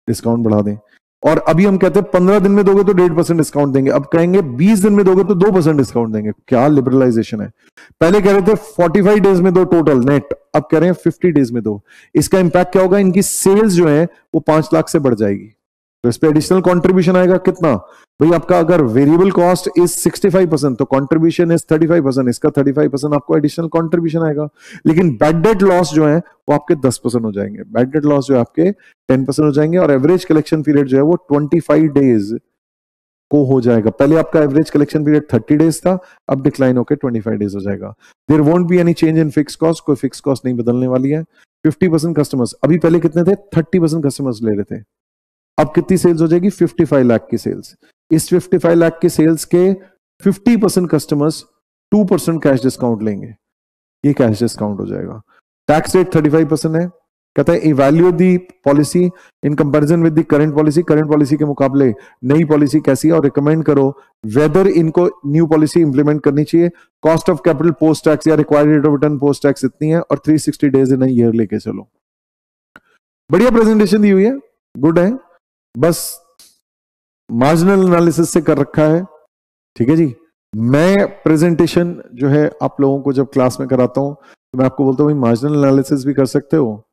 Speaker 2: डिस्काउंट बढ़ा दें। और अभी हम कहते हैं 15 दिन में दोगे तो 1.5% डिस्काउंट देंगे, अब कहेंगे 20 दिन में दोगे तो 2% डिस्काउंट देंगे। क्या लिबरलाइजेशन है। पहले कह रहे थे 45 डेज में दो टोटल नेट, अब कह रहे हैं 50 डेज में दो। इसका इंपैक्ट क्या होगा, इनकी सेल्स जो है वो 5 लाख से बढ़ जाएगी, तो इस पे एडिशनल कंट्रीब्यूशन आएगा कितना भाई आपका, अगर वेरिएबल कॉस्ट इज 65% तो कंट्रीब्यूशन इज 35%, इसका 35% आपको एडिशनल कंट्रीब्यूशन आएगा। लेकिन बैड डेट लॉस जो है वो आपके 10% हो जाएंगे, बैड डेट लॉस जो है आपके 10% हो जाएंगे, और एवरेज कलेक्शन पीरियड जो है वो 25 डेज को हो जाएगा। पहले आपका एवरेज कलेक्शन पीरियड 30 डेज था, अब डिक्लाइन होकर 25 डेज हो जाएगा। There won't be any change in fix cost, कोई फिक्स कॉस्ट नहीं बदलने वाली है। 50% कस्टमर्स, अभी पहले कितने थे, 30% कस्टमर्स ले रहे थे, अब कितनी सेल्स हो जाएगी, 55 लाख की सेल्स। इस 55 लाख की सेल्स के 50% कस्टमर्स 2% कैश डिस्काउंट लेंगे, ये कैश डिस्काउंट हो जाएगा। टैक्स रेट 35% है। कहता है evaluate the policy in comparison with the current policy, current policy के मुकाबले नई पॉलिसी कैसी है, और रिकमेंड करो वेदर इनको न्यू पॉलिसी इंप्लीमेंट करनी चाहिए। Cost of capital post tax या required rate of return post tax इतनी है, और 360 डेज इन अ ईयर लेके चलो। बढ़िया प्रेजेंटेशन दी हुई है, गुड है, बस मार्जिनल एनालिसिस से कर रखा है, ठीक है जी। मैं प्रेजेंटेशन जो है आप लोगों को जब क्लास में कराता हूं तो मैं आपको बोलता हूं भाई मार्जिनल एनालिसिस भी कर सकते हो,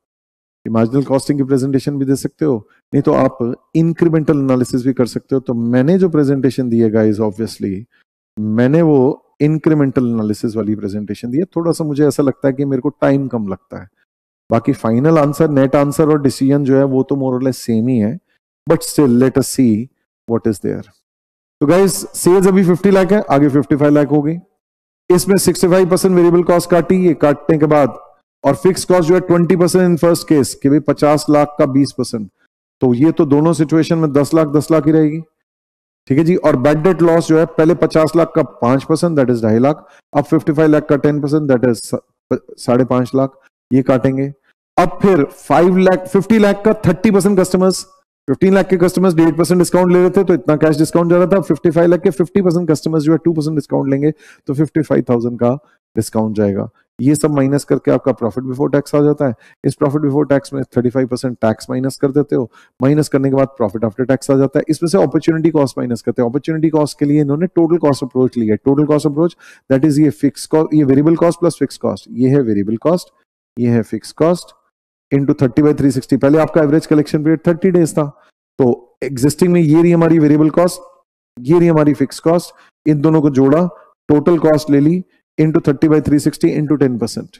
Speaker 2: मार्जिनल कॉस्टिंग की प्रेजेंटेशन भी दे सकते हो, नहीं तो आप इंक्रीमेंटल एनालिसिस भी कर सकते हो। तो मैंने जो प्रेजेंटेशन दी है गाइस, ऑब्वियसली मैंने वो इंक्रीमेंटल एनालिसिस वाली प्रेजेंटेशन दी है। थोड़ा सा मुझे ऐसा लगता है कि मेरे को टाइम कम लगता है, बाकी फाइनल आंसर, नेट आंसर और डिसीजन जो है वो तो मोर और लेस सेम ही है, but still let us see what is there. तो गाइस सेल्स अभी 50 लाख है, आगे 55 लाख हो गई। इसमें 65% वेरिएबल कॉस्ट काटी, ये काटने के बाद, और फिक्स कॉस्ट जो है 20% इन फर्स्ट केस कि भाई 50 लाख का 20%, तो ये तो दोनों सिचुएशन में 10 लाख ही रहेगी, ठीक है जी। और बैड डेट लॉस जो है पहले 50 लाख का 5% दैट इज 2.5 लाख, अब 55 लाख का 10% दैट इज 5.5 लाख, ये काटेंगे। अब फिर 50 लाख का 30% कस्टमर्स, 15 लाख के कस्टमर्स 1.5% डिस्काउंट ले रहे थे तो इतना कैश डिस्काउंट जा रहा था। 55 लाख के 50% कस्टमर्स जो है 2% डिस्काउंट लेंगे तो 55,000 का डिस्काउंट जाएगा। ये सब माइनस करके आपका प्रॉफिट बिफोर टैक्स आ जाता है। इस प्रॉफिट बिफोर टैक्स में 35% टैक्स माइनस कर देते हो, माइनस करने के बाद प्रॉफिट आफ्टर टैक्स आ जाता है। इसमें से अपॉर्चुनिटी कॉस्ट माइनस करते हैं। अपॉर्चुनिटी कॉस्ट के लिए इन्होंने टोटल कॉस्ट अप्रोच लिया है। Total cost approach that is ये फिक्स कॉस्ट, ये variable cost plus fix cost, ये है वेरिएबल कॉस्ट, ये है फिक्स कॉस्ट इंटू 30/360। पहले आपका एवरेज कलेक्शन पीरियड 30 डेज था, तो एग्जिस्टिंग में ये रही हमारी वेरिएबल कॉस्ट, ये रही हमारी फिक्स कॉस्ट, इन दोनों को जोड़ा, टोटल कॉस्ट ले ली इंटू 30/360 इंटू 10%।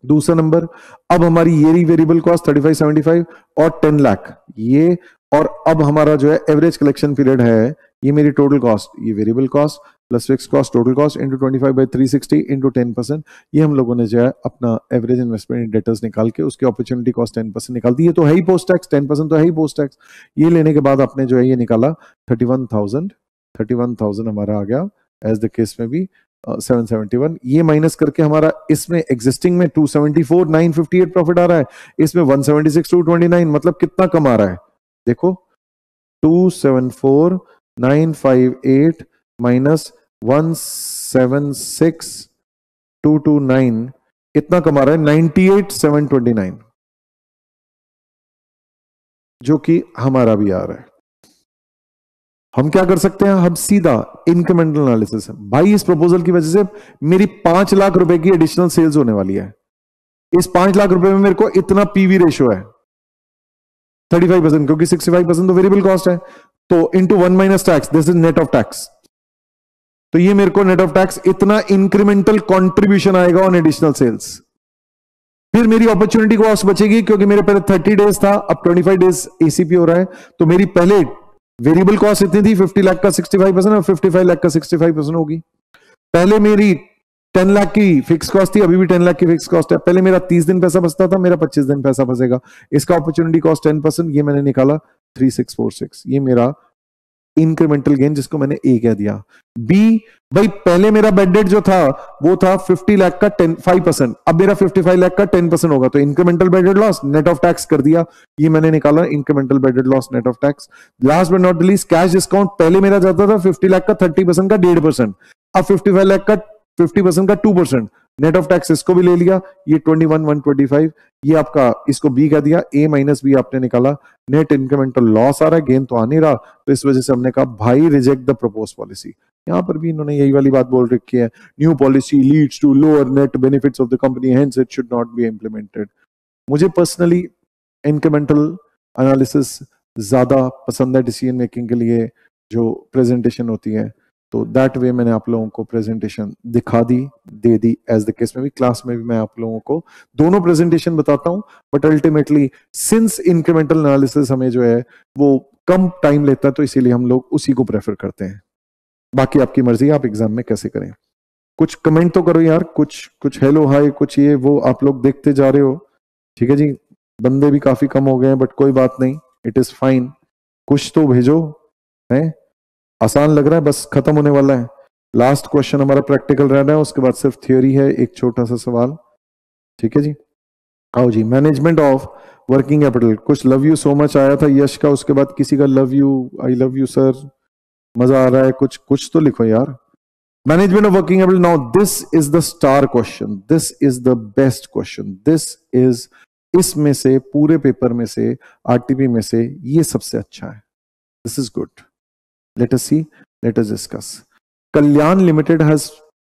Speaker 2: दूसरा नंबर, अब हमारी ये रही वेरिएबल कॉस्ट 3575 और 10 लाख ये, और अब हमारा जो है एवरेज कलेक्शन पीरियड है, ये मेरी टोटल कॉस्ट, ये variable cost plus fix cost total cost into 25/360 into 10%। ये हम लोगों ने जो है अपना एवरेज इन्वेस्टमेंट इन डेटर्स निकाल के उसकी अपॉर्चुनिटी कॉस्ट 10% निकाल दी। ये तो है ही पोस्ट टैक्स, 10% तो है ही पोस्ट टैक्स। ये लेने के बाद आपने जो है ये निकाला 31,000 हमारा आ गया, एज द केस में भी 771। ये माइनस करके हमारा इसमें एग्जिस्टिंग में 274,958 प्रॉफिट आ रहा है, इसमें 176,229, मतलब कितना कम आ रहा है देखो, 274,958 माइनस 176,229 कितना कमा रहा है, 98,729, जो कि हमारा भी आ रहा है। हम क्या कर सकते हैं, हम सीधा इंक्रीमेंटल एनालिसिस है भाई। इस प्रपोजल की वजह से मेरी 5 लाख रुपए की एडिशनल सेल्स होने वाली है। इस 5 लाख रुपए में मेरे को इतना पीवी रेशियो है 35%, क्योंकि 65% तो वेरिएबल कॉस्ट है, तो into 1 minus tax, this is net of tax. तो ये मेरे को नेट ऑफ टैक्स इतना इंक्रीमेंटल कंट्रीब्यूशन आएगा ऑन एडिशनल सेल्स। फिर मेरी अपॉर्चुनिटी कॉस्ट बचेगी, क्योंकि मेरे पहले 30 डेज था, अब 25 डेज एसीपी हो रहा है, तो मेरी पहले वेरिएबल कॉस्ट इतनी थी 50 लाख का 65% और 55 लाख का 65% होगी। पहले मेरी 10 लाख की फिक्स कॉस्ट थी, अभी भी 10 लाख की फिक्स कॉस्ट है। पहले मेरा 30 दिन पैसा बचता था, मेरा 25 दिन पैसा बचेगा। इसका अपॉर्चुनिटी कॉस्ट 10%, ये मैंने निकाला 3646, ये मेरा इंक्रीमेंटल गेन जिसको मैंने ए कह दिया। बी, भाई पहले मेरा बेड डेट जो था वो था 50 लाख का 5%, अब मेरा 55 लाख का 10% होगा, तो incremental bed date loss net of tax कर दिया, ये मैंने निकाला incremental bed date loss net of tax. Last but not least, cash discount पहले मेरा जाता था 50 लाख का 30% का 1.5%, अब 55 लाख का 50% का 2%, नेट ऑफ टैक्स इसको भी ले लिया, ये 21,125, ये आपका इसको बी का दिया, ए माइनस बी आपने निकाला, नेट इंक्रीमेंटल लॉस आ रहा है, गेन तो आ नहीं रहा, तो इस वजह से हमने कहा भाई रिजेक्ट द प्रपोज पॉलिसी। यहां पर भी इन्होंने यही वाली बात बोल रखी है, new policy leads to lower net benefits of the company hence it should not be implemented. मुझे पर्सनली इंक्रीमेंटल एनालिसिस ज्यादा पसंद है डिसीजन मेकिंग के लिए जो प्रेजेंटेशन होती है, तो दैट वे मैंने आप लोगों को प्रेजेंटेशन दिखा दी, दे दी। एज द केस में भी क्लास में भी मैं आप लोगों को दोनों प्रेजेंटेशन बताता हूं, but ultimately since incremental analysis हमें जो है वो कम टाइम लेता है, तो इसीलिए हम लोग उसी को प्रेफर करते हैं। बाकी आपकी मर्जी, आप एग्जाम में कैसे करें। कुछ कमेंट तो करो यार, कुछ हेलो हाय, कुछ ये वो आप लोग देखते जा रहे हो, ठीक है जी। बंदे भी काफी कम हो गए हैं, बट कोई बात नहीं, इट इज फाइन। कुछ तो भेजो, है आसान लग रहा है, बस खत्म होने वाला है। लास्ट क्वेश्चन हमारा प्रैक्टिकल रह रहा है, उसके बाद सिर्फ थियोरी है, एक छोटा सा सवाल, ठीक है जी। आओ जी, मैनेजमेंट ऑफ वर्किंग कैपिटल। कुछ लव यू सो मच आया था यश का, उसके बाद किसी का love you, I love you sir, मजा आ रहा है, कुछ तो लिखो यार। Management of working capital, now this is the star question, this is the best question, this is, इसमें से पूरे पेपर में से, आरटीपी में से ये सबसे अच्छा है। This is good. Let us see, let us discuss. Kalyan limited has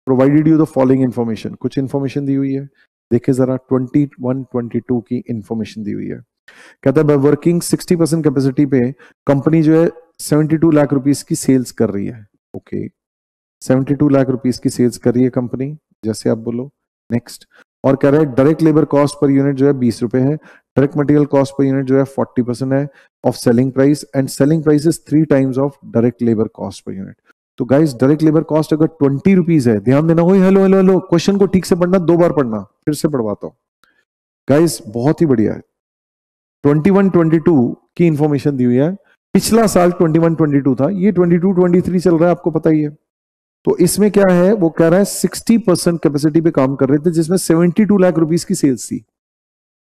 Speaker 2: provided you the following information. कुछ इंफॉर्मेशन दी हुई है, देखिए जरा 21-22 की इंफॉर्मेशन दी हुई है। कहता है वर्किंग 60% कैपेसिटी पे कंपनी जो है 72 लाख रुपीस की सेल्स कर रही है। ओके, 72 लाख रुपीस की सेल्स कर रही है कंपनी, जैसे आप बोलो। नेक्स्ट, और कह रहा है direct labour cost per unit जो है 20 रुपए है, direct material cost per unit जो है 40% है of selling price, and selling price is 3 times of direct labour cost per unit. तो गाइस डायरेक्ट लेबर कॉस्ट अगर 20 रुपीज है, ध्यान देना, हो हेलो हेलो हेलो, क्वेश्चन को ठीक से पढ़ना, 2 बार पढ़ना, फिर से पढ़वाता हूं गाइस, बहुत ही बढ़िया है। 21-22 की इंफॉर्मेशन दी हुई है। पिछला साल 21-22 था, ये 22-23 चल रहा है, आपको पता ही है। तो इसमें क्या है, वो कह रहा है 60% कैपेसिटी पे काम कर रहे थे, जिसमें 72 लाख रुपीस की सेल्स थी।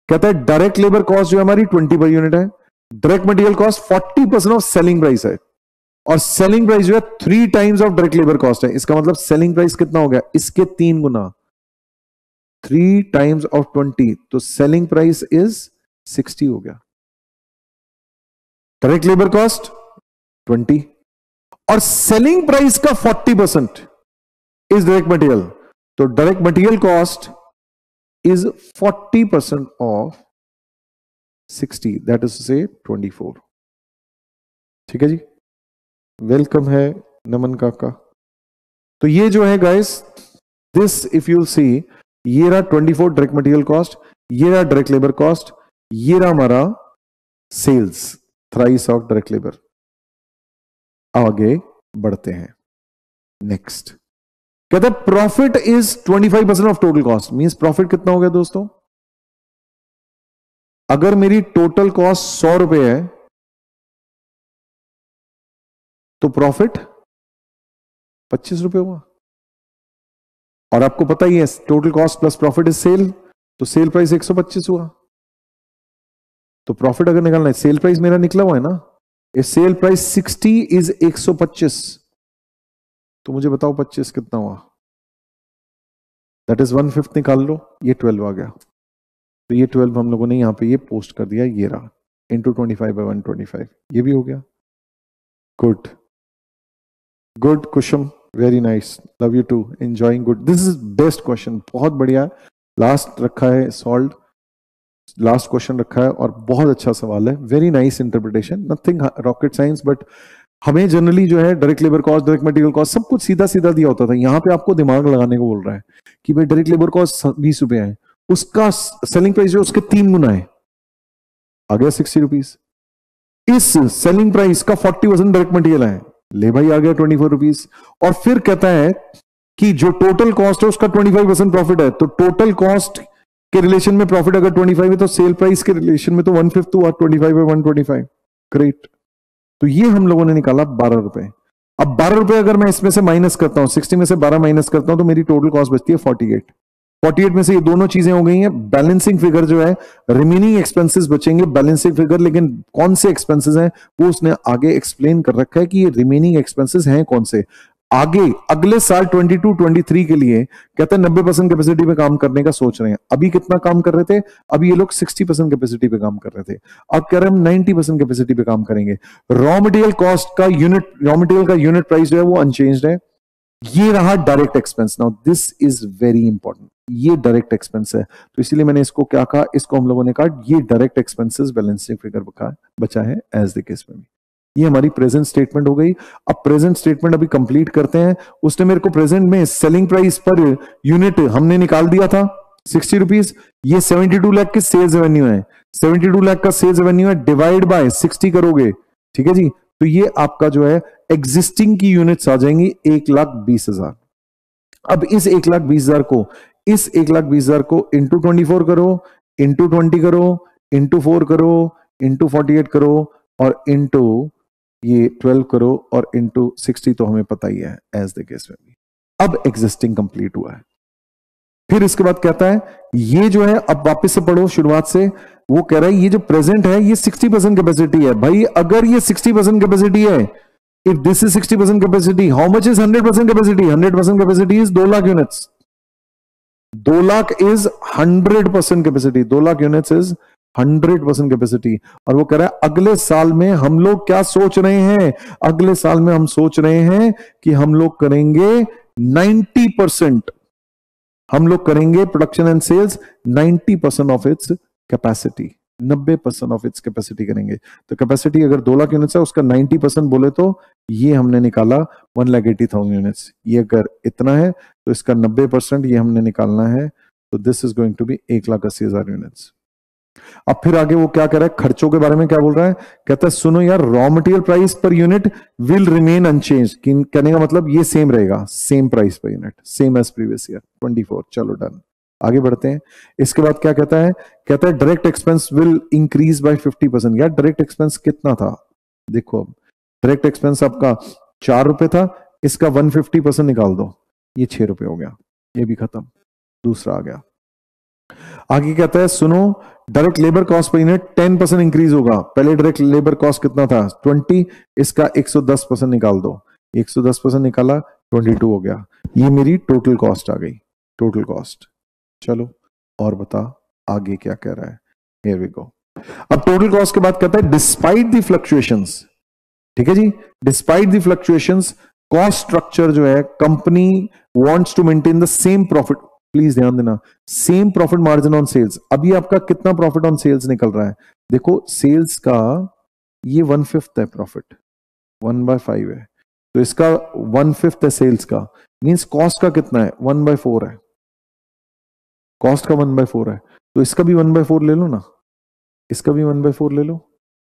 Speaker 2: कहता है डायरेक्ट लेबर कॉस्ट जो हमारी 20 पर यूनिट है, direct material cost 40% of selling price है, और सेलिंग प्राइस जो है 3 times of direct labour cost है। इसका मतलब सेलिंग प्राइस कितना हो गया, इसके 3 गुना, 3 टाइम्स ऑफ 20, तो सेलिंग प्राइस इज 60 हो गया। डायरेक्ट लेबर कॉस्ट 20 और सेलिंग प्राइस का 40% इज डायरेक्ट मटेरियल, तो direct material cost is 40% of 60, that is to say 24। ठीक है जी, वेलकम है नमन काका। तो ये जो है guys, this if you see, ये रहा 24 डायरेक्ट मटेरियल कॉस्ट, ये रहा डायरेक्ट लेबर कॉस्ट, ये रहा हमारा sales, thrice of direct labour. आगे बढ़ते हैं। नेक्स्ट कहते हैं profit is 25% of total cost. Means profit कितना हो गया दोस्तों, अगर मेरी टोटल कॉस्ट 100 रुपए है तो प्रॉफिट 25 रुपए हुआ। और आपको पता ही है total cost plus profit is sale, तो सेल प्राइस 125 हुआ। तो प्रॉफिट अगर निकालना है, सेल प्राइस मेरा निकला हुआ है ना, सेल प्राइस 60 इज 125, तो मुझे बताओ 25 कितना हुआ, दैट इज 1/5 निकाल लो, ये 12 आ गया। तो ये 12 हम लोगों ने यहां पे ये पोस्ट कर दिया, ये रहा इंटू 25/125, ये भी हो गया। Good good Kusum, very nice, love you too, enjoying good, this is best question, बहुत बढ़िया। लास्ट रखा है सॉल्व, लास्ट क्वेश्चन रखा है और बहुत अच्छा सवाल है, very nice interpretation, nothing rocket science, but हमें जनरली जो है direct labour cost, direct material cost सब कुछ सीधा सीधा दिया होता था। यहाँ पे आपको दिमाग लगाने को बोल रहा है कि भाई डायरेक्ट लेबर कॉस्ट 20 रुपए है, उसका सेलिंग प्राइस जो उसके 3 गुना है, आ गया 60 रुपीज। इस सेलिंग प्राइस का 40% डायरेक्ट मटेरियल है, ले भाई आ गया 24 रुपीज। और फिर कहता है कि जो टोटल कॉस्ट है उसका 25% प्रॉफिट है, तो टोटल कॉस्ट के रिलेशन में प्रॉफिट अगर 25 है तो सेल प्राइस के रिलेशन में तो 1/5 हुआ, 25/125। ग्रेट, तो ये हम लोगों ने निकाला 12 रुपए। अब 12 रुपए अगर मैं इसमें से माइनस करता हूं, 60 में से 12 माइनस करता हूं, तो मेरी टोटल कॉस्ट बचती है 48 में से ये दोनों चीजें हो गई हैं। बैलेंसिंग फिगर जो है, रिमेनिंग एक्सपेंसेस बचेंगे, बैलेंसिंग फिगर, लेकिन कौन से एक्सपेंसेस हैं वो उसने आगे एक्सप्लेन कर रखा है कि ये रिमेनिंग एक्सपेंसेस हैं कौन से। आगे अगले साल 22-23 के लिए कहते हैं 90% कैपेसिटी पे काम करने का सोच रहे हैं। अभी कितना काम कर रहे थे? अभी ये लोग 60% कैपेसिटी पे काम कर रहे थे। अब कह रहे हैं हम 90% कैपेसिटी पे काम करेंगे। रॉ मटेरियल कॉस्ट का यूनिट, रॉ मटेरियल का यूनिट प्राइस जो है वो अनचेंज्ड है। ये रहा direct expense. Now this is very important, ये डायरेक्ट एक्सपेंस है, तो इसीलिए मैंने इसको क्या कहा, इसको हम लोगों ने कहा ये डायरेक्ट एक्सपेंसेस बैलेंसिंग फिगर बचा है एज द केस में भी। ये हमारी प्रेजेंट स्टेटमेंट हो गई। अब प्रेजेंट स्टेटमेंट अभी कंप्लीट करते हैं। उसने मेरे को प्रेजेंट में सेलिंग प्राइस पर यूनिट हमने निकाल दिया था 60 रुपीज। ये 72 लाख की सेल्स रेवेन्यू है, 72 लाख का सेल्स रेवेन्यू है, डिवाइड बाय 60 करोगे, ठीक है जी। तो ये आपका जो है एग्जिस्टिंग की यूनिट्स आ जाएंगी 1,20,000। अब इस 1,20,000 को, इस 1,20,000 को इंटू 24 करो, इंटू 20 करो, इंटू 4 करो, इंटू 48 करो और इंटू ये 12 करो और इंटू 60, तो हमें पता ही है एज द केस में भी। अब एग्जिस्टिंग कंप्लीट हुआ है। फिर इसके बाद कहता है ये जो है, अब वापस से पढ़ो शुरुआत से। वो कह रहा है ये जो प्रेजेंट है ये 60% कैपेसिटी है। भाई अगर ये 60% कैपेसिटी है, if this is 60% capacity, how much is 100% capacity? 100% capacity is 2 lakh units. 2 lakh is 100% capacity, 2 lakh units is 100% capacity. और वो कह रहा है अगले साल में हम लोग क्या सोच रहे हैं? अगले साल में हम सोच रहे हैं कि हम लोग करेंगे 90%, हम लोग करेंगे production and sales 90% of its capacity, 90% of its capacity करेंगे। तो कैपेसिटी अगर 2 लाख यूनिट्स है, उसका 90% बोले तो ये हमने निकाला 1,80,000 यूनिट्स। ये अगर इतना है तो इसका 90% ये हमने निकालना है, तो this is going to be 1,80,000 units. अब फिर आगे वो क्या कह रहा है, खर्चों के बारे में क्या बोल रहा है? कहता है सुनो यार, raw material price per unit will remain unchange. कहने का मतलब ये सेम रहेगा, same price per unit, same as previous year 24। चलो डन, आगे बढ़ते हैं। इसके बाद क्या कहता है? कहता है direct expense will increase by 50%। यार डायरेक्ट एक्सपेंस कितना था? देखो अब डायरेक्ट एक्सपेंस आपका 4 रुपए था, इसका 150% निकाल दो, ये 6 रुपए हो गया, ये भी खत्म, दूसरा आ गया। आगे कहता है सुनो, direct labour cost per unit 10% increase होगा। पहले डायरेक्ट लेबर कॉस्ट कितना था? 20, इसका 110% निकाल दो, 110% निकाला 22 हो गया। ये मेरी टोटल कॉस्ट आ गई, टोटल कॉस्ट। चलो और बता आगे क्या कह रहा है। Here we go. अब टोटल कॉस्ट के बाद कहता है डिस्पाइट द फ्लक्चुएशंस, ठीक है जी, despite the fluctuations cost structure जो है, company wants to maintain the same profit. Please ध्यान देना, same profit margin on sales. अभी आपका कितना प्रॉफिट ऑन सेल्स निकल रहा है? देखो सेल्स का ये 1/5 है प्रॉफिट, 1/5 है, तो इसका 1/5 है सेल्स का, मींस कॉस्ट का कितना है? 1/4 है, कॉस्ट का 1/4 है, तो इसका भी 1/4 ले लो ना, इसका भी 1/4 ले लो,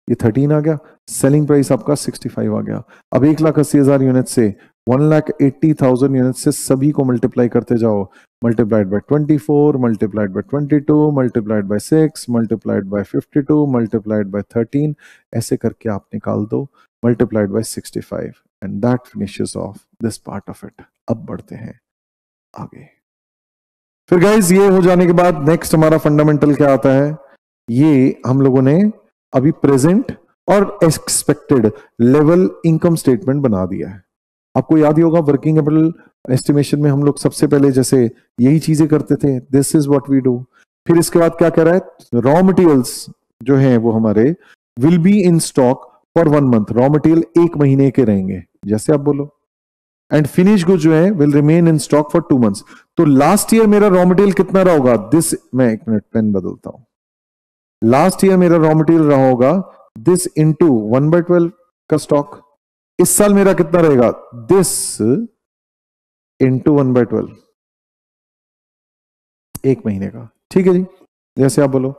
Speaker 2: ये 13 आ गया। सेलिंग प्राइस आपका 65 आ गया। अब 1,80,000 यूनिट से 1,80,000 यूनिट से सभी को मल्टीप्लाई करते जाओ, multiplied by 24, multiplied by 22, multiplied by 6, multiplied by 52, multiplied by 13, ऐसे करके आप निकाल दो, multiplied by 65, and that finishes off this part of it. अब बढ़ते हैं आगे। फिर गाइस ये हो जाने के बाद नेक्स्ट हमारा फंडामेंटल क्या आता है? ये हम लोगों ने अभी प्रेजेंट और एक्सपेक्टेड लेवल इनकम स्टेटमेंट बना दिया है। आपको याद ही होगा वर्किंग कैपिटल एस्टिमेशन में हम लोग सबसे पहले जैसे यही चीजें करते थे, this is what we do. फिर इसके बाद क्या कह रहा है? रॉ मटेरियल्स जो हैं वो हमारे will be in stock for 1 month, raw material 1 महीने के रहेंगे, जैसे आप बोलो। एंड फिनिश गुड जो है will remain in stock for 2 months. तो लास्ट ईयर मेरा रॉ मटेरियल कितना रहा होगा? दिस, मैं 1 मिनट पेन बदलता हूं, लास्ट ईयर मेरा रॉ मटेरियल रहा होगा दिस इंटू 1/12 का स्टॉक। इस साल मेरा कितना रहेगा? दिस इंटू 1/12, 1 महीने का, ठीक है जी, जैसे आप बोलो।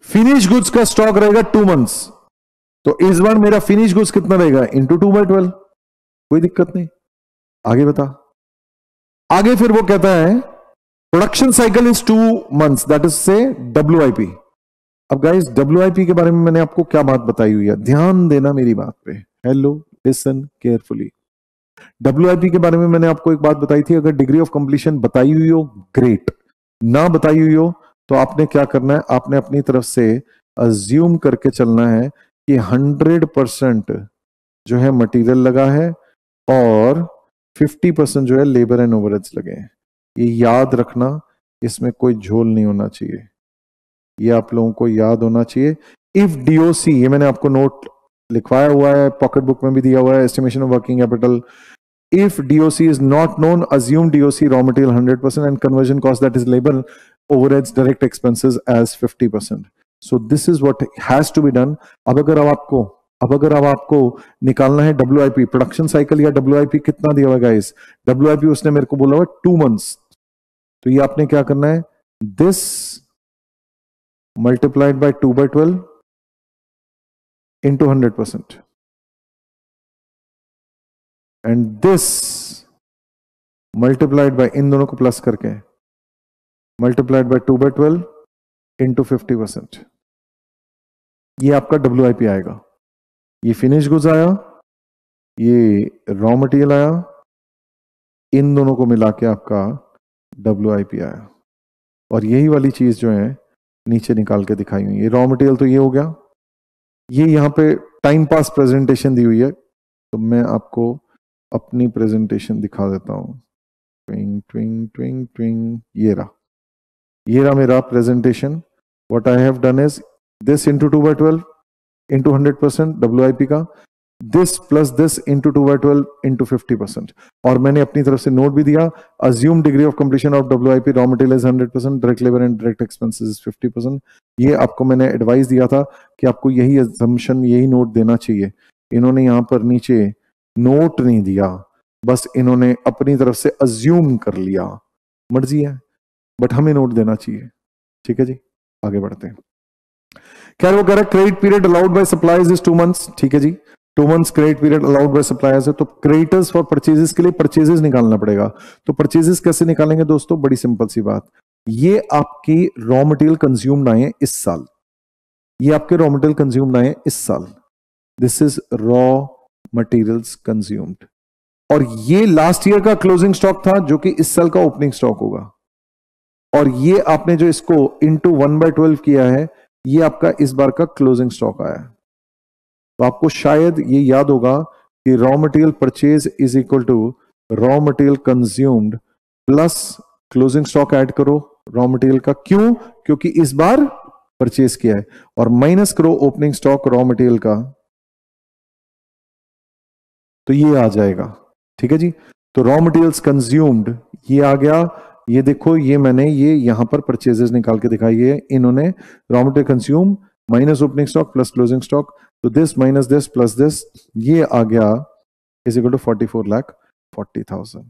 Speaker 2: फिनिश गुड्स का स्टॉक रहेगा 2 मंथ्स, तो इस बार मेरा फिनिश गुड्स कितना रहेगा? इंटू 2/12, कोई दिक्कत नहीं। आगे बता, आगे फिर वो कहता है production cycle is 2 months, that is से WIP। अब गाइस WIP के बारे में मैंने आपको क्या बात बताई हुई है, ध्यान देना मेरी बात पे, हेलो लिसन केयरफुली। WIP के बारे में मैंने आपको एक बात बताई थी, अगर डिग्री ऑफ कंप्लीशन बताई हुई हो ग्रेट, ना बताई हुई हो तो आपने क्या करना है, आपने अपनी तरफ से अज्यूम करके चलना है कि 100% जो है मटेरियल लगा है और 50% जो है लेबर एंड ओवरहेड्स लगे हैं। ये याद रखना, इसमें कोई झोल नहीं होना चाहिए, ये आप लोगों को याद होना चाहिए। इफ डीओसी, ये मैंने आपको नोट लिखवाया हुआ है, पॉकेट बुक में भी दिया हुआ है, estimation of working capital. If DOC is not known, assume DOC raw material 100% and conversion cost that is labour overheads direct expenses as 50%। So this is what has to be done. अब अगर आपको निकालना है WIP production cycle या WIP कितना दिया हुआ है गाइस, WIP उसने मेरे को बोला हुआ 2 months, तो ये आपने क्या करना है, this multiplied by 2/12 into 100% and this multiplied by, इन दोनों को प्लस करके मल्टीप्लाइड बाय 2/12 into 50%। ये आपका WIP आएगा। ये फिनिश गुड्स आया, ये रॉ मटेरियल आया, इन दोनों को मिला के आपका WIP आया। और यही वाली चीज जो है नीचे निकाल के दिखाई हुई, ये रॉ मटेरियल तो ये हो गया। ये यहाँ पे टाइम पास प्रेजेंटेशन दी हुई है, तो मैं आपको अपनी प्रेजेंटेशन दिखा देता हूं। ट्विंग ट्विंग ट्विंग ट्विंग, ये रहा मेरा presentation. What I have done is this into 2/12 into 100% WIP का, this plus this into 2/12 into 50%। और मैंने अपनी तरफ से नोट भी दिया, assume degree of completion of WIP raw material is 100%, direct labour and direct expenses is 50%। ये आपको मैंने एडवाइस दिया था कि आपको यही अजम्पशन, यही नोट देना चाहिए। इन्होंने यहाँ पर नीचे नोट नहीं दिया, बस इन्होंने अपनी तरफ से अज्यूम कर लिया, मर्जी है, बट हमें नोट देना चाहिए। ठीक है जी, आगे बढ़ते हैं। क्या वो कह रहा है credit period allowed by suppliers is 2 months। ठीक है जी, 2 months credit period allowed by suppliers है, तो क्रेडिटर्स फॉर परचेजेस के लिए परचेजेस निकालना पड़ेगा। तो परचेजेस कैसे निकालेंगे दोस्तों, बड़ी सिंपल सी बात, ये आपकी रॉ मटेरियल कंज्यूम्ड आए इस साल, ये आपके रॉ मटेरियल कंज्यूम्ड आए इस साल, this is raw materials consumed. और ये लास्ट ईयर का क्लोजिंग स्टॉक था जो कि इस साल का ओपनिंग स्टॉक होगा। और ये आपने जो इसको इंटू 1/12 किया है, ये आपका इस बार का क्लोजिंग स्टॉक आया। तो आपको शायद ये याद होगा कि raw material purchase is equal to raw material consumed plus closing stock add करो रॉ मटेरियल का। क्यों? क्योंकि इस बार परचेज किया है, और माइनस करो ओपनिंग स्टॉक रॉ मटेरियल का, तो ये आ जाएगा। ठीक है जी, तो रॉ मटेरियल्स कंज्यूम्ड ये आ गया। ये देखो, ये मैंने ये यहां पर परचेजेस निकाल के दिखाई है, इन्होंने raw material consume minus opening stock plus closing stock, तो this minus this plus this, ये आ गया इज इक्वल टू 44,40,000।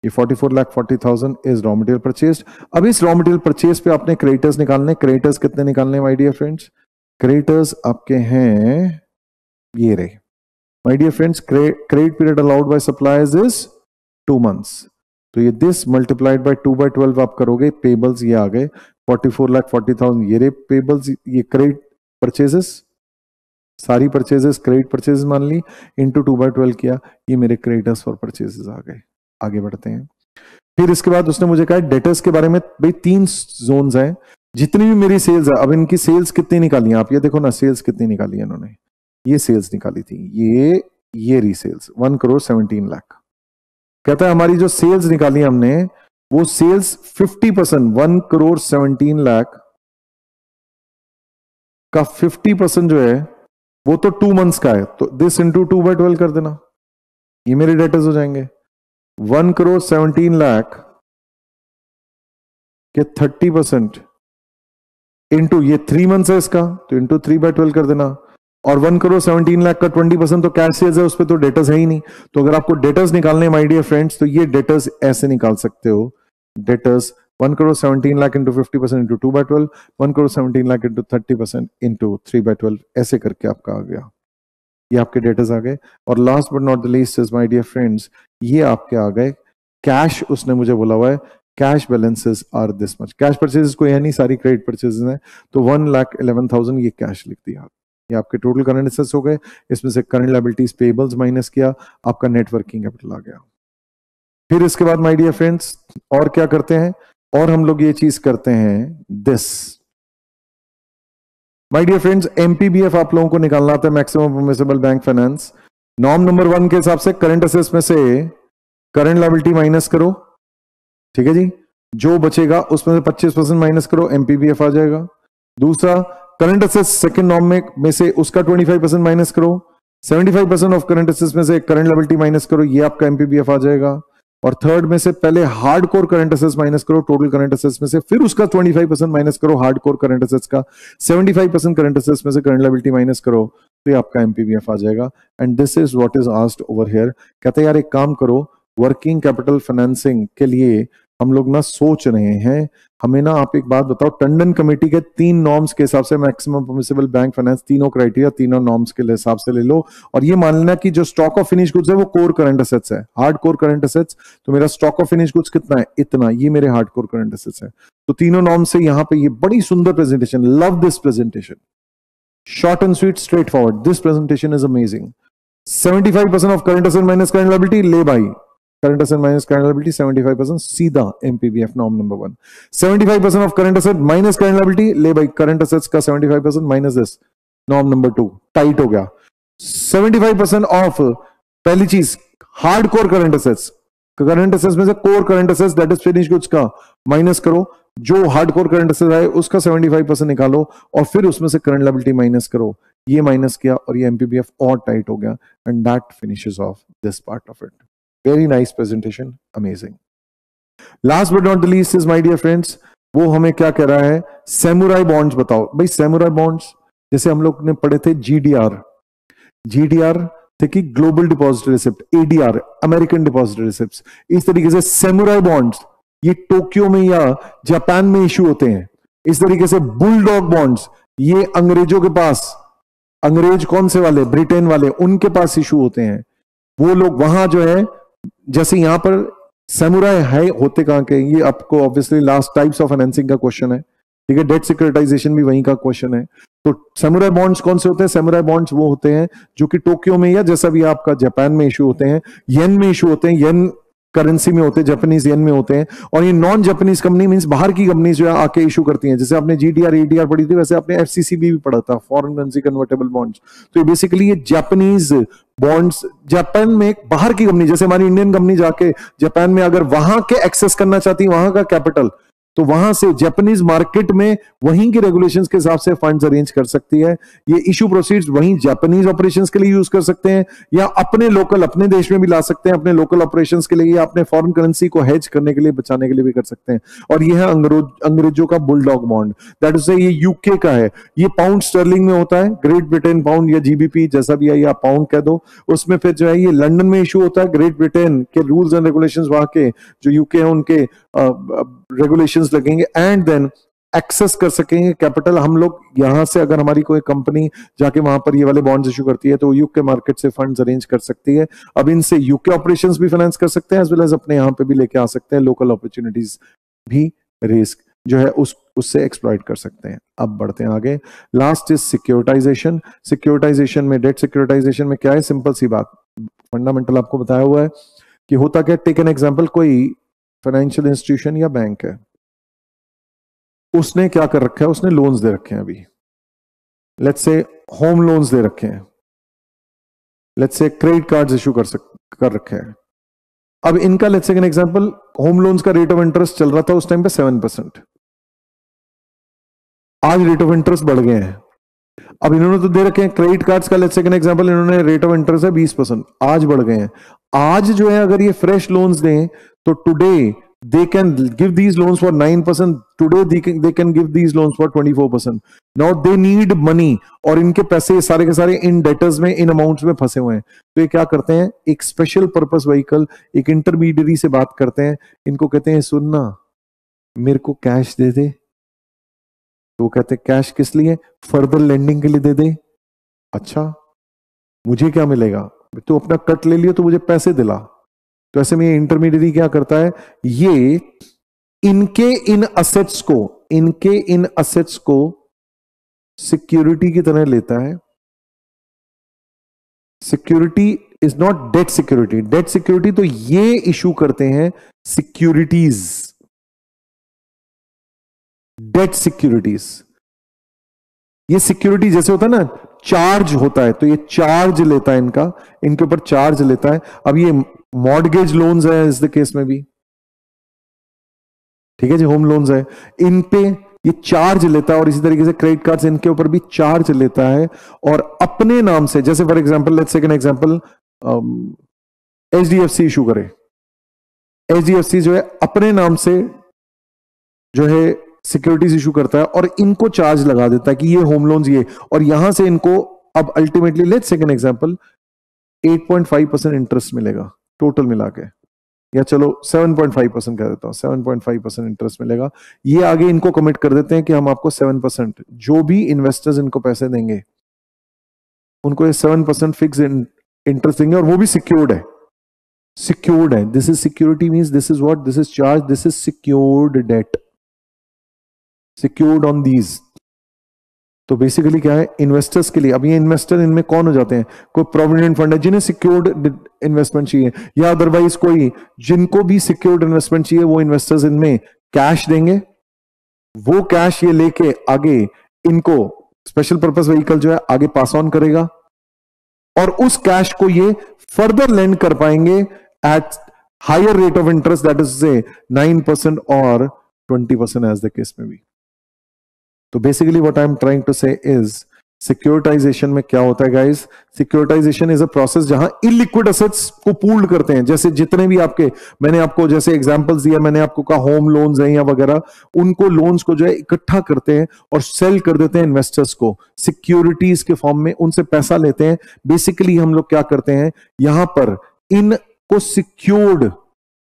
Speaker 2: ये 44,40,000 इज रॉ मटेरियल परचेज। अब इस रॉ मटेरियल परचेज पे आपने क्रेडिटर्स निकालने। क्रेडिटर्स कितने निकालने माय डियर फ्रेंड्स? क्रेडिटर्स आपके हैं ये रहे my dear friends. Credit period allowed by suppliers is 2 months, तो ये दिस मल्टीप्लाइड बाय 2/12 आप करोगे, पेबल्स ये आ गए 44,40,000, ये रे पेबल्स, ये क्रेडिट परचेजेस, सारी परचेजेस क्रेडिट परचेजेस मान ली, इंटू 2/12 किया, ये मेरे क्रेडिटर्स फॉर परचेजेस आ गए। आगे बढ़ते हैं। फिर इसके बाद उसने मुझे कहा डेटर्स के बारे में, भाई 3 जोन्स हैं, जितनी भी मेरी सेल्स है, अब इनकी सेल्स कितनी निकाली है आप ये देखो ना, सेल्स कितनी निकाली है इन्होंने, ये सेल्स निकाली थी, ये रीसेल्स 1,17,00,000। कहता है हमारी जो सेल्स निकाली हमने, वो सेल्स 50%, 1,17,00,000 का 50% जो है वो तो 2 months का है, तो दिस इंटू 2/12 कर देना, ये मेरे डेटर्स हो जाएंगे। 1,17,00,000 के 30% इंटू ये 3 months है इसका, तो इंटू 3/12 कर देना। और 1,17,00,000 का 20% तो कैश सेल्स है, उस पर तो डेटर्स है ही नहीं। तो अगर आपको डेटर्स निकालने माय डियर फ्रेंड्स, तो ये डेटर्स ऐसे निकाल सकते हो, debtors 1,17,00,000 into 50% into 2/12, 1,17,00,000 into 30% into 3/12, ऐसे करके आपका आ गया, ये आपके डेटर्स आ गए। और last but not the least is my dear friends, ये आपके आ गए कैश। उसने मुझे बोला हुआ है cash balances are this much. Cash purchases को है नहीं, सारी क्रेडिट परचेजेस हैं, तो 1,11,000 ये कैश लिख दिया। ये आपके टोटल करंट एसेट्स हो गए, इसमें से करंट लायबिलिटीज पेबल्स माइनस किया, आपका नेट वर्किंग कैपिटल आ गया। फिर इसके बाद माय डियर फ्रेंड्स और क्या करते हैं, और हम लोग ये चीज करते हैं this my dear friends, MPBF आप लोगों को निकालना आता है, maximum permissible bank finance. Norm number 1 के हिसाब से करंट एसेट्स में से करंट लायबिलिटी माइनस करो, ठीक है जी, जो बचेगा उसमें से 25% माइनस करो, एमपीबीएफ आ जाएगा। दूसरा, करंट असेट्स सेकंड नॉर्म में से उसका 25% माइनस करो, 75% ऑफ करंट असेट्स में से करंट लायबिलिटी माइनस करो, ये आपका एमपीबीएफ आ जाएगा। और थर्ड में से पहले हार्डकोर करंट असेट्स माइनस करो टोटल करंट असेट्स में से, फिर उसका 25% माइनस करो हार्डकोर करंट असेट्स का, 75% करंट असेट्स में से करंट लायबिलिटी माइनस करो, तो ये आपका एमपीबीएफ आ जाएगा। And this is what is asked over here. कहते हैं यार एक काम करो, वर्किंग कैपिटल फाइनेंसिंग के लिए हम लोग ना सोच रहे हैं, हमें ना आप एक बात बताओ, टंडन कमेटी के 3 नॉर्म्स के हिसाब से मैक्सिमम परमिसिबल बैंक फाइनेंस, तीनों क्राइटेरिया तीनों नॉर्म्स के हिसाब से ले लो, और ये मान लेना कि जो स्टॉक ऑफ फिनिश गुड्स है वो कोर करंट असेट्स है, हार्ड कोर करंट असेट्स। तो मेरा स्टॉक ऑफ फिनिश गुड्स कितना है, इतना, ये मेरे हार्ड कोर करंट असेट्स है। तो तीनों नॉर्म्स से यहां पे ये बड़ी सुंदर presentation, love this presentation, short and sweet, straightforward, this presentation is amazing. 75% of current asset minus current liability, ले भाई current asset minus current liability 75%, सीधा MPBF norm number 1। 75% of current asset minus current liability, ले भाई current assets का 75% minus this, norm number 2, tight हो गया। 75% of, पहली चीज hard core current assets, current assets में से core current assets that is finish goods का माइनस करो, जो हार्ड कोर करंट असेट्स आए उसका 75% निकालो, और फिर उसमें से करंट लायबिलिटी माइनस करो, ये माइनस किया और ये एमपीबीएफ और टाइट हो गया, and that finishes off this part of it. Very nice presentation, amazing. Last but not the least is my dear friends, वो हमें क्या कह रहा है, सैमुराई बॉन्ड्स बताओ भाई। सैमुराई बॉन्ड्स जैसे हम लोग ने पढ़े थे, जीडीआर, जीडीआर थे कि global deposit receipt, ADR American deposit receipt, इस तरीके से सैमुराई बॉन्ड्स ये टोक्यो में या जापान में इशू होते हैं। इस तरीके से बुलडॉग बॉन्ड्स ये अंग्रेजों के पास, अंग्रेज कौन से वाले, ब्रिटेन वाले, उनके पास इशू होते हैं। वो लोग वहां जो है, जैसे यहां पर सैमुराई है, होते कहां के, ये आपको obviously last types of financing का क्वेश्चन है, ठीक है, डेट सिक्योरिटाइजेशन भी वहीं का क्वेश्चन है। तो सैमुराई बॉन्ड्स कौन से होते हैं, सैमुराई बॉन्ड्स वो होते हैं जो कि टोक्यो में या जैसा भी आपका जापान में इशू होते हैं, येन में इशू होते हैं, येन करेंसी में होते हैं, जापानीज येन में होते हैं, और ये नॉन जापानीज कंपनी मींस बाहर की कंपनी जो है आके इशू करती हैं। जैसे आपने जीडीआर एडीआर पढ़ी थी, वैसे आपने एफसीसीबी भी पढ़ा था, फॉरेन करेंसी कन्वर्टेबल बॉन्ड्स। तो ये बेसिकली ये जापानीज बॉन्ड्स, जापान में बाहर की कंपनी, जैसे हमारी इंडियन कंपनी जाके जापान में अगर वहां के एक्सेस करना चाहती है, वहां का कैपिटल, तो वहां से जापानीज मार्केट में वहीं के रेगुलेशंस के हिसाब से फंड्स अरेंज कर सकती है। ये इशू प्रोसीड्स वहीं जापानीज ऑपरेशंस के लिए यूज कर सकते हैं, या अपने लोकल, अपने देश में भी ला सकते हैं अपने लोकल ऑपरेशंस के लिए, या अपने फॉरेन करेंसी को हेज करने के लिए, बचाने के लिए भी कर सकते हैं। और ये है अंग्रेजों का बुलडॉग बॉन्ड, दैट इज ये यूके का है, ये पाउंड स्टर्लिंग में होता है, ग्रेट ब्रिटेन पाउंड या जीबीपी जैसा भी है, या पाउंड कह दो। उसमें फिर जो है ये लंदन में इशू होता है, ग्रेट ब्रिटेन के रूल्स एंड रेगुलेशंस, वहां के जो यूके है उनके रेगुलेशंस लगेंगे, एंड देन एक्सेस कर सकेंगे कैपिटल। हम लोग यहां से अगर हमारी कोई कंपनी जाके वहां पर ये वाले बॉन्ड्स इशू करती है, तो यूके मार्केट से फंड्स अरेंज कर सकती है। अब इनसे यूके ऑपरेशंस भी फाइनेंस कर सकते हैं, एज वेल एज अपने यहां पे भी लेके आ सकते हैं, लोकल अपॉर्चुनिटीज भी रिस्क जो है उससे एक्सप्लॉइट कर सकते हैं। अब बढ़ते हैं आगे। Last is securitisation. सिक्योरिटाइजेशन में, डेट सिक्योरिटाइजेशन में क्या है, सिंपल सी बात, फंडामेंटल आपको बताया हुआ है कि होता क्या। टेक एन एग्जांपल, कोई फाइनेंशियल इंस्टीट्यूशन या बैंक है, उसने क्या कर रखा है, उसने लोन्स दे रखे हैं, अभी लेट्स से होम लोन्स दे रखे हैं, let's say credit cards issue कर रखे हैं। अब इनका let's say an example, home loans का रेट ऑफ इंटरेस्ट चल रहा था उस टाइम पे 7%, आज रेट ऑफ इंटरेस्ट बढ़ गए हैं। अब इन्होंने तो दे रखे हैं क्रेडिट कार्ड्स का, लेट्स से एन एग्जांपल, इन्होंने रेट ऑफ इंटरेस्ट है 20%, आज बढ़ गए हैं। आज जो है अगर ये फ्रेश लोन्स दें तो today they can give these loans for 9%, today they can give these loans for 24%. now they need money, और इनके पैसे सारे के सारे इन डेटर्स में, इन अमाउंट्स में फंसे हुए हैं। तो ये क्या करते हैं, एक स्पेशल पर्पस व्हीकल, एक इंटरमीडियरी से बात करते हैं, इनको कहते हैं सुनना मेरे को कैश दे दे, तो वो कहते हैं कैश किस लिए, फर्दर लेंडिंग के लिए दे दे। अच्छा मुझे क्या मिलेगा, तो अपना कट ले लियो तो मुझे पैसे दिला। तो ऐसे में इंटरमीडियरी क्या करता है, ये इनके इन असेट्स को सिक्योरिटी की तरह लेता है। Security is not debt security, debt security तो ये इशू करते हैं सिक्योरिटीज, डेट सिक्योरिटीज। ये सिक्योरिटी जैसे होता है ना, चार्ज होता है, तो ये चार्ज लेता है, इनके ऊपर चार्ज लेता है। अब ये मॉर्गेज लोन्स है इस द केस में भी, ठीक है जी, होम लोन्स है, इन पे ये चार्ज लेता है, और इसी तरीके से क्रेडिट कार्ड्स इनके ऊपर भी चार्ज लेता है, और अपने नाम से, जैसे for example let's take an example, HDFC issue करे, एचडीएफसी जो है अपने नाम से जो है सिक्योरिटीज इशू करता है और इनको चार्ज लगा देता है कि ये होम लोन्स ये, और यहां से इनको अब ultimately let's take an example 8.5% interest मिलेगा टोटल मिला के, या चलो 7.5% कह देता हूं, 7.5% इंटरेस्ट मिलेगा। ये आगे इनको कमिट कर देते हैं कि हम आपको 7%, जो भी इन्वेस्टर्स इनको पैसे देंगे उनको ये 7% फिक्स इंटरेस्ट देंगे, और वो भी सिक्योर्ड है, सिक्योर्ड है। This is security means this is what, this is charge, this is secured debt, secured on these. तो बेसिकली क्या है इन्वेस्टर्स के लिए, अब ये इन्वेस्टर इनमें कौन हो जाते हैं, कोई प्रोविडेंट फंड है जिन्हें सिक्योर्ड इन्वेस्टमेंट चाहिए, या अदरवाइज कोई जिनको भी सिक्योर्ड इन्वेस्टमेंट चाहिए, वो इन्वेस्टर्स इनमें कैश देंगे, वो कैश ये लेके आगे इनको स्पेशल पर्पस व्हीकल जो है आगे पास ऑन करेगा, और उस कैश को ये फर्दर लेंड कर पाएंगे at higher rate of interest, that is say 9% और 20% एज द केस में भी। तो basically what I am trying to say is securitisation में क्या होता है guys, securitisation is a process जहां इलिक्विड एसेट्स को पूल्ड करते हैं, जैसे जितने भी आपके, मैंने आपको जैसे एग्जांपल्स दिया, मैंने आपको कहा होम लोन्स हैं या वगैरह, उनको लोन्स को जो है इकट्ठा करते हैं और सेल कर देते हैं इन्वेस्टर्स को सिक्योरिटीज के फॉर्म में, उनसे पैसा लेते हैं। बेसिकली हम लोग क्या करते हैं, यहां पर इनको सिक्योर्ड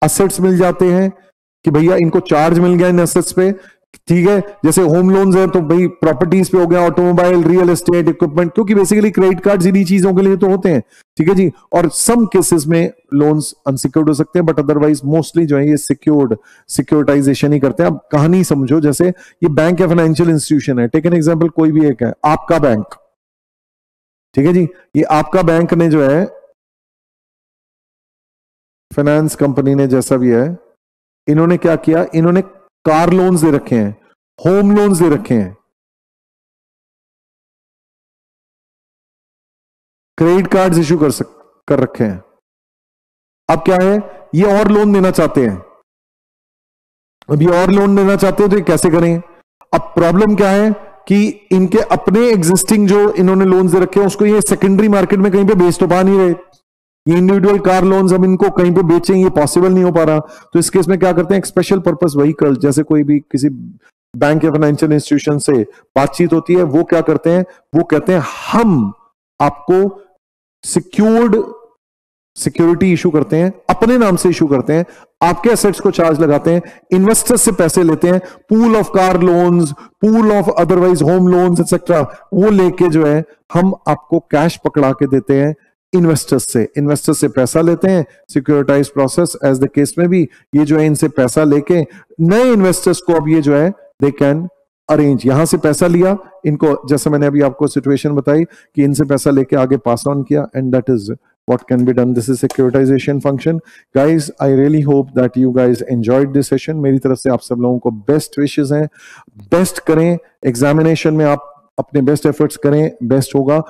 Speaker 2: एसेट्स मिल जाते हैं कि भैया इनको चार्ज मिल गया इन एसेट्स पे, ठीक है, जैसे होम लोन्स है तो भाई प्रॉपर्टीज पे हो गया, ऑटोमोबाइल, रियल एस्टेट, इक्विपमेंट, क्योंकि बेसिकली क्रेडिट कार्ड इन्हीं चीजों के लिए तो होते हैं, ठीक है जी। और सम केसेस में लोन्स अनसिक्योर्ड हो सकते हैं, बट अदरवाइज मोस्टली जो है ये सिक्योरिटाइजेशन ही करते हैं। अब कहानी समझो, जैसे ये बैंक या फाइनेंशियल इंस्टीट्यूशन है, टेक एन एग्जांपल कोई भी एक है, आपका बैंक, ठीक है जी, ये आपका बैंक ने जो है फाइनेंस कंपनी ने जैसा भी है, इन्होंने क्या किया, इन्होंने कार लोन्स दे रखे हैं, होम लोन्स दे रखे हैं, क्रेडिट कार्ड्स इशू कर रखे हैं। अब क्या है, ये और लोन देना चाहते हैं, अब ये और लोन देना चाहते हैं तो ये कैसे करें। अब प्रॉब्लम क्या है कि इनके अपने एग्जिस्टिंग जो इन्होंने लोन्स दे रखे हैं उसको ये सेकेंडरी मार्केट में कहीं पे बेच तो पा नहीं रहे, ये इंडिविजुअल कार लोन्स हम इनको कहीं पे बेचें ये पॉसिबल नहीं हो पा रहा। तो इस केस में क्या करते हैं, एक स्पेशल पर्पस व्हीकल, जैसे कोई भी किसी बैंक या फाइनेंशियल इंस्टीट्यूशन से बातचीत होती है, वो क्या करते हैं, वो कहते हैं हम आपको सिक्योरिटी इशू करते हैं, अपने नाम से इशू करते हैं, आपके एसेट्स को चार्ज लगाते हैं, इन्वेस्टर्स से पैसे लेते हैं, pool of car loans, pool of otherwise home loans etcetera, वो लेके जो है हम आपको कैश पकड़ा के देते हैं इन्वेस्टर्स से पैसा लेते हैं, securitise process as the case में भी, ये जो है इनसे पैसा लेके नए इन्वेस्टर्स को अब ये जो है दे कैन अरेंज, यहां से पैसा लिया इनको, जैसे मैंने अभी आपको सिचुएशन बताई कि इनसे पैसा लेके आगे पास ऑन किया, and that is what can be done. This is securitization function. Guys, I really hope that you guys enjoyed this session. मेरी तरफ से आप सब लोगों को बेस्ट विशेस हैं, बेस्ट करें, एग्जामिनेशन में आप अपने बेस्ट एफर्ट्स करें, बेस्ट होगा।